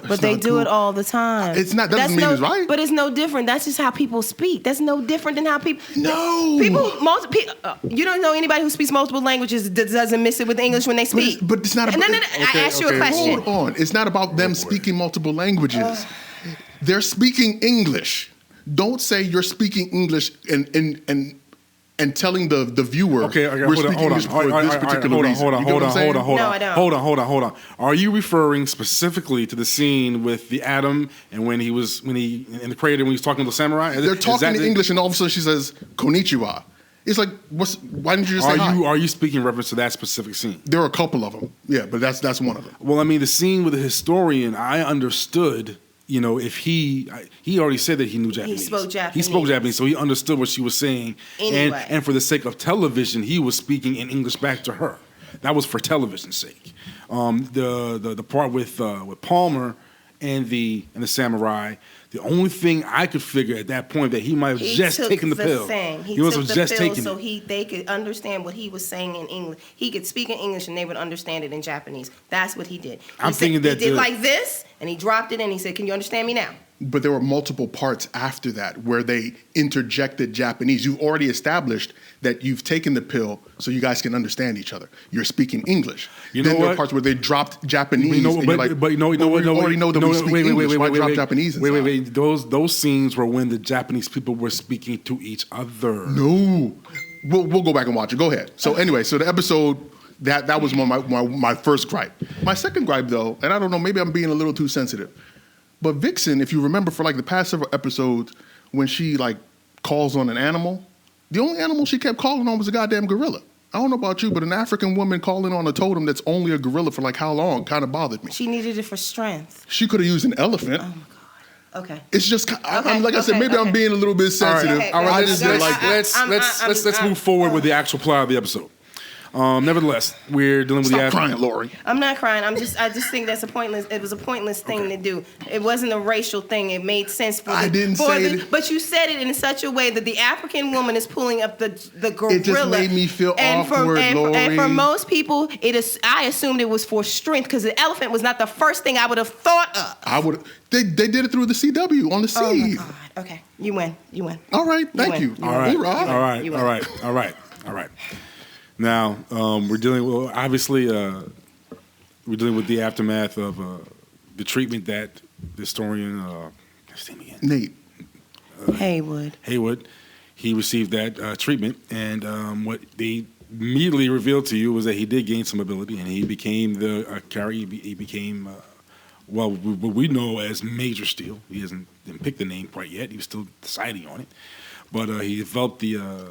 But they do it all the time. That doesn't mean it's right. But it's no different. That's just how people speak. That's no different than how people... No! You don't know anybody who speaks multiple languages that doesn't mix it with English when they speak. But it's not about... No. I asked you a question. Hold on. It's not about them speaking multiple languages. They're speaking English. Don't say you're speaking English and telling the viewer, we're speaking English for this particular reason. Hold on. Are you referring specifically to the scene with the Atom and when he in the crater when he was talking to the samurai? They're talking in English and all of a sudden she says konnichiwa. It's like, why didn't you just say hi? Are you speaking in reference to that specific scene? There are a couple of them. Yeah, but that's one of them. Well, I mean, the scene with the historian, I understood if he already said that he knew Japanese. He spoke Japanese. He spoke Japanese, so he understood what she was saying. Anyway. And for the sake of television, he was speaking in English back to her. That was for television's sake. The part with Palmer and the samurai. The only thing I could figure at that point that he might have just taken the pill. He took the pill so they could understand what he was saying in English. He could speak in English and they would understand it in Japanese. That's what he did. He did like this, and he dropped it and he said, "Can you understand me now?" But there were multiple parts after that where they interjected Japanese. You've already established that you've taken the pill so you guys can understand each other. You're speaking English. Then there were parts where they dropped Japanese. Wait. Those scenes were when the Japanese people were speaking to each other. No. We'll go back and watch it. Go ahead. So anyway, so the episode, that was my first gripe. My second gripe, though, and I don't know, maybe I'm being a little too sensitive, but Vixen, if you remember for like the past several episodes, when she like calls on an animal, the only animal she kept calling on was a goddamn gorilla. I don't know about you, but an African woman calling on a totem that's only a gorilla for like how long kind of bothered me. She needed it for strength. She could have used an elephant. Oh my God. Okay. It's just, I'm being a little bit sensitive. All right, let's move forward with the actual plot of the episode. Nevertheless, we're dealing with Stop crying, Lori. I'm not crying. I just think that's it was a pointless thing to do. It wasn't a racial thing. It made sense for but you said it in such a way that the African woman is pulling up the gorilla. It just made me feel awkward, Lori. And for most people, I assumed it was for strength because the elephant was not the first thing I would have thought of. They did it through the CW on the seed. Oh my God. Okay, you win. All right, thank you. All right. Now, we're dealing with the aftermath of the treatment that the historian, what's his name again? Nate. Haywood. He received that treatment, and what they immediately revealed to you was that he did gain some ability, and he became the carrier. He became, what we know as Major Steel. He didn't pick the name quite yet. He was still deciding on it. But he developed the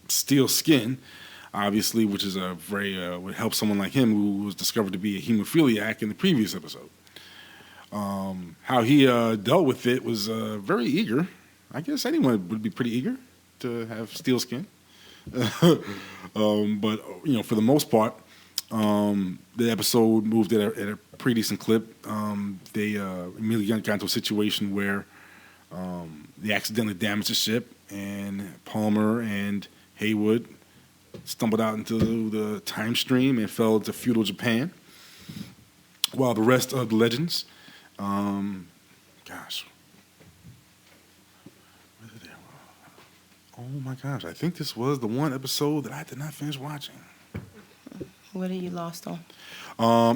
steel skin, obviously, which is a would help someone like him who was discovered to be a hemophiliac in the previous episode. How he dealt with it was very eager. I guess anyone would be pretty eager to have steel skin. But for the most part, the episode moved at a pretty decent clip. They immediately got into a situation where they accidentally damaged the ship, and Palmer and Haywood stumbled out into the time stream and fell into feudal Japan, while the rest of the legends, oh my gosh, I think this was the one episode that I did not finish watching. What are you lost on?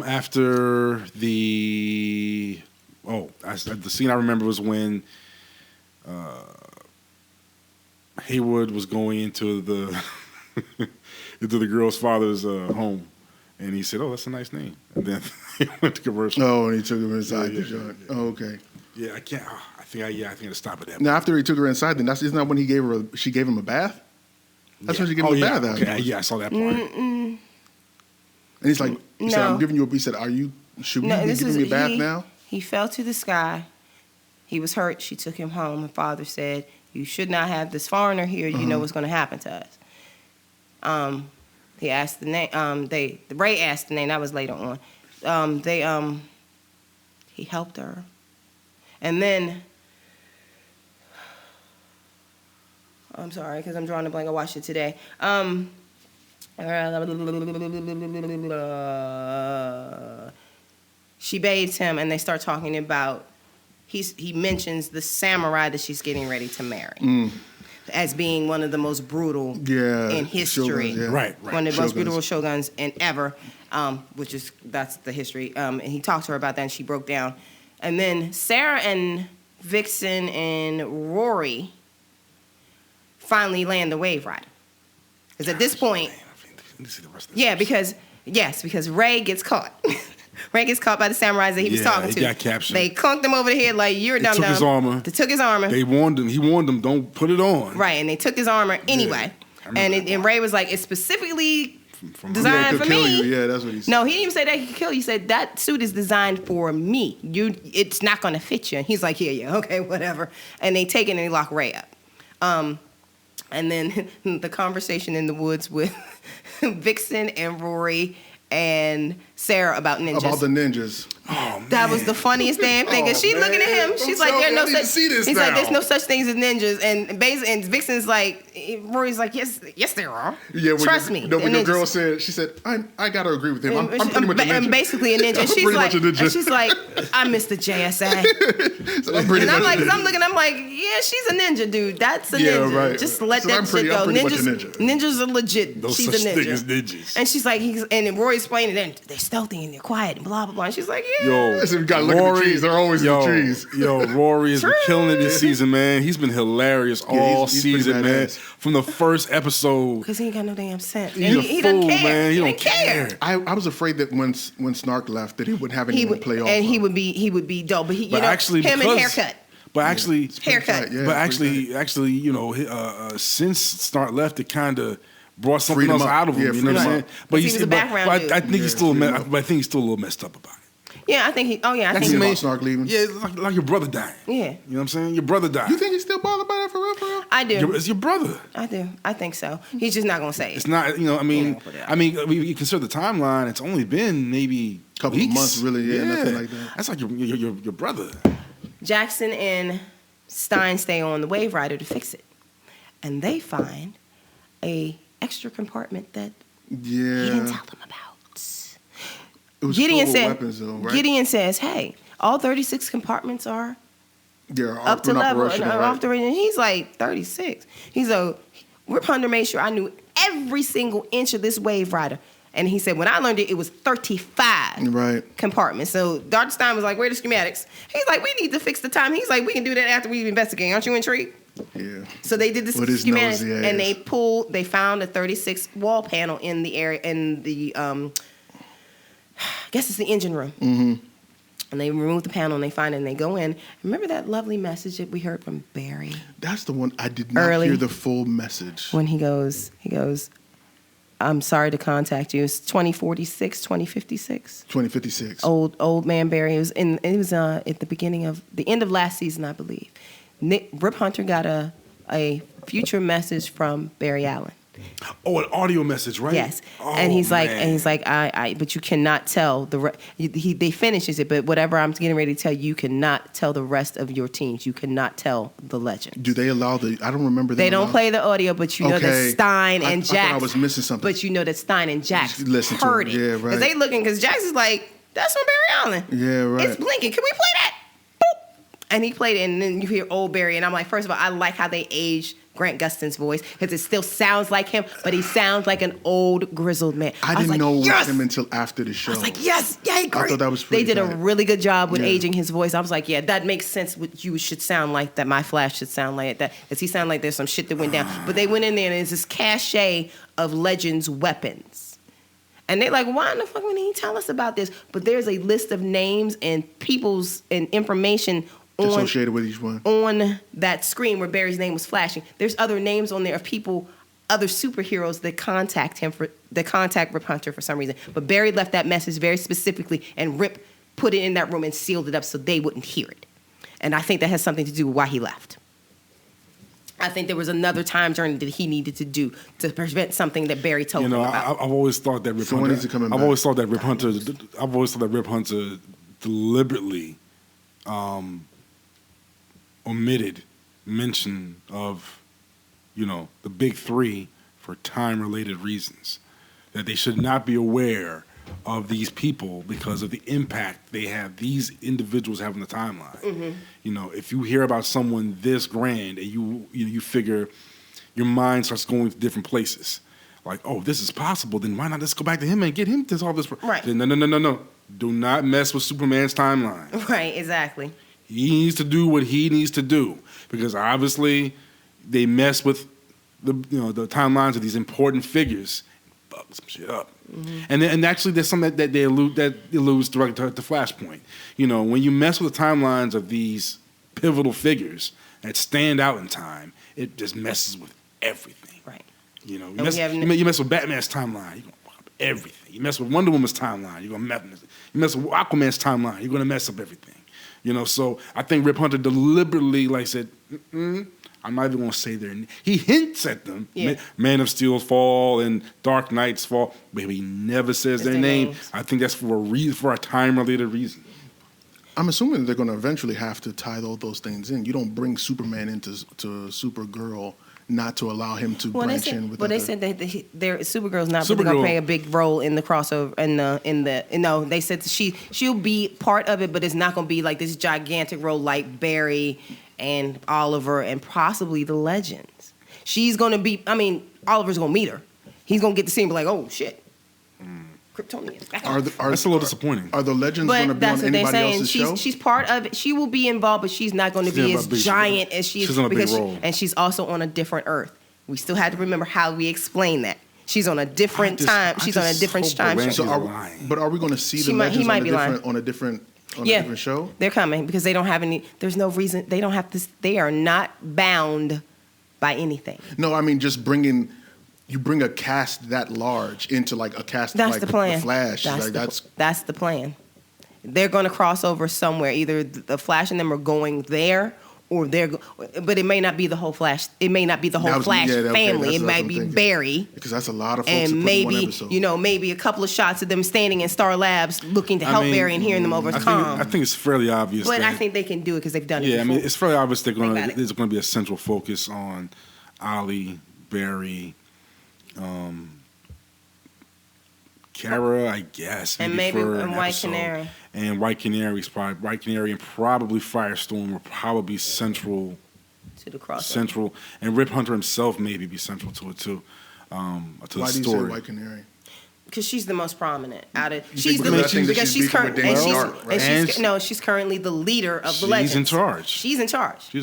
After the scene I remember was when Haywood was going into the into the girl's father's home, and he said, "Oh, that's a nice name." And then he went to commercial. Oh, and he took her inside the joint. Oh, okay. Yeah, I can't. I think I had to stop at that. Now, after he took her inside, then isn't that when she gave him a bath? That's when she gave him a bath. Okay. Yeah, I saw that part. And he's like, he said, "I'm giving you a." He said, should we be giving me a bath now?" He fell to the sky. He was hurt. She took him home. Her father said, "You should not have this foreigner here. You know what's going to happen to us." He asked the name. Ray asked the name. That was later on. He helped her, and then I'm sorry because I'm drawing a blank. I watched it today. She bathes him, and they start talking about. He mentions the samurai that she's getting ready to marry. As being one of the most brutal in history. Shoguns, Right. One of the most brutal shoguns ever, that's the history. And he talked to her about that, and she broke down. And then Sarah and Vixen and Rory finally land the Wave Rider. Because at this point... because Ray gets caught. Ray gets caught by the samurais that he was talking to. He got captured. They conked him over the head like, "You're dumb." They took his armor. They warned him. He warned them, "Don't put it on." Right, and they took his armor anyway. And Ray was like, "It's specifically Yeah, designed it for could kill me. you. Yeah, that's what he said. No, he didn't even say that he could kill you. He said that suit is designed for me. It's not going to fit you. And he's like, yeah, okay, whatever. And they take it and they lock Ray up. And then the conversation in the woods with Vixen and Rory and Sarah about ninjas. About the ninjas. Oh, man. That was the funniest damn thing. And she's looking at him. She's like, "There's no such." He's like, "There's no such things as ninjas." And Vixen's like, Rory's like, "Yes, there are. Yeah, Trust me." No, when the girl said, she said, "I gotta agree with him. I'm pretty much a ninja." I'm basically a ninja. And she's like, "I missed the JSA." So and I'm like, I'm like, yeah, she's a ninja, dude. That's a ninja. Right. Just let So that shit go. I'm pretty much a ninja. Ninjas are legit. No She's such a ninja. thing as ninjas. And she's like, and then Rory explained it. They're stealthy and they're quiet and blah blah blah. And she's like, yeah. Yo, Listen, you gotta look at the trees. They're always in the trees. Yo, Rory has been killing it this season, man. He's been hilarious all he's season, man. badass. From the first episode. Because he ain't got no damn sense. He's a he fool, doesn't care. man. He don't didn't care. I was afraid that when Snark left, that he wouldn't have anyone to play off. And he of. would be dope. But he, But actually, him and because- haircut. But actually, Haircut. Yeah, but actually, you know, since Start left, it kind of brought something Freed him else up. out of him. Yeah, you know what I'm freed him saying? up. But He was a background I dude. think he's still, freed him up. but I think he's still a little messed up about it. Yeah, I think he. Oh yeah, I That's think. the He, main Snark leaving. Yeah, it's like your brother dying. yeah, You know what I'm saying? Your brother died. You think he's still bothered by that for real? For real? I do. It's your brother. I do. I think so. He's just not gonna say It's it. not, you know. Yeah, You consider the timeline. It's only been maybe Couple of weeks. months, really, yeah, nothing like that. That's like your brother. Jackson and Stein stay on the Wave Rider to fix it, and they find a extra compartment that he didn't Yeah. tell them about. It was Gideon full of said. weapons, though, right? Gideon says, "Hey, all 36 compartments are Yeah, up to level and operational, are right? off the range." And he's like 36. He's a Rip Hunter made sure I knew every single inch of this Wave Rider. And he said, when I learned it, it was 35 Right. compartments. So Dr. Stein was like, where are the schematics? He's like, we need to fix the time. He's like, we can do that after we investigate. Aren't you intrigued? Yeah. So they did this With his schematics, nosy and ass. they found a 36 wall panel in the area, in the, I guess it's the engine room. Mm-hmm. And they remove the panel and they find it and they go in. Remember that lovely message that we heard from Barry? That's the one I did not Early. hear the full message. When he goes, I'm sorry to contact you. It's 2046, 2056. 2056. Old man Barry. It was at the beginning of the end of last season, I believe. Rip Hunter got a future message from Barry Allen. Oh, an audio message, right? Yes, Oh, and he's like, man. but you cannot tell they finishes it, but whatever I'm getting ready to tell you, you cannot tell the rest of your teams. You cannot tell the legend. Do they allow I don't remember. They don't play the audio, but you know that Stein and Jax. I thought I was missing something. But you know that Stein and Jax Listen to heard it. it. Yeah, right. Because they looking, because Jax is like, that's from Barry Allen. Yeah, right. It's blinking. Can we play that? Boop. And he played it, and then you hear old Barry, and I'm like, first of all, I like how they aged Grant Gustin's voice, because it still sounds like him, but he sounds like an old, grizzled man. I was didn't like, know it yes! was him until after the show. I was like, yes, yeah, great. I thought that was pretty They did a tight. really good job with Yeah. aging his voice. I was like, yeah, that makes sense. What you should sound like that. My Flash should sound like that. Because he sounded like there's some shit that went down. But they went in there, and there's this cachet of Legends weapons. And they're like, why in the fuck wouldn't he tell us about this? But there's a list of names and people's and information associated with each one. on that screen where Barry's name was flashing. There's other names on there of people, other superheroes that contact Rip Hunter for some reason. But Barry left that message very specifically, and Rip put it in that room and sealed it up so they wouldn't hear it. And I think that has something to do with why he left. I think there was another time journey that he needed to do to prevent something that Barry told him about. I've always thought that Rip Someone Hunter. needs to come in I've back. always thought that Rip Hunter. I've always thought that Rip Hunter deliberately omitted mention of, the big three for time-related reasons. That they should not be aware of these people because of the impact these individuals have on the timeline. Mm-hmm. If you hear about someone this grand and you figure your mind starts going to different places. Like, oh, this is possible, then why not just go back to him and get him to solve this? Right. Then, no. Do not mess with Superman's timeline. Right, exactly. He needs to do what he needs to do because obviously they mess with the timelines of these important figures, fuck some shit up. Mm-hmm. And actually, there's something that alludes directly to Flashpoint. When you mess with the timelines of these pivotal figures that stand out in time, it just messes with everything. Right. You mess with Batman's timeline. You go, everything. You mess with Wonder Woman's timeline, you're gonna mess. You mess with Aquaman's timeline, you're gonna mess up everything. You know, so I think Rip Hunter deliberately said, I'm not even gonna say their name. He hints at them. Yeah. Man of Steel's fall and Dark Knight's fall, but he never says their name. names. I think that's for a reason, for a time-related reason. I'm assuming they're going to eventually have to tie all those things in. You don't bring Superman into Supergirl not to allow him to branch in with. Well, they said that Supergirl's not really going to play a big role in the crossover. No, they said she'll be part of it, but it's not going to be like this gigantic role like Barry and Oliver and possibly the Legends. She's going to be. I mean, Oliver's going to meet her. He's going to get to see and be like, oh shit. Kryptonians. That's a little disappointing. Are the Legends going to be on anybody else's show? She's part of it. She will be involved, but she's not going to be as giant as she is. She's on a big role. And she's also on a different Earth. We still have to remember how we explain that. She's on a different time. She's on a different time show. But are we going to see the Legends on a different show? They're coming because they don't have any. There's no reason. They don't have to. They are not bound by anything. No, I mean just bringing. You bring a cast that large into like a cast like the plan. The Flash. That's the plan. They're going to cross over somewhere. Either the Flash and them are going there, or but it may not be the whole Flash. It may not be the whole Flash family. It might be Barry. Because that's a lot of folks. And maybe maybe a couple of shots of them standing in Star Labs looking to help Barry and hearing them over Tom. I think it's fairly obvious. But I think they can do it because they've done it. Yeah, before. I mean it's fairly obvious there's going to be a central focus on Ollie, Barry. Kara, I guess, and maybe White Canary. And White Canary and probably Firestorm will probably be central to the crossover. Central, and Rip Hunter himself maybe be central to it too. To Why the story. Do you say White Canary? Because she's the most prominent out of. She's currently the leader of the Legends. She's in charge. She's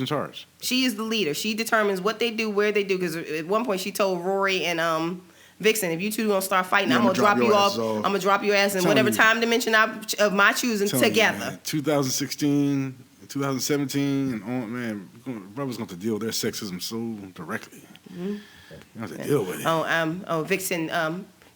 in charge. She is the leader. She determines what they do, where they do. Because at one point she told Rory and Vixen, if you two gonna start fighting, I'm gonna drop you off. I'm gonna drop your ass in whatever time dimension of my choosing together. 2016, 2017, and man, brothers going to deal with their sexism so directly. Mm-hmm. You have to deal with it. Vixen.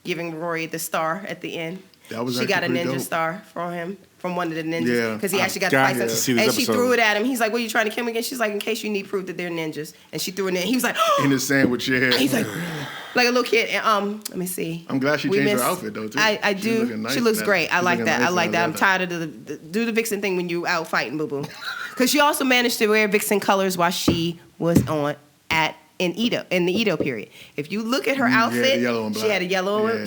Giving Rory the star at the end. She got a ninja star from him, from one of the ninjas. Because he actually got to fight them. And she threw it at him. He's like, what are you trying to kill me again? She's like, in case you need proof that they're ninjas. And she threw it in. He was like, in his sandwich, yeah. He's like a little kid. And, let me see. I'm glad she changed her outfit, though, too. I do. Nice, she looks great. I like that. I'm tired of do the Vixen thing when you out fighting, boo-boo. Because she also managed to wear Vixen colors while she was in the Edo period. If you look at her outfit, she had a yellow,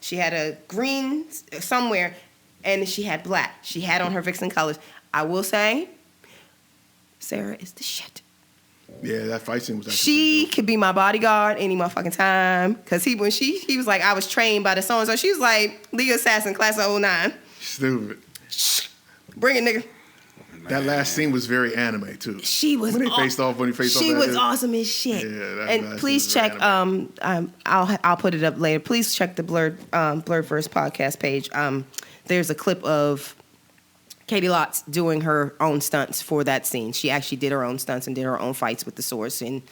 she had a green somewhere, and she had black. She had on her Vixen colors. I will say, Sarah is the shit. Yeah, that fight scene was actually she could be my bodyguard any motherfucking time. Because he was like, I was trained by the so-and-so. She was like, League Assassin, class of 09. Stupid. Bring it, nigga. That last scene was very anime too. She was when he faced off. She was awesome as shit. Yeah, and please check. I'll put it up later. Please check the Blerdverse podcast page. There's a clip of Katie Lotz doing her own stunts for that scene. She actually did her own stunts and did her own fights with the swords. And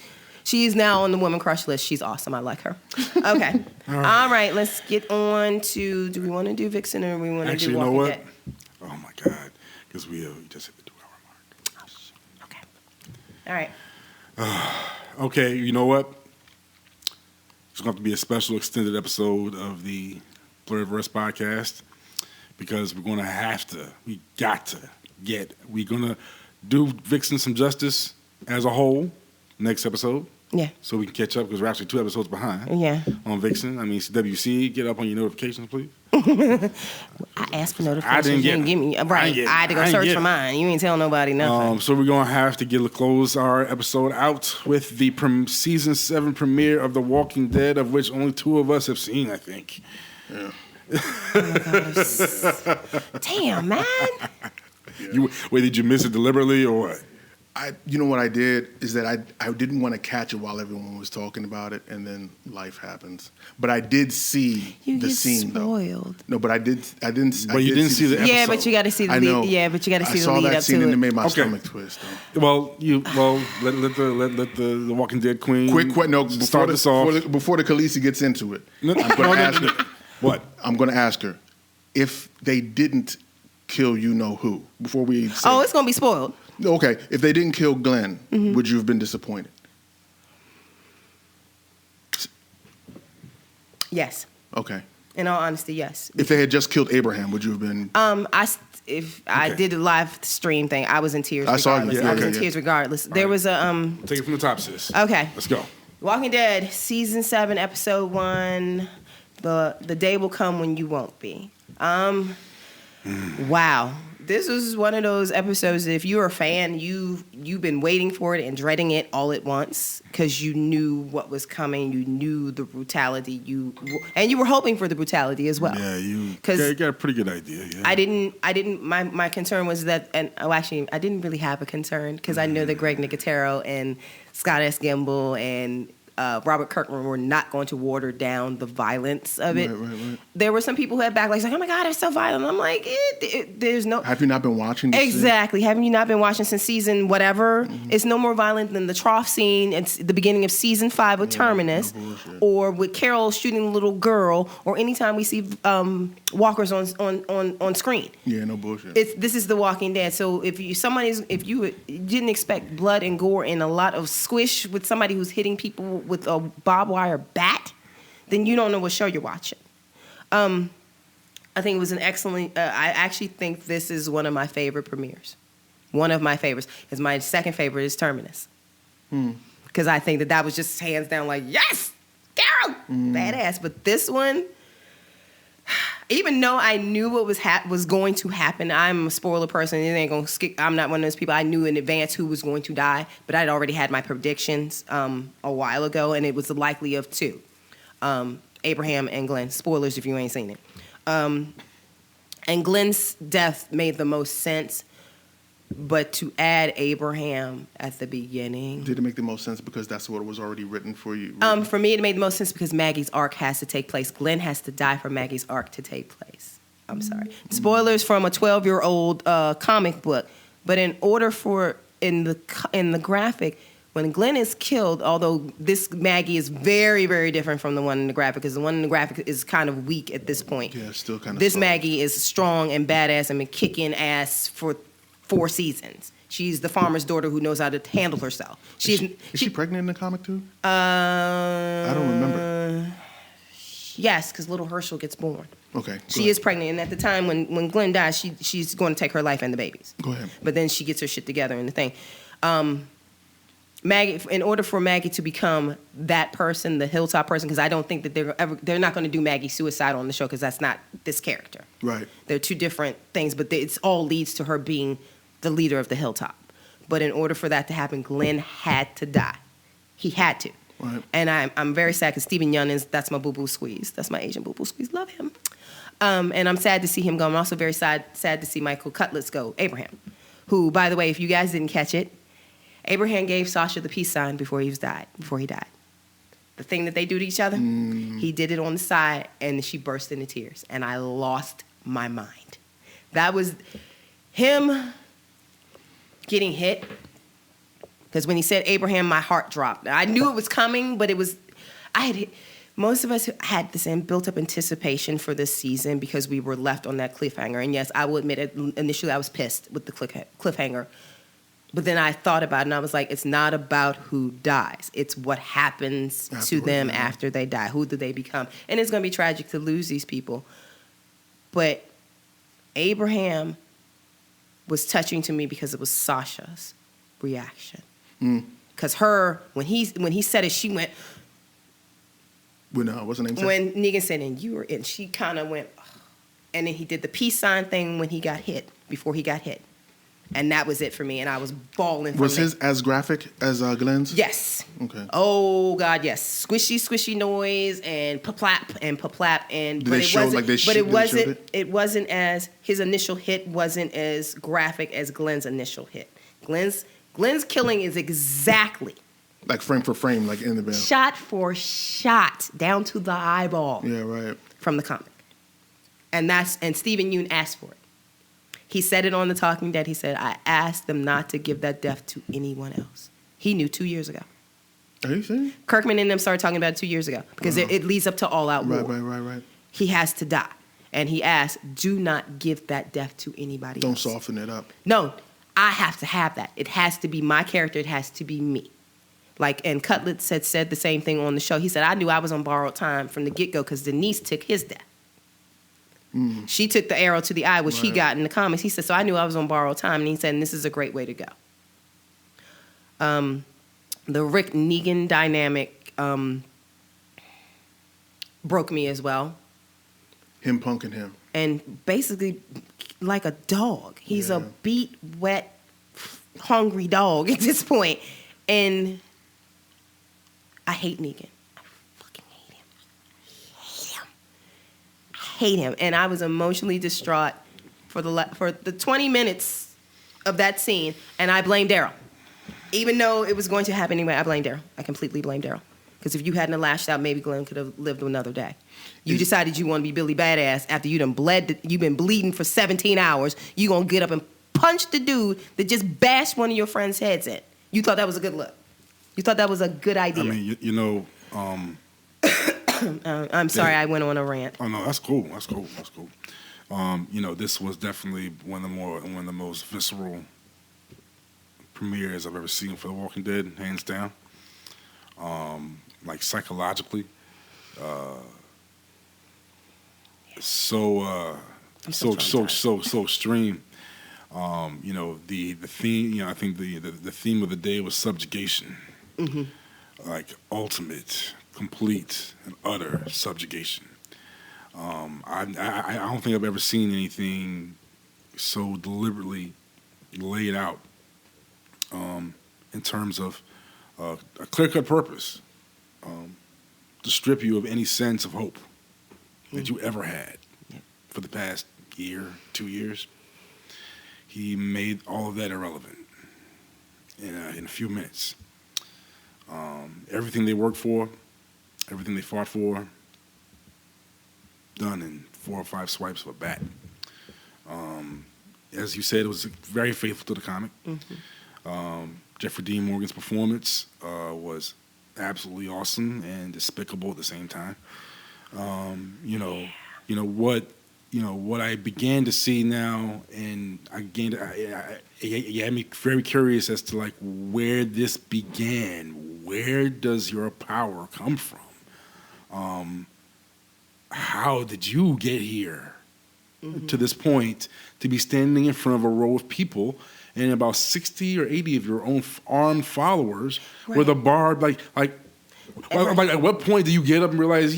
she is now on the Woman Crush list. She's awesome. I like her. Okay. All right. Let's get on to. Do we want to do Vixen or do we want to do Walking Dead? Oh my God. Because we just hit the 2-hour mark. Okay. All right. Okay, you know what? It's going to be a special extended episode of the Blerdverse podcast because we're going to we're going to do Vixen some justice as a whole next episode. Yeah. So we can catch up because we're actually 2 episodes behind. Yeah. On Vixen. I mean, WC, get up on your notifications, please. I asked for notifications. You didn't give me. Right. I had to go search for mine. You ain't tell nobody nothing. So we're going to have to close our episode out with the season 7 premiere of The Walking Dead, of which only 2 of us have seen, I think. Yeah. Oh my God. Damn, man. Yeah. Did you miss it deliberately or what? You know what I did is that I didn't want to catch it while everyone was talking about it, and then life happens. But I did see the scene spoiled. though. No, but I didn't. But you didn't see the episode. Yeah, but you got to see the I know. lead. Yeah, but you got to see I the lead saw that up scene to and it. it made my stomach twist. Though. Well, let the Walking Dead queen Before the Khaleesi gets into it, I'm going to ask her. What? I'm going to ask her if they didn't kill you know who before we. Say Oh, it's going to be spoiled. Okay, if they didn't kill Glenn, would you have been disappointed? Yes. Okay. In all honesty, yes. If they had just killed Abraham, would you have been? I did a live stream thing, I was in tears. I saw regardless. you. Yeah, I was in tears regardless. There was a Take it from the top, sis. Okay. Let's go. Walking Dead, season 7, episode 1. The day will come when you won't be. Wow. This was one of those episodes that if you're a fan, you've been waiting for it and dreading it all at once because you knew what was coming. You knew the brutality. And you were hoping for the brutality as well. Yeah, you got a pretty good idea. Yeah. I didn't. My concern was that, I didn't really have a concern because I know that Greg Nicotero and Scott S. Gimble and Robert Kirkman were not going to water down the violence of it. Right. There were some people who had backlashes like, oh my God, it's so violent. I'm like, there's no... Have you not been watching this Exactly. Haven't you not been watching since season whatever? Mm-hmm. It's no more violent than the trough scene at the beginning of season 5 with Terminus, or with Carol shooting a little girl, or anytime we see walkers on screen. Yeah, no bullshit. This is The Walking Dead. So if you didn't expect blood and gore and a lot of squish with somebody who's hitting people with a barbed wire bat, then you don't know what show you're watching. I think it was an excellent. I actually think this is one of my favorite premieres. One of my favorites. Because my second favorite is Terminus. Because I think that was just hands down like, yes, Carol, badass. But this one, even though I knew what was going to happen, I'm a spoiler person. It ain't gonna skip. I'm not one of those people. I knew in advance who was going to die, but I'd already had my predictions a while ago, and it was likely of 2, Abraham and Glenn. Spoilers if you ain't seen it. And Glenn's death made the most sense, but to add Abraham at the beginning... Did it make the most sense because that's what was already written for you? For me, it made the most sense because Maggie's arc has to take place. Glenn has to die for Maggie's arc to take place. I'm sorry. Spoilers from a 12-year-old comic book. But in order for... In the graphic... When Glenn is killed, although this Maggie is very, very different from the one in the graphic, because the one in the graphic is kind of weak at this point. Yeah, still kind of. This Maggie is strong and badass and been kicking ass for 4 seasons. She's the farmer's daughter who knows how to handle herself. Is she pregnant in the comic too? I don't remember. Yes, because little Herschel gets born. Okay. She is pregnant, and at the time when Glenn dies, she's going to take her life and the baby's. Go ahead. But then she gets her shit together in the thing. Maggie, in order for Maggie to become that person, the hilltop person, because I don't think that they're not going to do Maggie suicide on the show because that's not this character. Right. They're 2 different things, but it's all leads to her being the leader of the hilltop. But in order for that to happen, Glenn had to die. He had to. Right. And I'm very sad because Stephen Young that's my boo-boo squeeze. That's my Asian boo-boo squeeze. Love him. And I'm sad to see him go. I'm also very sad to see Michael Cutlets go, Abraham, who, by the way, if you guys didn't catch it, Abraham gave Sasha the peace sign before he died. The thing that they do to each other, he did it on the side, and she burst into tears. And I lost my mind. That was him getting hit. Because when he said Abraham, my heart dropped. I knew it was coming, but most of us had this built-up anticipation for this season because we were left on that cliffhanger. And yes, I will admit it, initially I was pissed with the cliffhanger. But then I thought about it, and I was like, it's not about who dies. It's what happens to them after they die. Who do they become? And it's going to be tragic to lose these people. But Abraham was touching to me because it was Sasha's reaction. Because when he said it, she went... What's her name? When Negan said, and you were in, she kind of went... Oh. And then he did the peace sign thing before he got hit. And that was it for me, and I was bawling. Was his as graphic as Glenn's? Yes. Okay. Oh God, yes. Squishy noise and paplap and it wasn't as his initial hit wasn't as graphic as Glenn's initial hit. Glenn's Glenn's killing is exactly like frame for frame, like in the band. Shot for shot, down to the eyeball. Yeah, right. From the comic. And Stephen Yeun asked for it. He said it on The Talking Dead. He said, I asked them not to give that death to anyone else. He knew 2 years ago. Are you serious? Kirkman and them started talking about it 2 years ago because it leads up to All Out War. Right. He has to die. And he asked, do not give that death to anybody else. Don't soften it up. No, I have to have that. It has to be my character. It has to be me. Like, and Cutlets had said the same thing on the show. He said, I knew I was on borrowed time from the get-go because Denise took his death. She took the arrow to the eye, which he got in the comics. He said, so I knew I was on borrowed time. And he said, and this is a great way to go. The Rick Negan dynamic broke me as well. Him punking him. And basically, like a dog. He's a beat, wet, hungry dog at this point. And I hate Negan. I fucking hate him. And I was emotionally distraught for the 20 minutes of that scene. And I blame Daryl. Even though it was going to happen anyway, I blame Daryl. I completely blame Daryl. Because if you hadn't lashed out, maybe Glenn could have lived another day. You decided you want to be Billy Badass after you've been bleeding for 17 hours. You going to get up and punch the dude that just bashed one of your friends' heads in. You thought that was a good look. You thought that was a good idea. I mean, you know... I'm sorry I went on a rant. Oh, no, that's cool. You know, this was definitely one of the most visceral premieres I've ever seen for The Walking Dead, hands down. Like psychologically, so extreme. You know, the theme. You know, I think the theme of the day was subjugation, like ultimate, complete, and utter subjugation. I don't think I've ever seen anything so deliberately laid out in terms of a clear-cut purpose to strip you of any sense of hope that you ever had for the past year, 2 years. He made all of that irrelevant in a few minutes. Everything they worked for, everything they fought for, done in 4 or 5 swipes of a bat. As you said, it was very faithful to the comic. Jeffrey Dean Morgan's performance was absolutely awesome and despicable at the same time. What I began to see now, and it had me very curious as to like where this began. Where does your power come from? How did you get here to this point to be standing in front of a row of people? And about 60 or 80 of your own armed followers with a barb, like at what point do you get up and realize,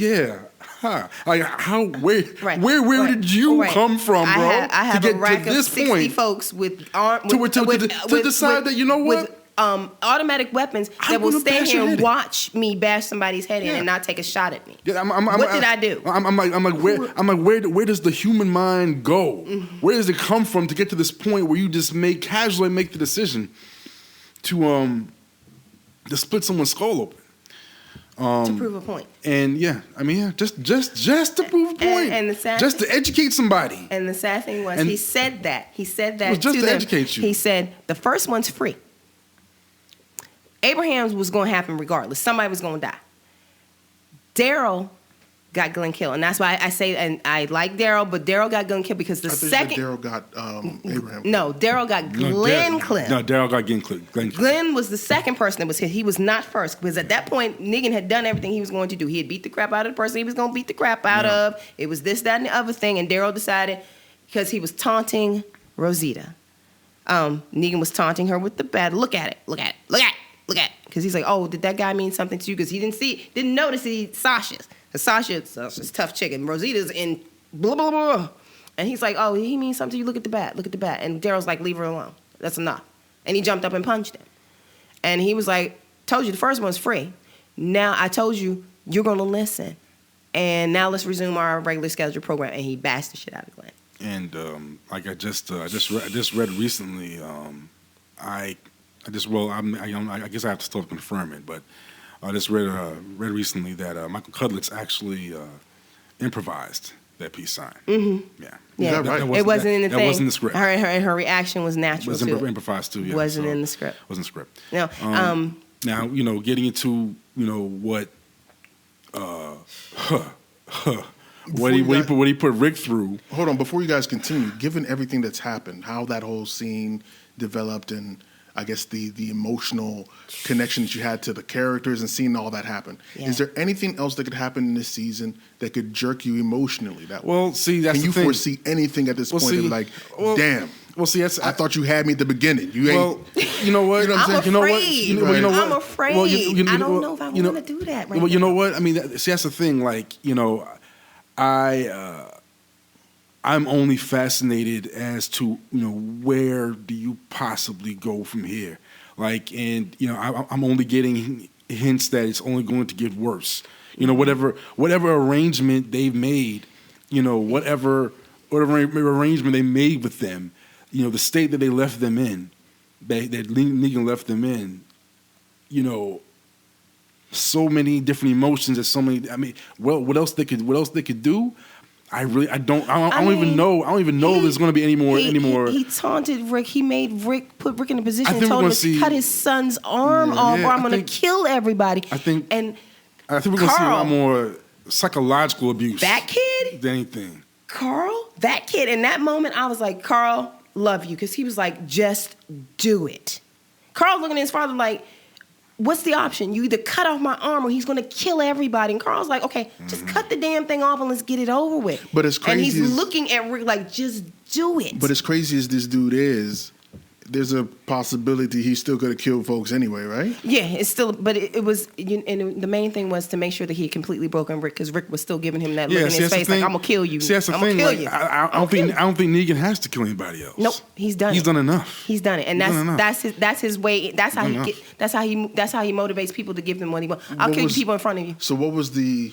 like how, where did you come from, bro? I have to get a rack to of this 60 point, folks with to decide that, you know what? With automatic weapons that will stand here and watch me bash somebody's head in and not take a shot at me. Yeah, what did I do? I'm like, where does the human mind go? Where does it come from to get to this point where you just casually make the decision to split someone's skull open? To prove a point. And just to prove a point. And the sad just to educate somebody. And the sad thing was, he said that. He said that it was just to to them. educate you. He said, the first one's free. Abraham's was going to happen regardless. Somebody was going to die. Daryl got Glenn killed. And that's why I say, and I like Daryl, but Daryl got Glenn killed because Daryl got Abraham. No, Daryl got Glenn killed. No, Daryl got Glenn killed. Glenn was the second person that was hit. He was not first, because at that point, Negan had done everything he was going to do. He had beat the crap out of the person he was going to beat the crap out of. It was this, that, and the other thing. And Daryl decided, because he was taunting Rosita. Negan was taunting her with the bat. Look at it. Because he's like, oh, did that guy mean something to you? Because he didn't notice Sasha's. Sasha's tough chick, and Rosita's in blah, blah, blah. And he's like, oh, he means something to you? Look at the bat. And Daryl's like, leave her alone. That's enough. And he jumped up and punched him. And he was like, told you the first one's free. Now I told you, you're going to listen. And now let's resume our regular scheduled program. And he bashed the shit out of Glenn. And like I just read recently, I I guess I have to still confirm it, but I just read recently that Michael Cudlitz actually improvised that peace sign. Mm-hmm. Yeah. Yeah, right. It wasn't in the thing. That wasn't in the script. Her reaction was natural. It was improvised too. Yeah. Wasn't in the script. Wasn't script. No. Now getting into what what he put Rick through. Hold on, before you guys continue, given everything that's happened, how that whole scene developed, and I guess the emotional connection that you had to the characters and seeing all that happen. Yeah. Is there anything else that could happen in this season that could jerk you emotionally that way? Well, see, that's Can you foresee anything at this point? Damn. Well, see, I thought you had me at the beginning. You ain't. Well, you know what? I'm afraid. You know what? I'm afraid. Well, I don't know if I want to do that right now. Well, you know what? I mean, that's the thing. Like, I'm only fascinated as to where do you possibly go from here, like, and I'm only getting hints that it's only going to get worse. Whatever arrangement they've made, whatever arrangement they made with them, the state that they left them in, that Negan left them in, so many different emotions and so many. I mean, what else they could do? I don't even know if there's going to be any more. He taunted Rick. He made Rick put Rick in a position and told him to cut his son's arm off, or I'm going to kill everybody. I think we're going to see a lot more psychological abuse. That kid than anything. Carl, that kid. In that moment, I was like, Carl, love you, because he was like, just do it. Carl looking at his father like, what's the option? You either cut off my arm or he's going to kill everybody. And Carl's like, okay, just cut the damn thing off and let's get it over with. But as crazy and he's looking at Rick like, just do it. But as crazy as this dude is, there's a possibility he still could have killed folks anyway, right? Yeah, it's still, but it was, and the main thing was to make sure that he had completely broken Rick, because Rick was still giving him that look in his face, like, I'm going to kill you. See, that's the thing. Like, I don't think Negan has to kill anybody else. Nope, he's done it. He's done enough. He's done it, and that's his way. That's how he motivates people to give them what he wants. I'll kill people in front of you. So what was the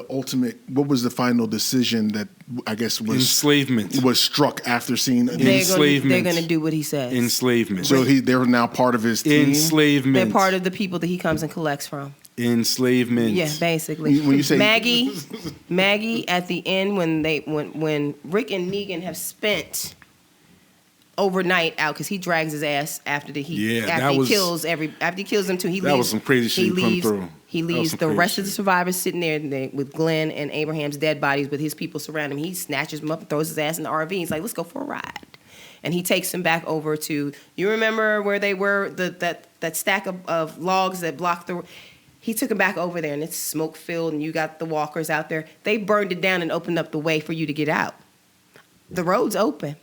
ultimate? What was the final decision that I guess was enslavement was struck after seeing enslavement? They're going to do what he says. Enslavement. So they're now part of his team. Enslavement. They're part of the people that he comes and collects from. Enslavement. Yeah, basically. When you say Maggie at the end when Rick and Negan have spent overnight out, because he drags his ass after he kills them too. That was some crazy shit he come through. He leaves the rest of the survivors sitting there with Glenn and Abraham's dead bodies with his people surrounding him. He snatches them up and throws his ass in the RV. He's like, let's go for a ride. And he takes them back over to, you remember where they were, that stack of logs that blocked the... He took them back over there, and it's smoke-filled, and you got the walkers out there. They burned it down and opened up the way for you to get out. The road's open.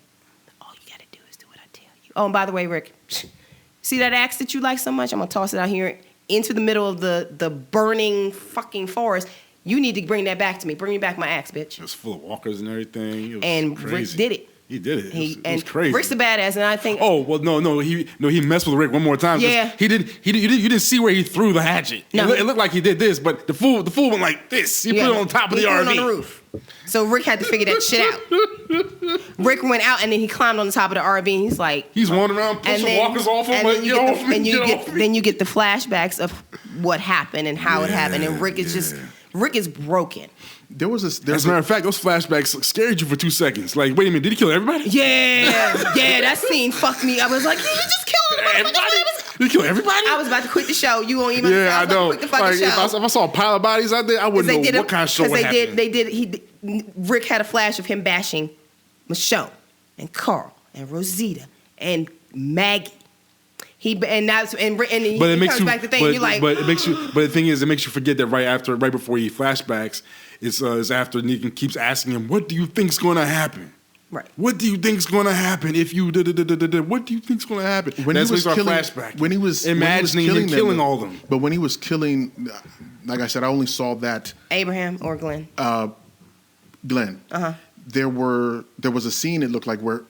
All you got to do is do what I tell you. Oh, and by the way, Rick, see that axe that you like so much? I'm going to toss it out here into the middle of the burning fucking forest. You need to bring that back to me. Bring me back my axe, bitch. It was full of walkers and everything. It was and crazy. Rick did it. He did it. It was crazy. Rick's a badass, and I think. Oh well, no. He messed with Rick one more time. Yeah. You didn't see where he threw the hatchet. No. It looked like he did this, but the fool went like this. He put it on top of the RV. Put it on the roof. So Rick had to figure that shit out. Rick went out and then he climbed on the top of the RV. And he's like, he's wandering around, pushing walkers off him. Then you get the flashbacks of what happened and how it happened, and Rick is broken. As a matter of fact, those flashbacks scared you for 2 seconds. Like, wait a minute, did he kill everybody? Yeah, that scene fucked me. I was like, he just killed everybody. Did he kill everybody? I was about to quit the show. You won't even. Yeah, I know. Quit the fucking show. If I saw a pile of bodies out there, I wouldn't know what kind of show would happen. Rick had a flash of him bashing Michonne and Carl and Rosita and Maggie. But it makes you. But the thing is, it makes you forget that right before he flashbacks, is after Negan keeps asking him, "What do you think's going to happen? Right. What do you think's going to happen if you What do you think's going to happen?" That's when he started flashback. When he was imagining him killing all of them. But when he was killing, like I said, I only saw that Abraham or Glenn. Glenn. There was a scene. It looked like where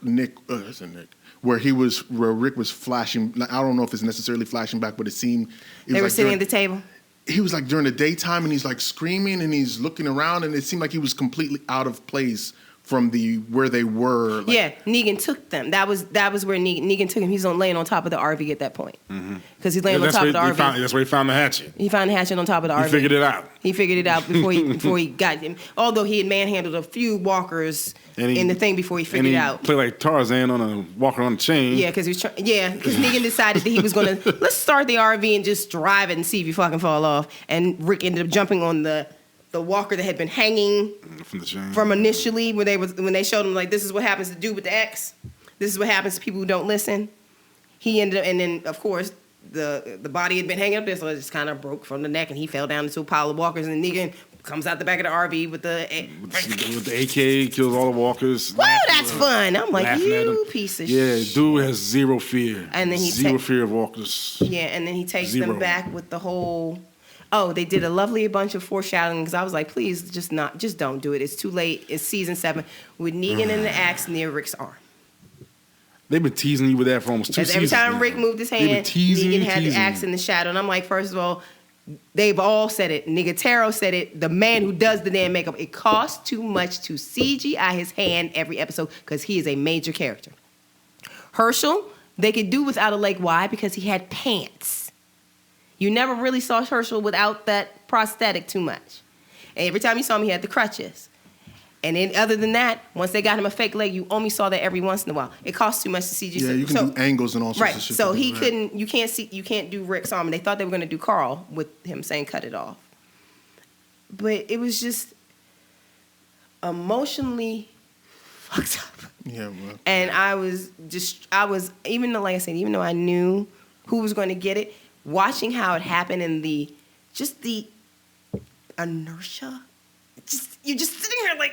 where Rick was flashing. I don't know if it's necessarily flashing back, but it seemed they were sitting at the table. He was like during the daytime, and he's like screaming, and he's looking around, and it seemed like he was completely out of place from where they were. Like, yeah, Negan took them. That was where Negan took him. He's laying on top of the RV at that point. Because he's laying on top of the RV. That's where he found the hatchet. He found the hatchet on top of the RV. He figured it out. He figured it out before he got him. Although he had manhandled a few walkers in the thing before he figured it out. Played like Tarzan on a walker on a chain. Yeah, because Negan decided that he was going to, let's start the RV and just drive it and see if you fucking fall off. And Rick ended up jumping on the walker that had been hanging from the chain. From initially when they showed him, like, this is what happens to dude with the X. This is what happens to people who don't listen. He ended up, and then of course the body had been hanging up there, so it just kind of broke from the neck, and he fell down into a pile of walkers. And Negan comes out the back of the RV with the AK, kills all the walkers. Whoa, that's fun! I'm like, you piece of shit. Yeah, dude has zero fear. And then zero fear of walkers. Yeah, and then he takes them back with the whole. Oh, they did a lovely bunch of foreshadowing because I was like, please, just don't do it. It's too late. It's season 7 with Negan and the axe near Rick's arm. They've been teasing you with that for almost 2 seasons. Every time Rick moved his hand, Negan had the axe in the shadow. And I'm like, first of all, they've all said it. Nigatero said it. The man who does the damn makeup. It costs too much to CGI his hand every episode because he is a major character. Herschel, they could do without a leg. Why? Because he had pants. You never really saw Herschel without that prosthetic too much. And every time you saw him, he had the crutches. And then other than that, once they got him a fake leg, you only saw that every once in a while. It costs too much to CG. Yeah, you can do angles and all sorts of shit. So he couldn't, you can't do Rick's arm. And they thought they were going to do Carl with him saying cut it off. But it was just emotionally fucked up. Yeah, well. And I was, even though, like I said, even though I knew who was going to get it, watching how it happened and the inertia, you're just sitting here like,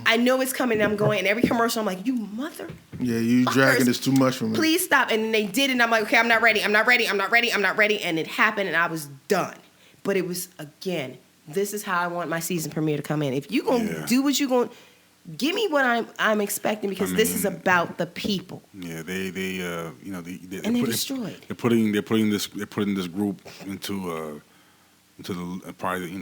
I know it's coming. And I'm going, and every commercial, I'm like, you mother. Yeah, you dragging this too much for me. Please stop. And then they did it, and I'm like, okay, I'm not ready. And it happened, and I was done. But it was, again, this is how I want my season premiere to come in. If you're going to do what you're going to, give me what I'm expecting because this is about the people. Yeah, they destroyed. They're putting this group into the probably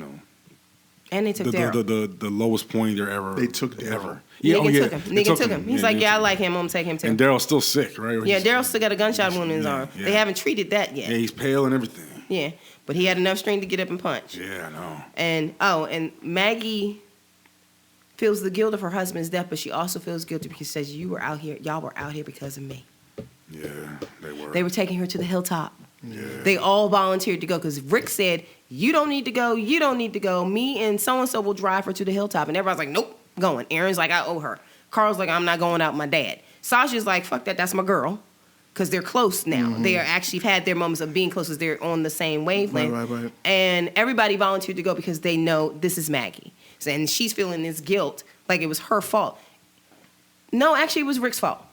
And they took Daryl. The lowest point they're ever. They took Daryl. Yeah, Negan took him. He's like, I like him. I'm gonna take him too. And Daryl's still sick, right? Yeah, Daryl still got a gunshot wound in his arm. Yeah. They haven't treated that yet. Yeah, he's pale and everything. Yeah, but he had enough strength to get up and punch. Yeah, I know. And Maggie feels the guilt of her husband's death, but she also feels guilty because she says, y'all were out here because of me. Yeah, they were. They were taking her to the hilltop. Yeah. They all volunteered to go because Rick said, you don't need to go. Me and so-and-so will drive her to the hilltop. And everybody's like, nope, going. Aaron's like, I owe her. Carl's like, I'm not going out with my dad. Sasha's like, fuck that, that's my girl. Because they're close now. Mm-hmm. They are actually had their moments of being close because they're on the same wavelength. Right. And everybody volunteered to go because they know this is Maggie. And she's feeling this guilt like it was her fault. No, actually, it was Rick's fault.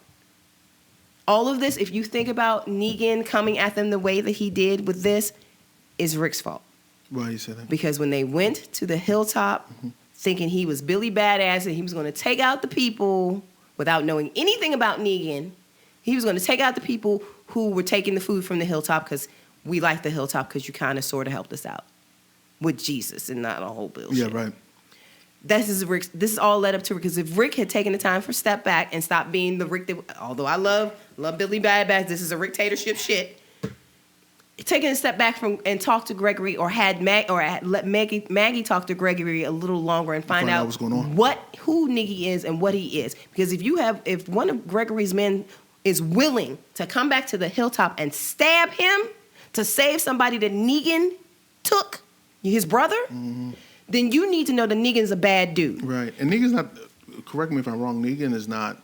All of this, if you think about Negan coming at them the way that he did with this, is Rick's fault. Why do you say that? Because when they went to the hilltop, thinking he was Billy Badass and he was going to take out the people without knowing anything about Negan, he was going to take out the people who were taking the food from the hilltop because we like the hilltop because you kind of sort of helped us out with Jesus and not a whole bullshit. Yeah, right. This is all led up to Rick, because if Rick had taken the time for step back and stopped being the Rick that, although I love Billy Badass, this is a Rick-tatorship shit. Taking a step back from and talk to Gregory, or let Maggie talk to Gregory a little longer and find out what's going on, who Niggy is and what he is. Because if one of Gregory's men is willing to come back to the hilltop and stab him to save somebody that Negan took, his brother. Mm-hmm. Then you need to know that Negan's a bad dude. Right. And Negan's not, correct me if I'm wrong, Negan is not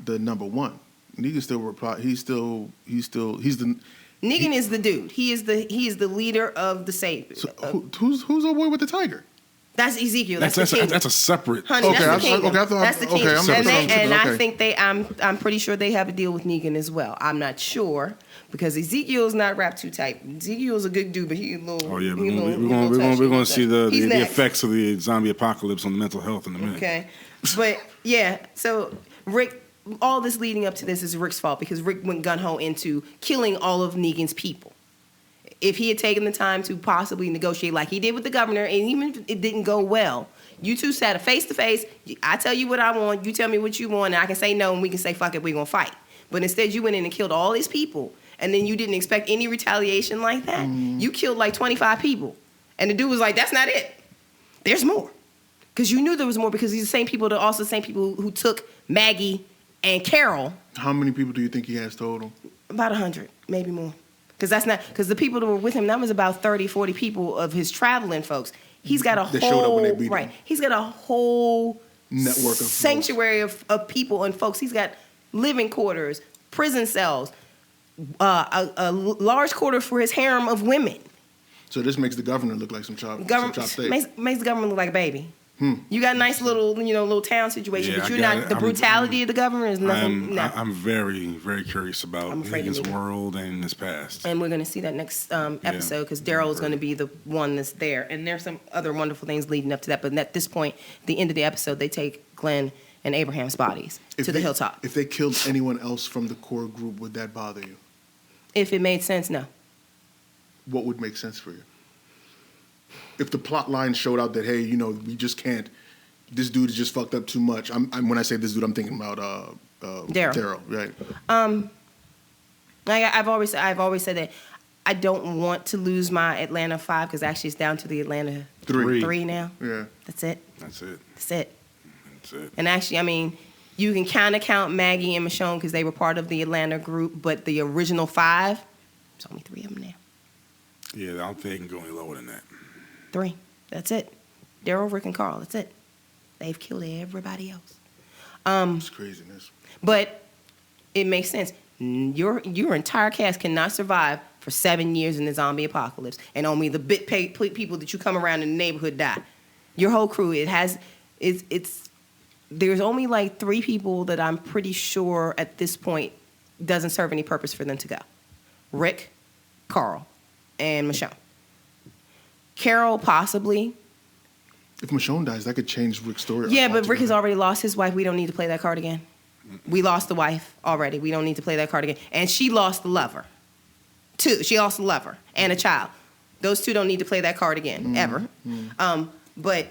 the number one. Negan still he's the Negan is the dude. He is the leader of the Savior. So who's the boy with the tiger? That's Ezekiel. That's a separate. Honey, okay, that's the kingdom. That's the kingdom. I think I'm pretty sure they have a deal with Negan as well. I'm not sure because Ezekiel's not wrapped too tight. Ezekiel's a good dude, but he's a little. Oh yeah, we're going to see the effects of the zombie apocalypse on the mental health in a minute. Okay, but yeah, so Rick. All this leading up to this is Rick's fault because Rick went gung-ho into killing all of Negan's people. If he had taken the time to possibly negotiate like he did with the governor, and even if it didn't go well, You two sat face to face. I tell you what I want. You tell me what you want, and I can say no, and we can say fuck it. We're gonna fight. But instead, you went in and killed all these people, and then you didn't expect any retaliation like that. You killed like 25 people, and the dude was like, "That's not it. There's more." Because you knew there was more, because these are the same people that also the same people who took Maggie and Carol. How many people do you think he has total? About 100, maybe more. Because the people that were with him, that was about 30, 40 people of his traveling folks. He's got a That showed up when they whole, beat right. him. He's got a whole Network of sanctuary of people and folks. He's got living quarters, prison cells, a large quarter for his harem of women. So this makes the governor look like some chopped steak. Makes the government look like a baby. You got a nice little town situation, but you're not. The brutality of the government is nothing. I'm very, very curious about his world and his past. And we're going to see that next episode, because Daryl is going to be the one that's there. And there's some other wonderful things leading up to that. But at this point, the end of the episode, they take Glenn and Abraham's bodies to the hilltop. If they killed anyone else from the core group, would that bother you? If it made sense, no. What would make sense for you? If the plot line showed out that, hey, we just can't, this dude is just fucked up too much. When I say this dude, I'm thinking about Daryl, right? I've always said that I don't want to lose my Atlanta 5, because actually it's down to the Atlanta 3 now. Yeah. That's it. That's it. And actually, you can kind of count Maggie and Michonne because they were part of the Atlanta group, but the original 5, there's only 3 of them now. Yeah, I don't think they can go any lower than that. 3. That's it. Daryl, Rick, and Carl. That's it. They've killed everybody else. It's craziness. But it makes sense. Your entire cast cannot survive for 7 years in the zombie apocalypse, and only the people that you come around in the neighborhood die. Your whole crew, there's only like 3 people that I'm pretty sure at this point doesn't serve any purpose for them to go. Rick, Carl, and Michonne. Carol, possibly. If Michonne dies, that could change Rick's story. Yeah, but Rick has already lost his wife. We don't need to play that card again. We lost the wife already. We don't need to play that card again. And she lost the lover, too. She lost the lover and a child. Those 2 don't need to play that card again, ever. But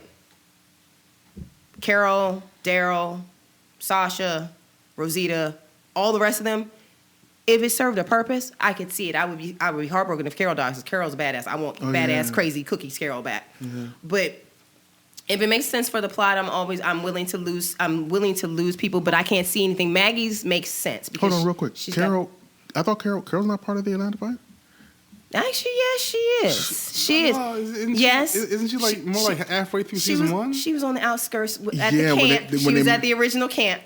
Carol, Daryl, Sasha, Rosita, all the rest of them, if it served a purpose, I could see it. I would be heartbroken if Carol dies, because Carol's a badass. I want badass, crazy Cookies Carol back. But if it makes sense for the plot, I'm willing to lose people, but I can't see anything. Maggie's makes sense. Hold on real quick. I thought Carol's not part of the Atlanta 5? Actually, yes, she is. She is. Yes. Isn't she like more like halfway through season 1? She was on the outskirts at the camp. She was at the original camp.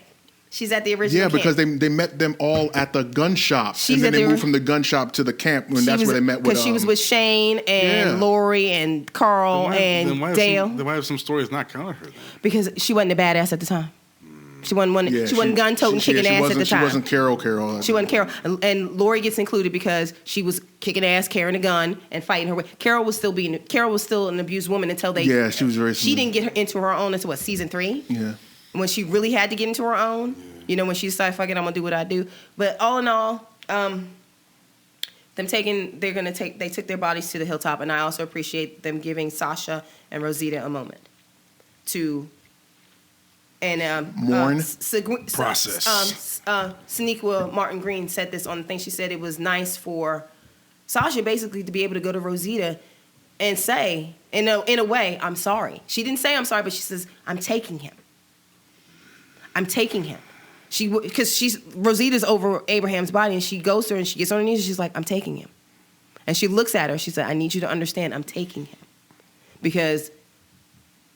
She's at the original camp. Yeah, because they met them all at the gun shop. And then they moved from the gun shop to the camp, and that's where they met with... Because she was with Shane and Lori and Carl and Dale. Then why have some stories not counted her then? Because she wasn't a badass at the time. She wasn't gun-toting, kicking ass at the time. She wasn't Carol. She wasn't Carol. And Lori gets included because she was kicking ass, carrying a gun, and fighting her way. Carol was still an abused woman until they... Yeah, she was very... She didn't get into her own until, season 3? Yeah. When she really had to get into her own, when she decided, fuck it, I'm gonna do what I do. But all in all, they took their bodies to the hilltop, and I also appreciate them giving Sasha and Rosita a moment to mourn process. Sonequa Martin Green said this on the thing. She said it was nice for Sasha basically to be able to go to Rosita and say, in a way, I'm sorry. She didn't say I'm sorry, but she says, I'm taking him. I'm taking him. Because Rosita's over Abraham's body, and she goes to her and she gets on her knees and she's like, I'm taking him. And she looks at her. She said, I need you to understand, I'm taking him. Because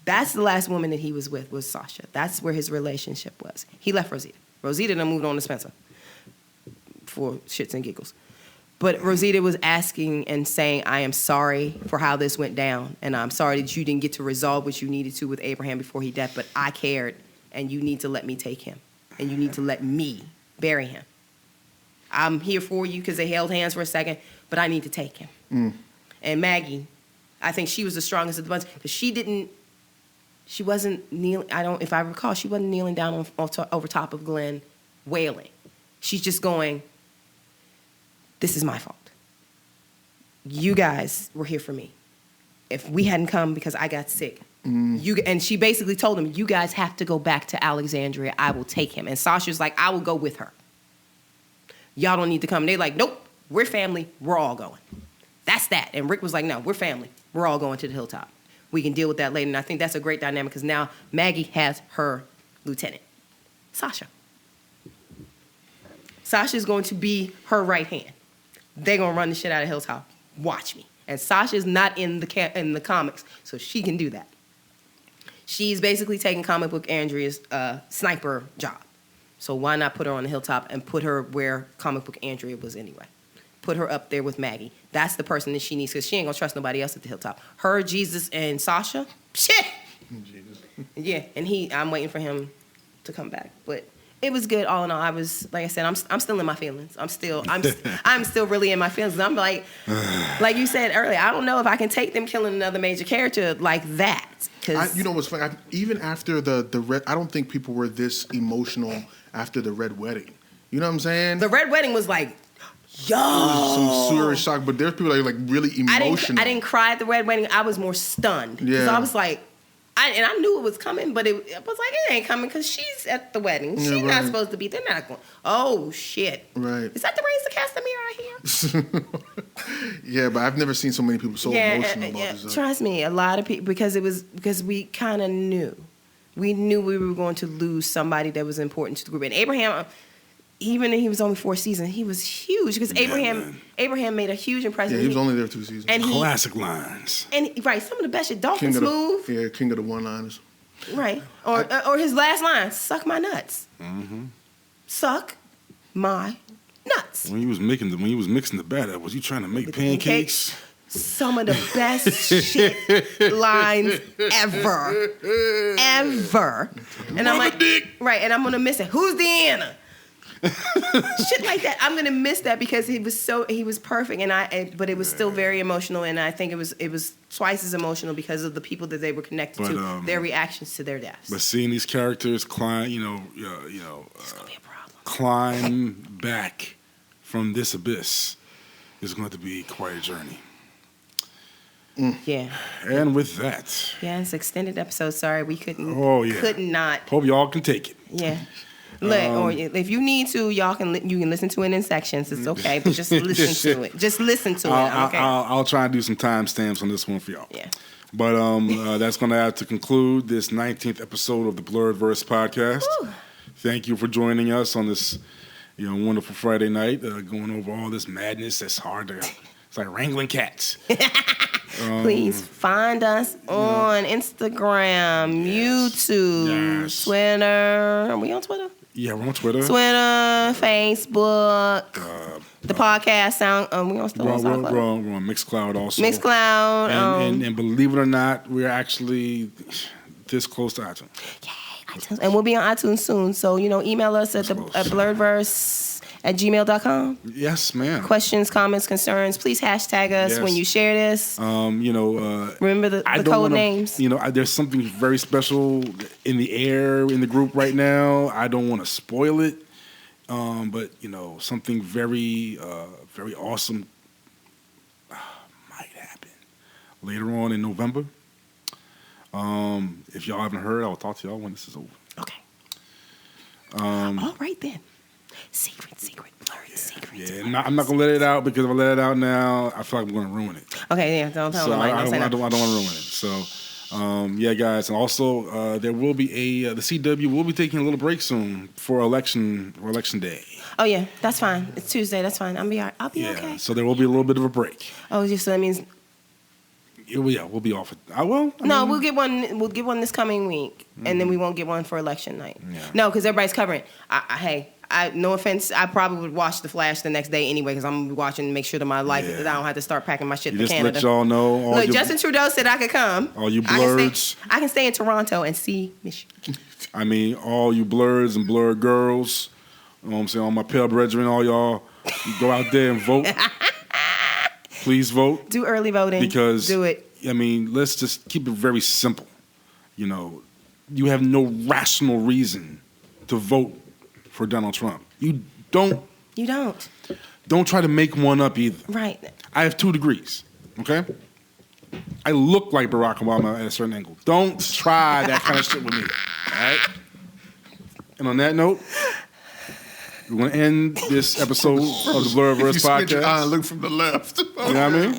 that's the last woman that he was with, was Sasha. That's where his relationship was. He left Rosita. Rosita then moved on to Spencer for shits and giggles. But Rosita was asking and saying, I am sorry for how this went down, and I'm sorry that you didn't get to resolve what you needed to with Abraham before he died, but I cared, and you need to let me take him, and you need to let me bury him. I'm here for you because they held hands for a second, but I need to take him. And Maggie, I think she was the strongest of the bunch, because she wasn't kneeling, if I recall, she wasn't kneeling down over top of Glenn wailing. She's just going, this is my fault. You guys were here for me. If we hadn't come because I got sick, And she basically told him, you guys have to go back to Alexandria. I will take him. And Sasha's like, I will go with her. Y'all don't need to come. They're like, nope, we're family. We're all going. That's that. And Rick was like, no, we're family. We're all going to the hilltop. We can deal with that later. And I think that's a great dynamic because now Maggie has her lieutenant, Sasha. Sasha's going to be her right hand. They're going to run the shit out of Hilltop. Watch me. And Sasha's not in the comics, so she can do that. She's basically taking comic book Andrea's sniper job. So why not put her on the Hilltop and put her where comic book Andrea was anyway? Put her up there with Maggie. That's the person that she needs because she ain't going to trust nobody else at the Hilltop. Her, Jesus, and Sasha, shit. Jesus. Yeah, and I'm waiting for him to come back. But it was good all in all. I was, like I said, I'm still in my feelings. I'm still really in my feelings. I'm like you said earlier, I don't know if I can take them killing another major character like that. You know what's funny? Even after the red, I don't think people were this emotional after the Red Wedding. You know what I'm saying? The Red Wedding was like, yo. It was some serious shock, but there's people that are like really emotional. I didn't cry at the Red Wedding. I was more stunned. Because I was like, I knew it was coming, but it was like, it ain't coming because she's at the wedding. She's not supposed to be. They're not going, oh, shit. Right. Is that the Raise the Castamere I hear? Yeah, but I've never seen so many people so emotional about this. Trust me, a lot of people, because we kind of knew. We knew we were going to lose somebody that was important to the group. And Abraham, even if he was only 4 seasons, he was huge because Abraham made a huge impression. Yeah, he was only there 2 seasons. And classic lines. And some of the best shit. Dolphins move. King of the one-liners. Right. Or his last line, suck my nuts. Mm-hmm. Suck my nuts. When he was mixing the batter, was he trying to make pancakes? Some of the best shit lines ever. And I'm like, right, and I'm gonna miss it. Who's Deanna? Shit like that. I'm gonna miss that because he was perfect, but it was still very emotional, and I think it was twice as emotional because of the people that they were connected to, their reactions to their deaths. But seeing these characters climb, it's gonna be a problem. Climb back from this abyss is going to be quite a journey. Yeah. And with that. Yeah, it's extended episode. Sorry, we couldn't. Oh yeah. Could not. Hope y'all can take it. Yeah. Or if you need to, you can listen to it in sections. It's okay, but just listen to it. Just listen to it. Okay. I'll try and do some timestamps on this one for y'all. Yeah. But that's going to have to conclude this 19th episode of the Blerdverse podcast. Woo. Thank you for joining us on this, wonderful Friday night, going over all this madness. That's hard to. It's like wrangling cats. Please find us on Instagram, YouTube, Twitter. Are we on Twitter? Yeah, we're on Twitter. Facebook. The podcast sound. We on still on SoundCloud. We're on Mixcloud also. Mixcloud. And believe it or not, we're actually this close to iTunes. Yay, iTunes. And we'll be on iTunes soon. So, email us at blerdverse@gmail.com. Yes, ma'am. Questions, comments, concerns. Please hashtag us when you share this. Remember the code names. There's something very special in the air in the group right now. I don't want to spoil it, but something very, very awesome might happen later on in November. If y'all haven't heard, I'll talk to y'all when this is over. Okay. All right then. Secret, blurred secret. Yeah, I'm not gonna let it out because if I let it out now, I feel like I'm gonna ruin it. Okay, yeah, don't tell me. I don't want to ruin it. So, guys, and also there will be the CW will be taking a little break soon for election day. Oh yeah, that's fine. It's Tuesday. That's fine. I'll be okay. So there will be a little bit of a break. Oh, so that means. Yeah, we'll be off. We'll get one. We'll get one this coming week, and then we won't get one for election night. Yeah. No, because everybody's covering. No offense, I probably would watch The Flash the next day anyway because I'm gonna be watching to make sure that my life that I don't have to start packing my shit for Canada. Just let y'all know. Look, Justin Trudeau said I could come. All you blerds. I can stay in Toronto and see Michigan. I mean, all you blerds and blerd girls. You know what I'm saying? All my pale brethren, all y'all, you go out there and vote. Please vote. Do early voting. Because do it. I mean, let's just keep it very simple. You have no rational reason to vote for Donald Trump. You don't. Don't try to make one up either. Right. I have 2 degrees, okay? I look like Barack Obama at a certain angle. Don't try that kind of shit with me. All right? And on that note, we're going to end this episode of the Blerdverse podcast. Look from the left. You know what I mean?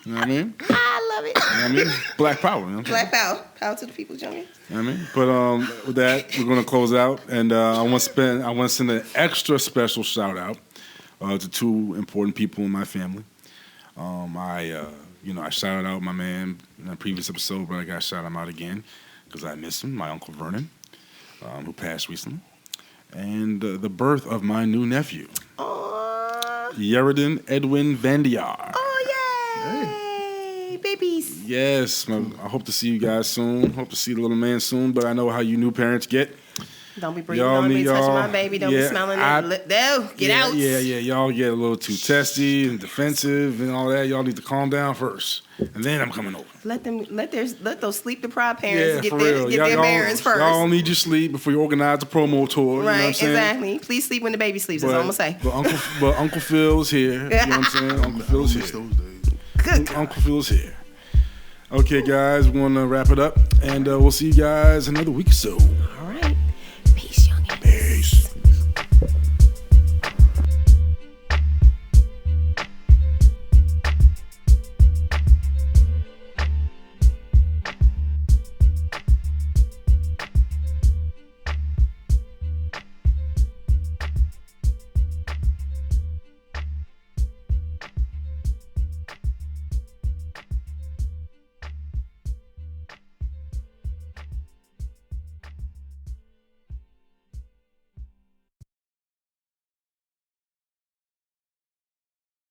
You know what I mean? I love it. You know what I mean? Black power. You know Black power. Power to the people, Johnny. You know what I mean? But with that, we're going to close out. And I want to send an extra special shout out to two important people in my family. I shouted out my man in a previous episode, but I got to shout him out again because I miss him, my Uncle Vernon, who passed recently. And the birth of my new nephew, Yeridan Edwin Vandiar. Oh, yay! Babies. Yes, I hope to see you guys soon. Hope to see the little man soon, but I know how you new parents get. Don't be breathing on me, touching my baby. Don't be smelling it. No, get out. Yeah. Y'all get a little too testy and defensive and all that. Y'all need to calm down first, and then I'm coming over. Let those sleep deprived parents get real. their bearings first. Y'all need your sleep before you organize the promo tour. Right, you know what I'm saying? Exactly. Please sleep when the baby sleeps. That's all I'm gonna say. But Uncle Phil's here. You know what I'm saying? Uncle Phil's here. Good. Uncle Phil's here. Okay, guys, we're gonna wrap it up, and we'll see you guys another week or so.